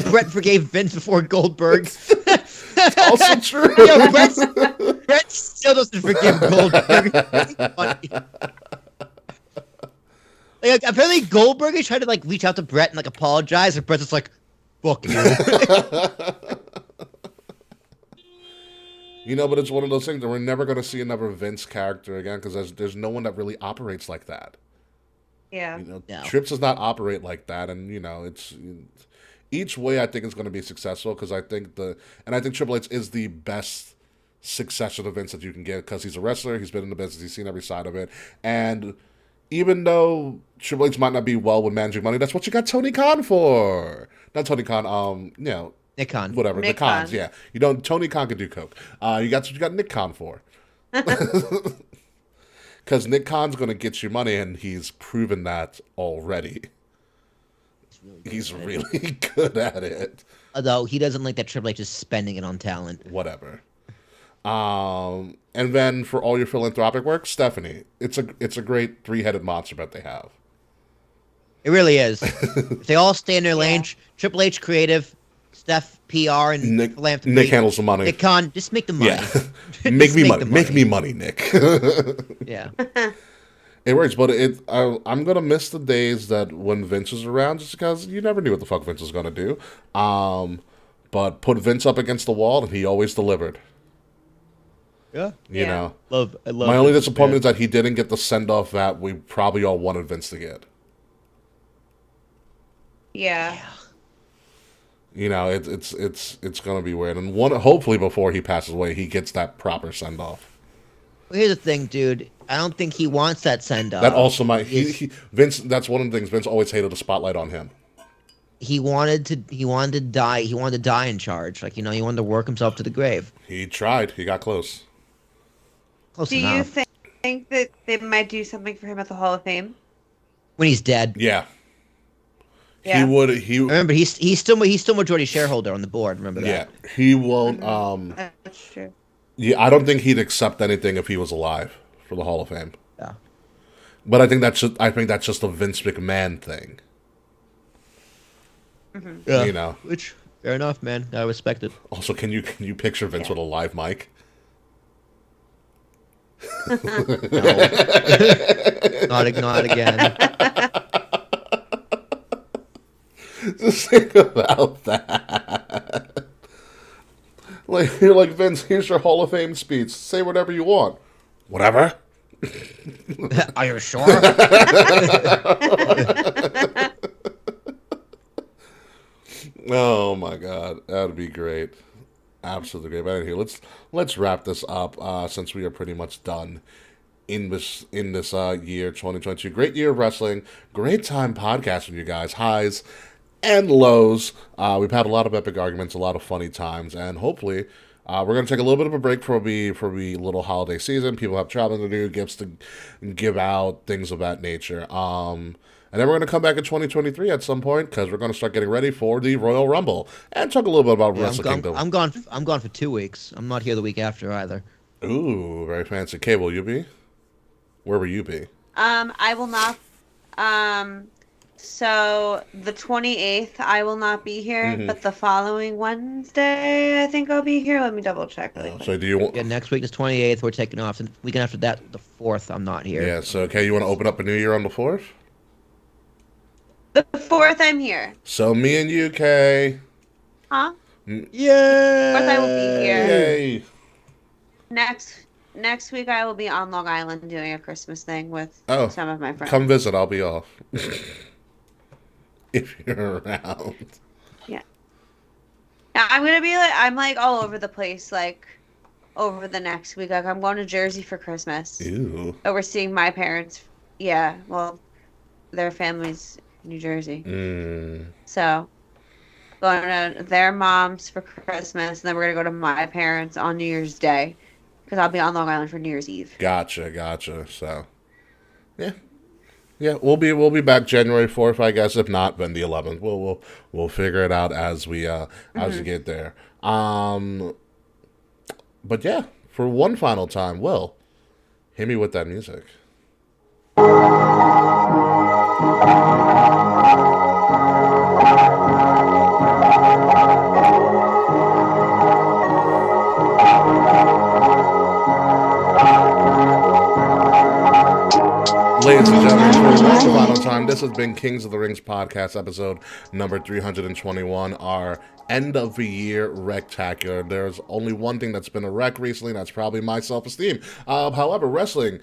Brett forgave Vince before Goldberg. It's also true. Yo, Brett still doesn't forgive Goldberg. Like, apparently Goldberg is trying to, like, reach out to Brett and, like, apologize, and Brett's just like, fuck you. You know, but it's one of those things that we're never going to see another Vince character again, because there's no one that really operates like that. Yeah. You know, No. Trips does not operate like that, and, you know, it's each way I think is going to be successful, because I think Triple H is the best successor to Vince that you can get, because he's a wrestler, he's been in the business, he's seen every side of it, and even though Triple H might not be well with managing money, that's what you got Tony Khan for. Not Tony Khan, you know, Nick Khan. whatever, Nick the Khans, Khan. yeah. You don't. Tony Khan can do coke. You got what you got Nick Khan for. Because Nick Khan's going to get you money, and he's proven that already. He's really good at it. Although he doesn't like that Triple H is spending it on talent. Whatever. And then for all your philanthropic work, Stephanie, it's a great three-headed monster that they have. It really is. If they all stay in their lane, Triple H creative, Steph PR, and philanthropy. Nick handles the money. Nick Khan, just make the money. Yeah. Make me money. Make me money, Nick. Yeah. It works, but I'm gonna miss the days that when Vince was around, just because you never knew what the fuck Vince was gonna do. But put Vince up against the wall, and he always delivered. Yeah. You know, I love. my only Vince disappointment is McMahon. that he didn't get the send off that we probably all wanted Vince to get. Yeah. You know, it's gonna be weird, and hopefully before he passes away, he gets that proper send off. Well, here's the thing, dude. I don't think he wants that send off. That also might Vince. That's one of the things Vince always hated the spotlight on him. He wanted to die. He wanted to die in charge. Like, he wanted to work himself to the grave. He tried. He got close. Close Do enough. you think that they might do something for him at the Hall of Fame? When he's dead. Yeah. Yeah. He would. He Remember, he's still majority shareholder on the board. Remember that. Yeah. He won't. That's true. Yeah. I don't think he'd accept anything if he was alive for the Hall of Fame. Yeah. But I think that's just a Vince McMahon thing. Yeah. You know. Which, fair enough, man. I respect it. Also, can you picture Vince with a live mic? Not again. Just think about that. Like, you're like, Vince, here's your Hall of Fame speech. Say whatever you want. Whatever. Are you sure? Oh my God, that'd be great. Absolutely great. But anyway, let's wrap this up since we are pretty much done in this year 2022. Great year of wrestling. Great time podcasting, you guys. Highs and lows. We've had a lot of epic arguments, a lot of funny times, and hopefully we're going to take a little bit of a break for the little holiday season. People have traveling to do, gifts to give out, things of that nature. And then we're going to come back in 2023 at some point because we're going to start getting ready for the Royal Rumble and talk a little bit about Wrestle Kingdom. I'm gone for 2 weeks. I'm not here the week after either. Ooh, very fancy. Kay, will you be? Where will you be? I will not. So the 28th, I will not be here, but the following Wednesday, I think I'll be here. Let me double check. Really quick. So do you want? Yeah, next week is 28th. We're taking off. And weekend after that, the 4th, I'm not here. Yeah. So Kay, you want to open up a new year on the 4th? The 4th, I'm here. So me and you, Kay. Huh? Yay! 4th, I will be here. Yay! Next week, I will be on Long Island doing a Christmas thing with Oh, some of my friends. Come visit. I'll be off. If you're around. Yeah. I'm gonna be like all over the place, like over the next week. Like I'm going to Jersey for Christmas. Ew. Overseeing my parents. Yeah, well, their family's New Jersey. So going to their mom's for Christmas, and then we're gonna go to my parents on New Year's Day because I'll be on Long Island for New Year's Eve. Gotcha. So, yeah, we'll be back January 4th, I guess. If not, then the 11th. We'll figure it out as we get there. But yeah, for one final time, Will, hit me with that music. Ladies and gentlemen, for one final time, this has been Kings of the Rings podcast, episode number 321, our end of the year Wrecktacular. There's only one thing that's been a wreck recently, and that's probably my self-esteem. However, wrestling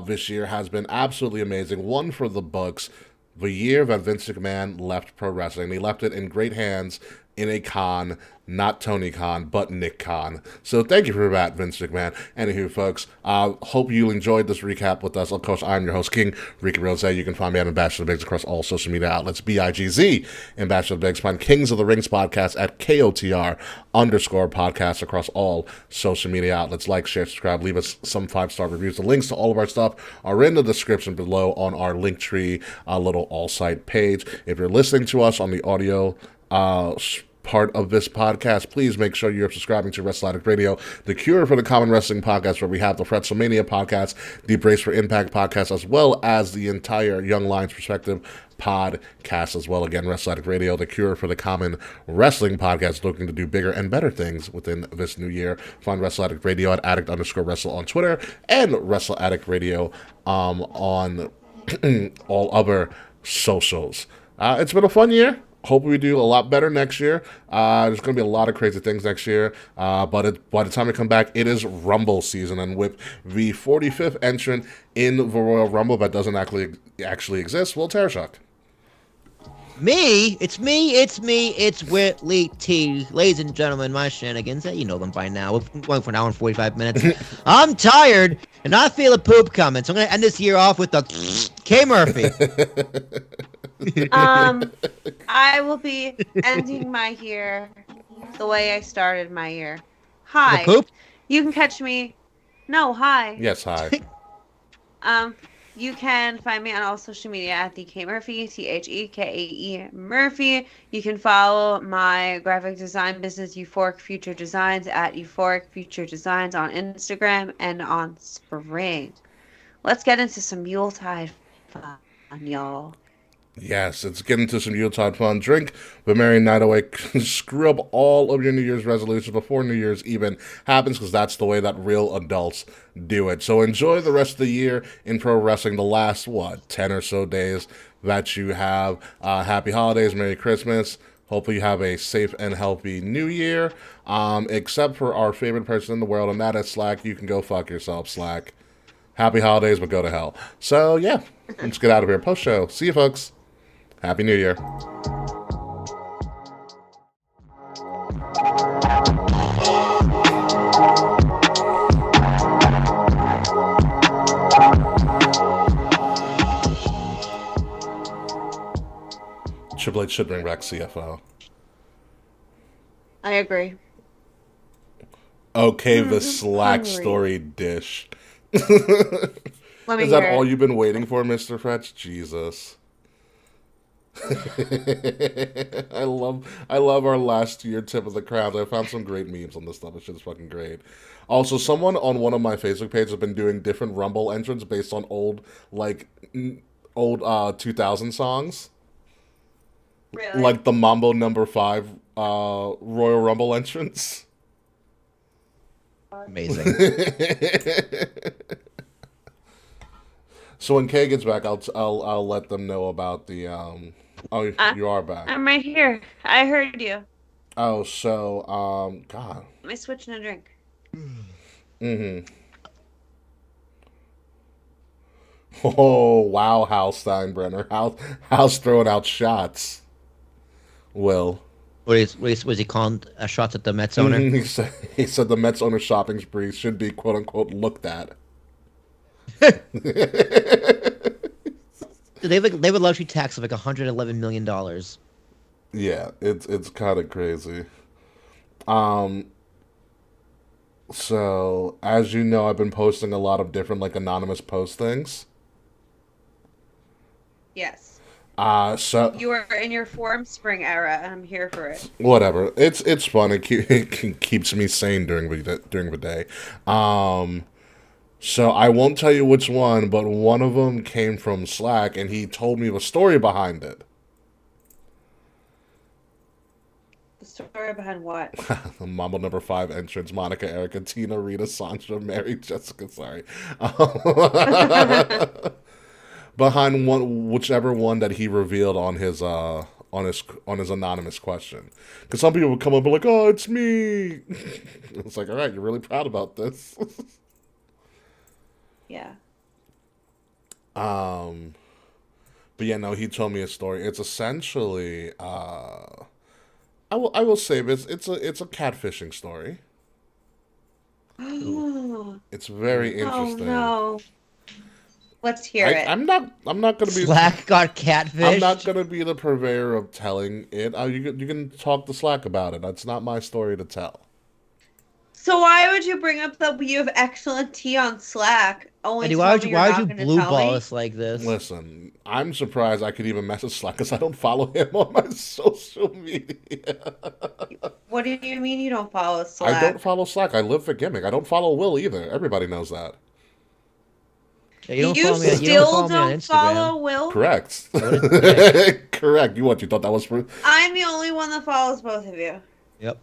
this year has been absolutely amazing. One for the books. The year that Vince McMahon left pro wrestling. He left it in great hands in a Khan, not Tony Khan, but Nick Khan. So thank you for that, Vince McMahon. Anywho, folks, hope you enjoyed this recap with us. Of course, I'm your host, King Ricky Rose. You can find me at Ambassador Biggs across all social media outlets, BIGZ, Ambassador Biggs. Find Kings of the Rings podcast at KOTR _podcast across all social media outlets. Like, share, subscribe, leave us some 5-star reviews. The links to all of our stuff are in the description below on our Linktree little all-site page. If you're listening to us on the audio part of this podcast, please make sure you're subscribing to Wrestle Addict Radio, the cure for the common wrestling podcast, where we have the WrestleMania podcast, the Brace for Impact podcast, as well as the entire Young Lions Perspective podcast as well. Again, Wrestle Addict Radio, the cure for the common wrestling podcast, looking to do bigger and better things within this new year. Find Wrestle Addict Radio at addict_wrestle on Twitter and Wrestle Addict Radio on all other socials. It's been a fun year. Hope we do a lot better next year. There's going to be a lot of crazy things next year. But by the time we come back, it is Rumble season. And with the 45th entrant in the Royal Rumble that doesn't actually exist, Will Tarashuk. Me? It's Whitley T. Ladies and gentlemen, my shenanigans, you know them by now. We're going for an hour and 45 minutes. I'm tired, and I feel a poop coming, so I'm going to end this year off with the K. Murphy. I will be ending my year the way I started my year. Hi. The poop? You can catch me. No, hi. Yes, hi. You can find me on all social media at the K Murphy, TheKae Murphy. You can follow my graphic design business, Euphoric Future Designs, at Euphoric Future Designs on Instagram and on Spring. Let's get into some Yuletide fun, y'all. Yes, it's getting to some Yuletide fun. Drink the merry night away. Screw up all of your New Year's resolutions before New Year's even happens, because that's the way that real adults do it. So enjoy the rest of the year in pro wrestling, the last, 10 or so days that you have. Happy holidays, Merry Christmas. Hopefully you have a safe and healthy New Year, except for our favorite person in the world, and that is Slack. You can go fuck yourself, Slack. Happy holidays, but go to hell. So, yeah, let's get out of here. Post-show. See you, folks. Happy New Year. Triple H should bring back CFO. I agree. Okay, the Slack hungry. story dish. Let me Is that hear all it. you've been waiting for, Mr. Fretch? Jesus. I love our last year tip of the crowd. I found some great memes on this stuff. This shit's fucking great. Also, someone on one of my Facebook pages has been doing different Rumble entrants based on old 2000 songs. Really? Like the Mambo number 5 Royal Rumble entrance. Amazing. So when Kay gets back, I'll let them know about the Oh, you are back. I'm right here. I heard you. Oh, so God. Let me switch in a drink. Mm-hmm. Oh wow, Hal Steinbrenner. Hal's throwing out shots. Will. Was he calling shots at the Mets owner? He said the Mets owner shopping spree should be quote unquote looked at. They have a luxury tax of like $111 million. Yeah, it's kind of crazy. So as you know, I've been posting a lot of different anonymous post things. Yes. So You are in your Form Spring era, and I'm here for it. whatever. It's fun. It keeps me sane during the day. So I won't tell you which one, but one of them came from Slack, and he told me the story behind it. The story behind what? Mambo number 5 entrance: Monica, Erica, Tina, Rita, Sandra, Mary, Jessica. Sorry. Behind whichever one that he revealed on his anonymous question, because some people would come up and be like, "Oh, it's me." It's like, all right, you're really proud about this. Yeah. But yeah, no, he told me a story. It's essentially, I will say this. It's a catfishing story. Oh It's very interesting. no. Let's hear it. I'm not gonna be. Slack got catfished. I'm not gonna be the purveyor of telling it. You can talk to Slack about it. That's not my story to tell. So why would you bring up that you have excellent tea on Slack? Only Eddie, to why tell would me you you're not blue gonna tell ball me? us like this? Listen, I'm surprised I could even message Slack because I don't follow him on my social media. What do you mean you don't follow Slack? I don't follow Slack. I live for gimmick. I don't follow Will either. Everybody knows that. Yeah, You you don't still follow me on don't Instagram. follow Will? Correct. What a Correct. You thought that was for? I'm the only one that follows both of you. Yep.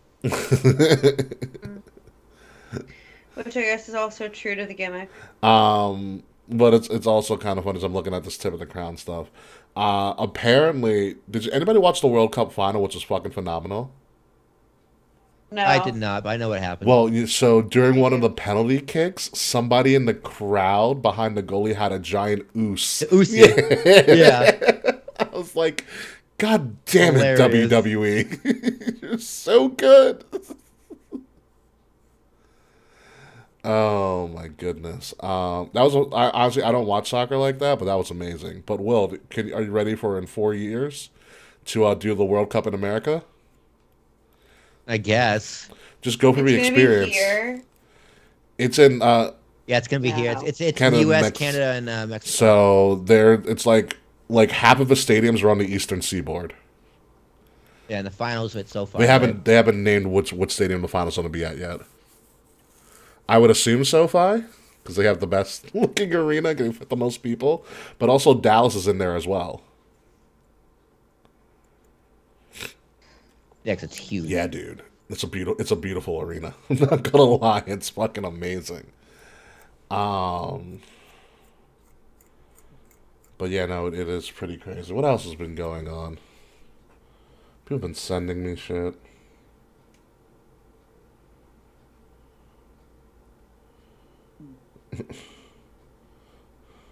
Which I guess is also true to the gimmick. But it's also kind of fun as I'm looking at this tip of the crown stuff. Apparently, anybody watch the World Cup final, which was fucking phenomenal? I did No. not, but I know what happened. Well, so during I one of do. the penalty kicks, somebody in the crowd behind the goalie had a giant oos. The Uzi. Yeah. I was like, God damn it, Hilarious. WWE. You're so good. Oh my goodness. That was honestly I don't watch soccer like that, but that was amazing. But Will, are you ready for in 4 years to do the World Cup in America? I guess. Just go for It's the gonna be experience. here. It's in Yeah, it's gonna be here. No. It's Canada, U.S., Canada, and Mexico. so there. It's like half of the stadiums are on the eastern seaboard. Yeah, and the finals of it so far. They haven't named what stadium the finals going to be at yet. I would assume SoFi because they have the best looking arena, can fit the most people. But also Dallas is in there as well. Yeah, 'cause it's huge. Yeah, dude, it's a beautiful arena. I'm not gonna lie, it's fucking amazing. Um, but yeah, no, it is pretty crazy. What else has been going on? People have been sending me shit.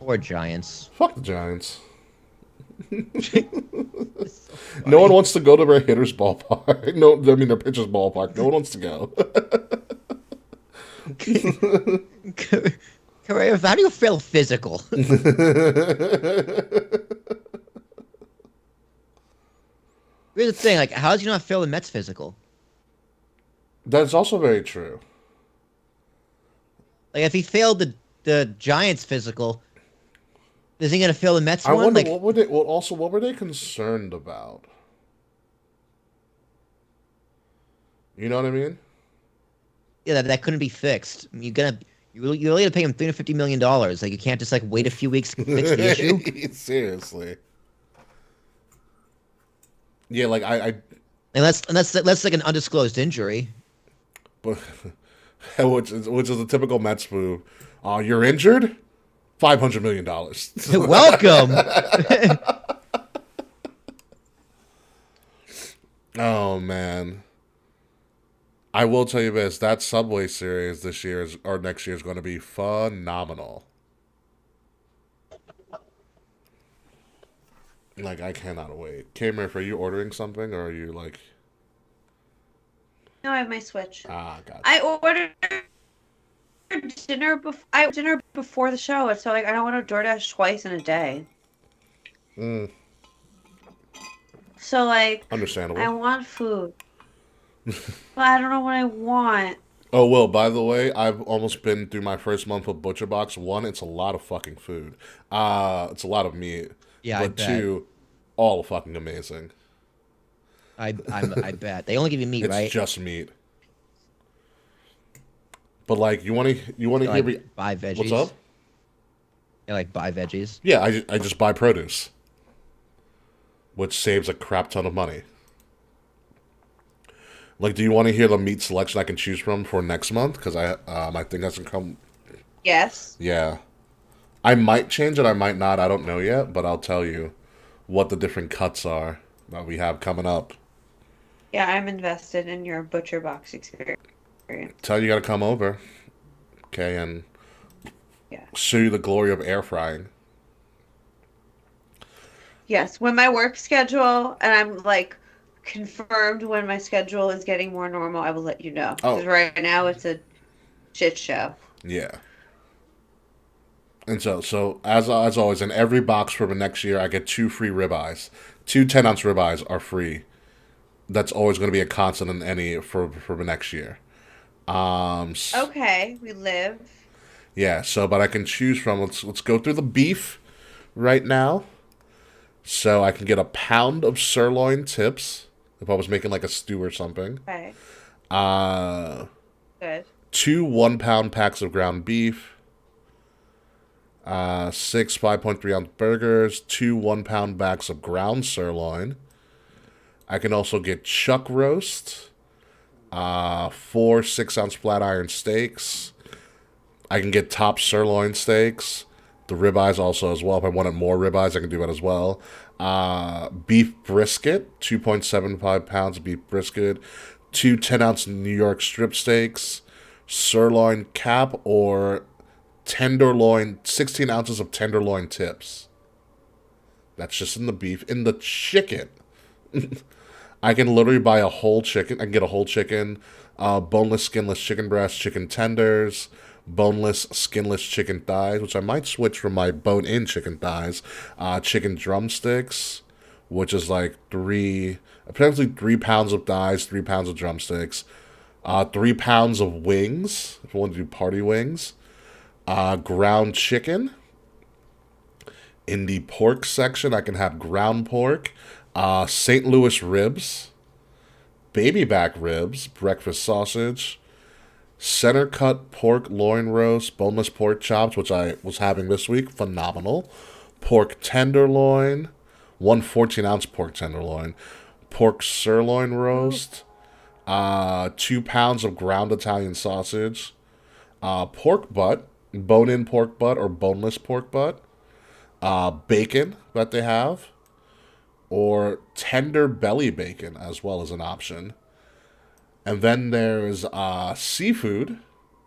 Or Giants. Fuck the Giants. It's so No one funny. wants to go to their hitter's ballpark. No, I mean their pitcher's ballpark. No one wants to go. Correa, how do you feel physical? Here's the thing, like, how did you not feel the Mets physical? That's also very true. Like, if he failed the Giants physical, is he gonna fail the Mets I one? wonder Like, what were they concerned about? You know what I mean? yeah, that couldn't be fixed. You're only gonna pay him $350 million. Like, you can't just like wait a few weeks to fix the issue. Seriously. Yeah, like I Unless like an undisclosed injury. but which is a typical Mets move. You're injured? $500 million. Welcome. Oh man. I will tell you this, that Subway series this year or next year is going to be phenomenal. Like I cannot wait. K-Murph, are you ordering something or are you like No, I have my Switch. gotcha. I ordered dinner before the show, so like I don't want to DoorDash twice in a day. Mm, So like understandable. I want food, but I don't know what I want. Oh, well, by the way, I've almost been through my first month of Butcher Box. One, it's a lot of fucking food. It's a lot of meat. Yeah, I But bet. two, all fucking amazing. I bet they only give you meat, It's right? just meat. But like, you want to hear me? Like buy veggies. What's up? Yeah, like buy veggies. Yeah, I just buy produce, which saves a crap ton of money. Like, do you want to hear the meat selection I can choose from for next month? Because I think that's gonna come. Yes. Yeah, I might change it. I might not. I don't know yet. But I'll tell you what the different cuts are that we have coming up. Yeah, I'm invested in your Butcher Box experience. Tell you gotta come over, okay, and Yeah. show you the glory of air frying. Yes, when my work schedule and I'm like confirmed when my schedule is getting more normal, I will let you know. Oh. Because right now it's a shit show. Yeah. And so as always, in every box for the next year, I get 2 free ribeyes. 2 10-ounce ribeyes are free. That's always going to be a constant in any for the next year. Okay, we live. Yeah. So, but I can choose from. Let's go through the beef right now. So I can get a pound of sirloin tips if I was making like a stew or something. Okay, Two good. 1-pound packs of ground beef. 6 5.3 ounce burgers. 2 1-pound bags of ground sirloin. I can also get chuck roast. 4 6-ounce flat iron steaks. I can get top sirloin steaks. The ribeyes also as well. If I wanted more ribeyes, I can do that as well. Beef brisket, 2.75 pounds of beef brisket, 2 10-ounce New York strip steaks, sirloin cap, or tenderloin, 16 ounces of tenderloin tips. That's just in the beef. In the chicken, I can literally buy a whole chicken. I can get a whole chicken, boneless, skinless chicken breast, chicken tenders, boneless, skinless chicken thighs, which I might switch from my bone-in chicken thighs, chicken drumsticks, which is like apparently 3 pounds of thighs, 3 pounds of drumsticks, 3 pounds of wings, if you want to do party wings, ground chicken. In the pork section, I can have ground pork, St. Louis ribs, baby back ribs, breakfast sausage, center cut pork loin roast, boneless pork chops, which I was having this week, phenomenal, pork tenderloin, 1 14-ounce pork tenderloin, pork sirloin roast, 2 pounds of ground Italian sausage, pork butt, bone-in pork butt or boneless pork butt, bacon that they have, or tender belly bacon as well as an option. And then there's seafood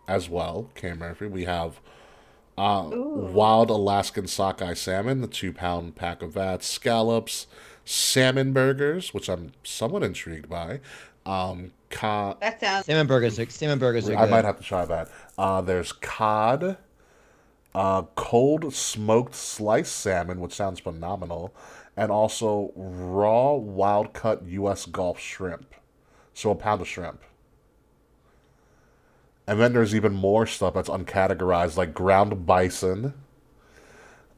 as well, K. Murphy. We have wild Alaskan sockeye salmon, the 2-pound pack of that, scallops, salmon burgers, which I'm somewhat intrigued by. That sounds. Salmon burgers are good. I might have to try that. There's cod, cold smoked sliced salmon, which sounds phenomenal, and also raw wild cut U.S. Gulf shrimp. So a pound of shrimp. And then there's even more stuff that's uncategorized, like ground bison,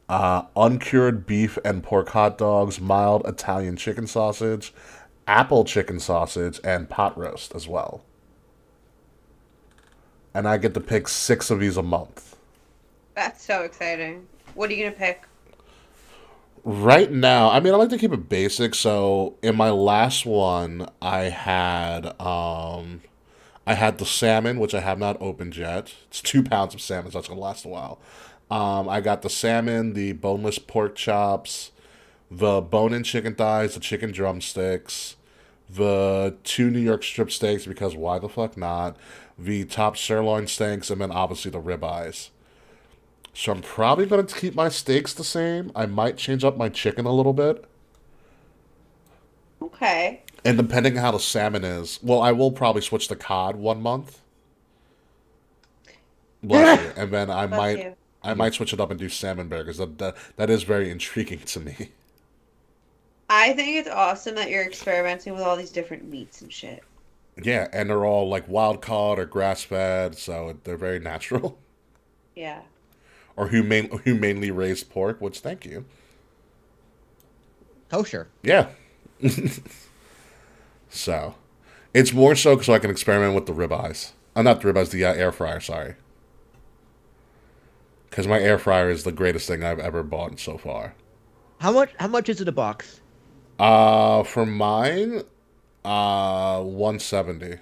uncured beef and pork hot dogs, mild Italian chicken sausage, apple chicken sausage, and pot roast as well. And I get to pick 6 of these a month. That's so exciting. What are you gonna pick? Right now, I mean, I like to keep it basic. So in my last one, I had the salmon, which I have not opened yet. It's 2 pounds of salmon, so that's gonna last a while. I got the salmon, the boneless pork chops, the bone-in chicken thighs, the chicken drumsticks, the 2 New York strip steaks, because why the fuck not? The top sirloin steaks, and then obviously the ribeyes. So I'm probably going to keep my steaks the same. I might change up my chicken a little bit. Okay. And depending on how the salmon is, well, I will probably switch to cod 1 month. Bless you. And then I might switch it up and do salmon burgers. That is very intriguing to me. I think it's awesome that you're experimenting with all these different meats and shit. Yeah, and they're all like wild caught or grass fed, so they're very natural. Yeah. Or humanely raised pork, which thank you. Kosher. Yeah. So, it's more so I can experiment with the ribeyes. Not the ribeyes, the air fryer, sorry. Because my air fryer is the greatest thing I've ever bought so far. How much is it a box? For mine, $170.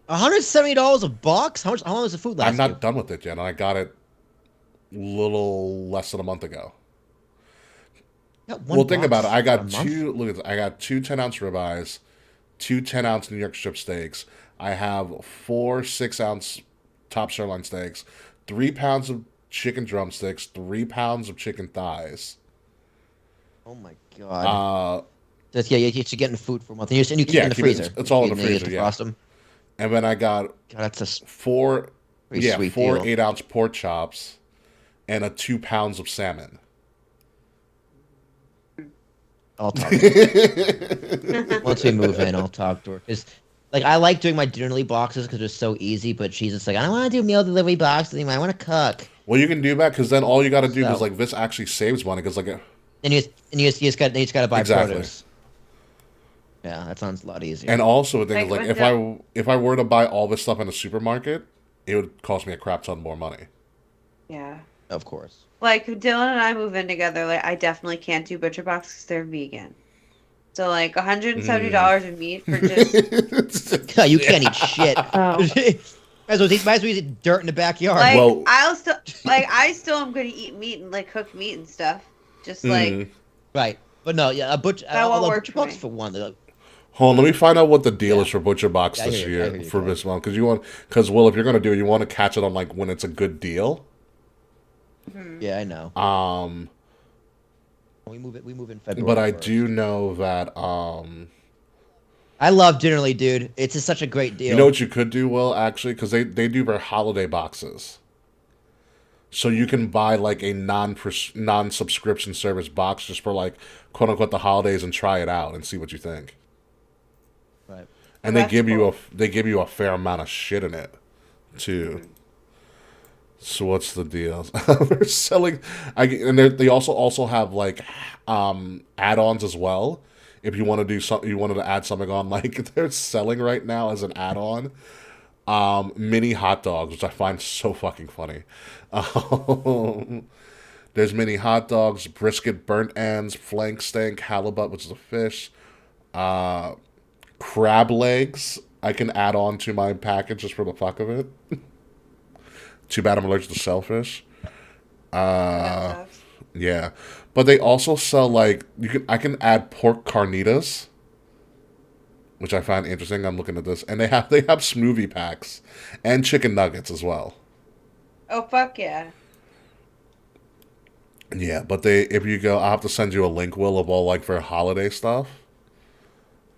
$170 a box? How long does the food last? I'm not done with it yet, and I got it a little less than a month ago. Well, think about it. I got two. Look at this. I got 2 10-ounce ribeyes, 2 10-ounce New York strip steaks. I have 4 6-ounce top sirloin steaks, 3 pounds of chicken drumsticks, 3 pounds of chicken thighs. Oh my god. You're getting food for a month, and you keep it in the freezer. It's all in the freezer. Yeah. Frost them. And then I got that's a 4 deal. 8-ounce pork chops and 2 pounds of salmon. I'll talk. Once we move in, I'll talk to her. Cause, like, I like doing my dinnerly boxes because they're so easy, but she's just like, I don't want to do meal delivery boxes anymore. I want to cook. Well, you can do that because then all you got to do is like this actually saves money because like. And you just got to buy exactly. produce. Yeah, that sounds a lot easier. And also, the thing is, like, if I were to buy all this stuff in a supermarket, it would cost me a crap ton more money. Yeah. Of course. Like, Dylan and I move in together, like, I definitely can't do butcher box because they're vegan. So, like, $170 of meat for just... You can't eat shit. Oh. Might as well eat dirt in the backyard. Like Well- I still am gonna eat meat and like cook meat and stuff. Just like Right. But no, yeah, That won't work butcher for box me. for one. Hold on, let me find out what the deal Yeah. is for Butcher Box Yeah, I this hear you, year I hear you, for Kyle. this month because Will, if you're gonna do it, you want to catch it on like when it's a good deal. Yeah, I know. We move in February. But I 1st. do know that I love Dinnerly, dude. It's just such a great deal. you know what you could do, Will, actually, because they do their holiday boxes. So you can buy like a non-subscription service box just for like quote unquote the holidays and try it out and see what you think. Right. And That's cool. they give you a fair amount of shit in it, too. So what's the deal? They're selling, and they also have like add-ons as well. If you want to do something, you wanted to add something on, like they're selling right now as an add-on, mini hot dogs, which I find so fucking funny. There's mini hot dogs, brisket, burnt ends, flank steak, halibut, which is a fish, crab legs. I can add on to my package just for the fuck of it. Too bad I'm allergic to shellfish. that sucks. Yeah, but they also sell like I can add pork carnitas, which I find interesting. I'm looking at this, and they have smoothie packs and chicken nuggets as well. Oh fuck yeah. Yeah, but if you go, I'll have to send you a link, Will, of all like for holiday stuff.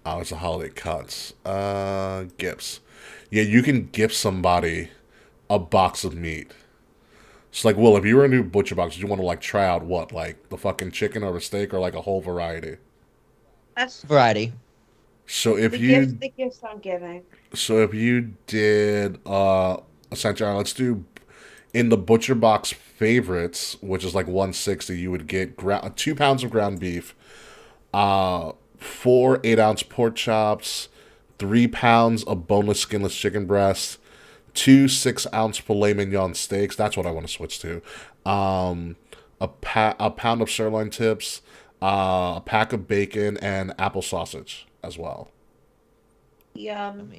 Oh, it's a holiday cuts. Gifts. Yeah, you can gift somebody a box of meat. So like, Will, if you were a new butcher box, you want to like try out what, like the fucking chicken or the steak or like a whole variety. That's Variety. So if the gifts I'm giving. So if you did essentially, let's do in the butcher box favorites, which is like 160, you would get 2 pounds of ground beef, 4 8-ounce pork chops, 3 pounds of boneless skinless chicken breasts, 2 6-ounce filet mignon steaks. That's what I want to switch to. A pound of sirloin tips, a pack of bacon, and apple sausage as well. Yum.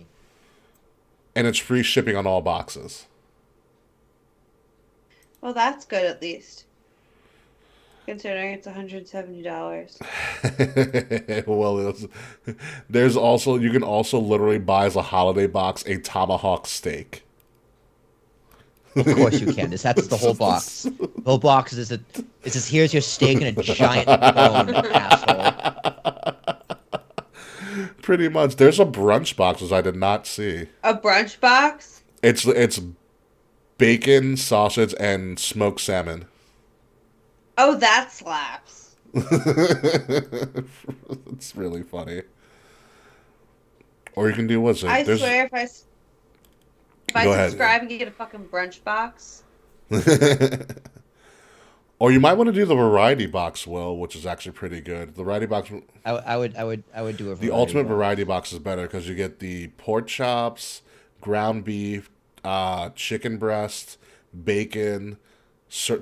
And it's free shipping on all boxes. Well, that's good at least. Considering it's $170. Well, there's also, you can also literally buy as a holiday box a tomahawk steak. Of course you can. That's the whole box. The whole box is just here's your steak and a giant bone, asshole. Pretty much. There's a brunch box, which I did not see. A brunch box? It's bacon, sausage, and smoked salmon. Oh, that slaps. It's really funny. Or you can do what's it? I swear if I Go ahead. subscribe and get a fucking brunch box. Or you might want to do the variety box, Will, which is actually pretty good. The variety box. I would do a The ultimate variety box is better because you get the pork chops, ground beef, chicken breast, bacon,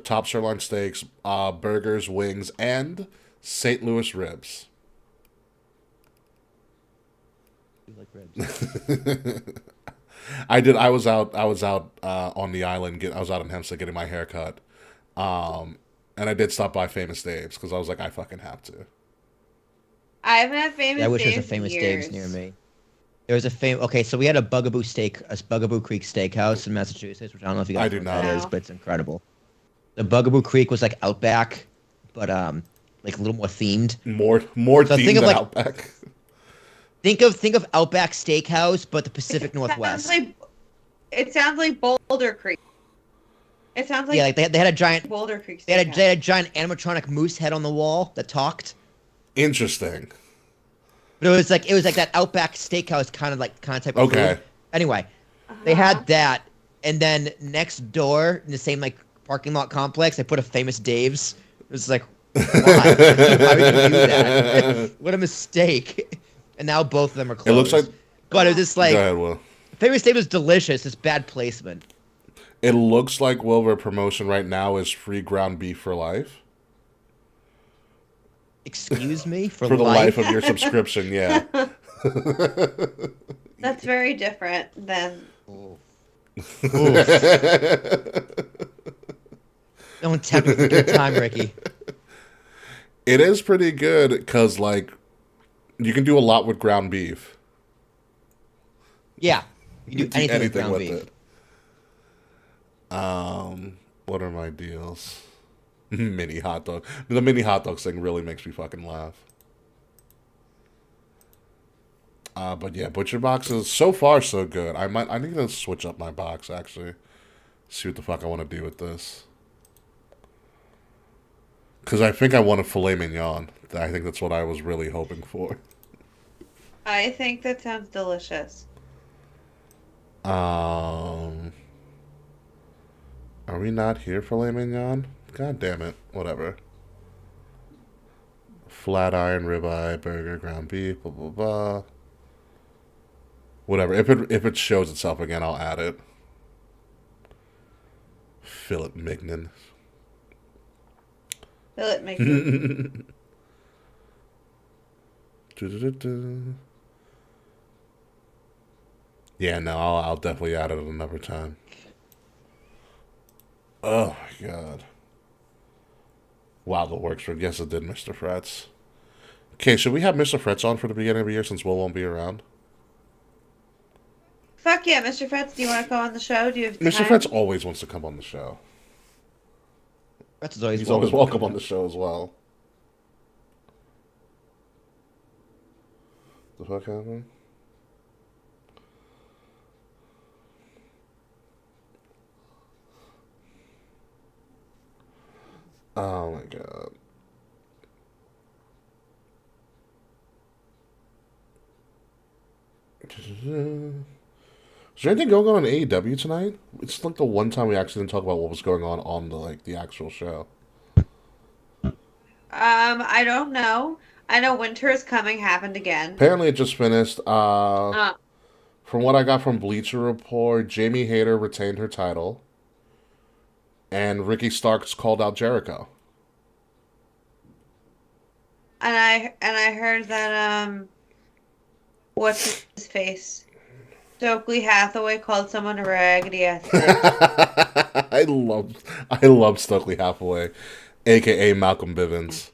top sirloin steaks, burgers, wings, and St. Louis ribs. You like ribs. I did. I was out on the island. I was out in Hempstead getting my hair cut. And I did stop by Famous Dave's because I was like, I fucking have to. I haven't had famous I wish there was a Dave's in Famous years. Dave's near me. There was a Okay, so we had a Bugaboo Creek Steakhouse in Massachusetts, which I don't know if you guys I do know what that not. is, but it's incredible. The Bugaboo Creek was like Outback, but like a little more themed. More So themed think of, than like- Outback. Think of Outback Steakhouse, but the Pacific Northwest. It sounds like Boulder Creek. It sounds like Yeah, like they had a giant Boulder Creek. they had Steakhouse. a giant animatronic moose head on the wall that talked. Interesting. But it was like that Outback Steakhouse kind of type of Okay. food. Anyway, they had that, and then next door in the same like parking lot complex, they put a Famous Dave's. It was like, why? Why would you do that? What a mistake! And now both of them are It closed. looks like. but it was just like Go ahead, Will. Famous Dave was delicious. It's bad placement. It looks like Wilbur promotion right now is free ground beef for life. Excuse me for For the life. life of your subscription, yeah. That's very different than. Oh. Don't tempt me with a good time, Ricky. It is pretty good because, like, you can do a lot with ground beef. Yeah. You do anything with ground beef. it. What are my deals? Mini hot dog. The mini hot dog thing really makes me fucking laugh. But yeah, butcher boxes so far so good. I need to switch up my box actually. See what the fuck I want to do with this. Because I think I want a filet mignon. I think that's what I was really hoping for. I think that sounds delicious. Are we not here, filet mignon? God damn it. Whatever. Flat iron, ribeye, burger, ground beef, blah, blah, blah. Whatever. If it shows itself again, I'll add it. Fillet mignon. Fillet mignon. Yeah, no, I'll definitely add it another time. Oh my god. Wow, the Worksford. Yes, it did, Mr. Frets. Okay, should we have Mr. Frets on for the beginning of the year since Will won't be around? Fuck yeah, Mr. Fretz, do you want to come on the show? Do you have time? Mr. Frets always wants to come on the show. Frets is always He's always welcome on the show as well. The fuck happened? Oh my god. Is there anything going on in AEW tonight? It's like the one time we actually didn't talk about what was going on the actual show. I don't know. I know Winter is Coming happened again. Apparently it just finished. From what I got from Bleacher Report, Jamie Hayter retained her title. And Ricky Starks called out Jericho. And I heard that what's his face? Stokely Hathaway called someone a raggedy ass bitch. I love Stokely Hathaway, aka Malcolm Bivens.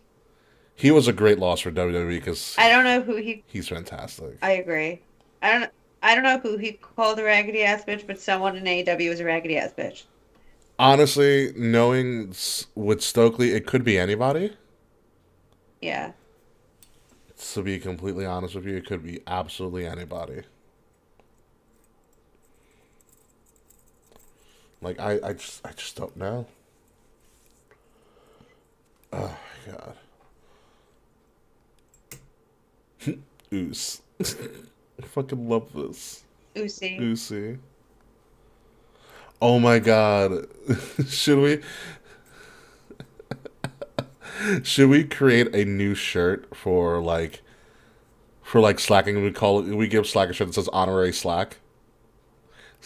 He was a great loss for WWE because I don't know who he's fantastic. I agree. I don't know who he called a raggedy ass bitch, but someone in AEW was a raggedy ass bitch. Honestly, knowing with Stokely, it could be anybody. Yeah. To be completely honest with you, it could be absolutely anybody. Like I just don't know. Oh my god. Oos. I fucking love this. Oosy. Oh my god. Should we create a new shirt for slacking? We give Slack a shirt that says honorary Slack.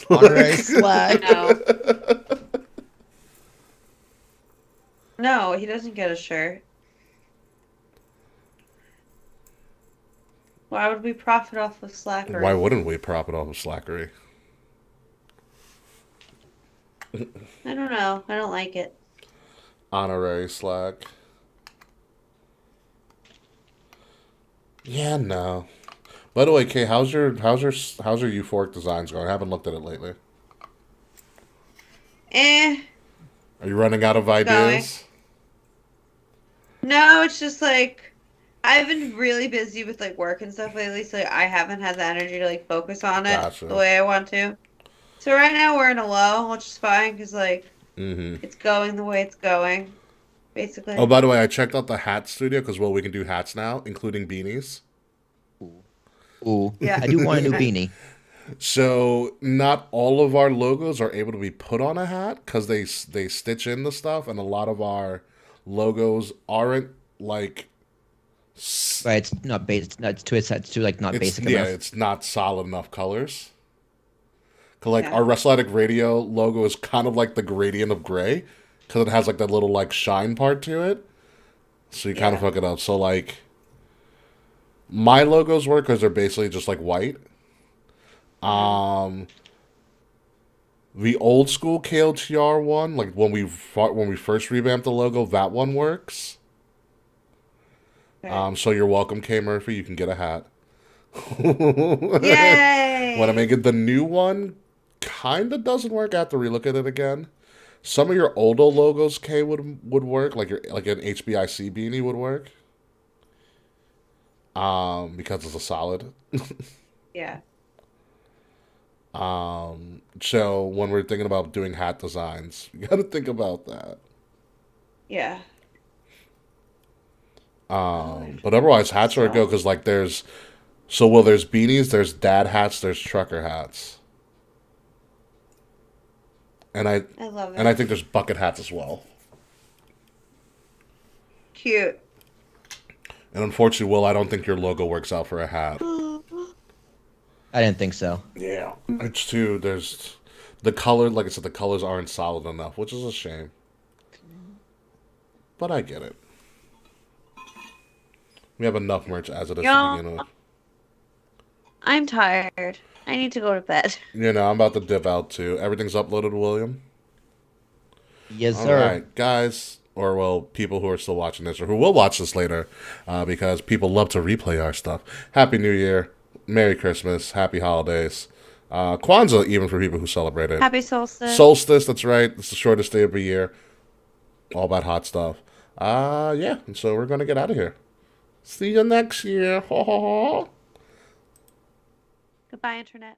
Honorary Slack. No. No, he doesn't get a shirt. Why would we profit off of slackery? Why wouldn't we profit off of slackery? I don't know. I don't like it. Honorary Slack. Yeah, no. By the way, Kay, how's your euphoric designs going? I haven't looked at it lately. Are you running out of ideas? No, it's just like I've been really busy with like work and stuff lately, so I haven't had the energy to like focus on it the way I want to. So right now we're in a lull, which is fine because like it's going the way it's going, basically. Oh, by the way, I checked out the hat studio because we can do hats now, including beanies. Ooh, yeah, I do want a new beanie. So not all of our logos are able to be put on a hat because they stitch in the stuff, and a lot of our logos aren't like. Right, it's not basic. It's too like not basic enough. Yeah, it's not solid enough colors. Cause our Wrestle Addict Radio logo is kind of like the gradient of gray, because it has like that little like shine part to it. So you kind of fuck it up. So like, my logos work because they're basically just like white. The old school KOTR one, like when we first revamped the logo, that one works. Okay. So you're welcome, K Murphy. You can get a hat. Yay! When I make it the new one, kind of doesn't work. I have to relook at it again. Some of your older logos, K, would work. Like an HBIC beanie would work. Because it's a solid. Yeah. So when we're thinking about doing hat designs, you got to think about that. Yeah. But otherwise, hats are a go because like there's beanies, there's dad hats, there's trucker hats, and I love it. I think there's bucket hats as well. Cute. And unfortunately, Will, I don't think your logo works out for a hat. I didn't think so. Yeah, it's too. There's the color, like I said, the colors aren't solid enough, which is a shame. But I get it. We have enough merch as it is to begin with. I'm tired. I need to go to bed. You know, I'm about to dip out too. Everything's uploaded, William? Yes, All sir. right, guys, or well, people who are still watching this or who will watch this later, because people love to replay our stuff. Happy New Year, Merry Christmas, Happy Holidays, Kwanzaa, even for people who celebrate it. Happy solstice. Solstice, that's right. It's the shortest day of the year. All about hot stuff. Yeah, and so we're gonna get out of here. See you next year. Goodbye, Internet.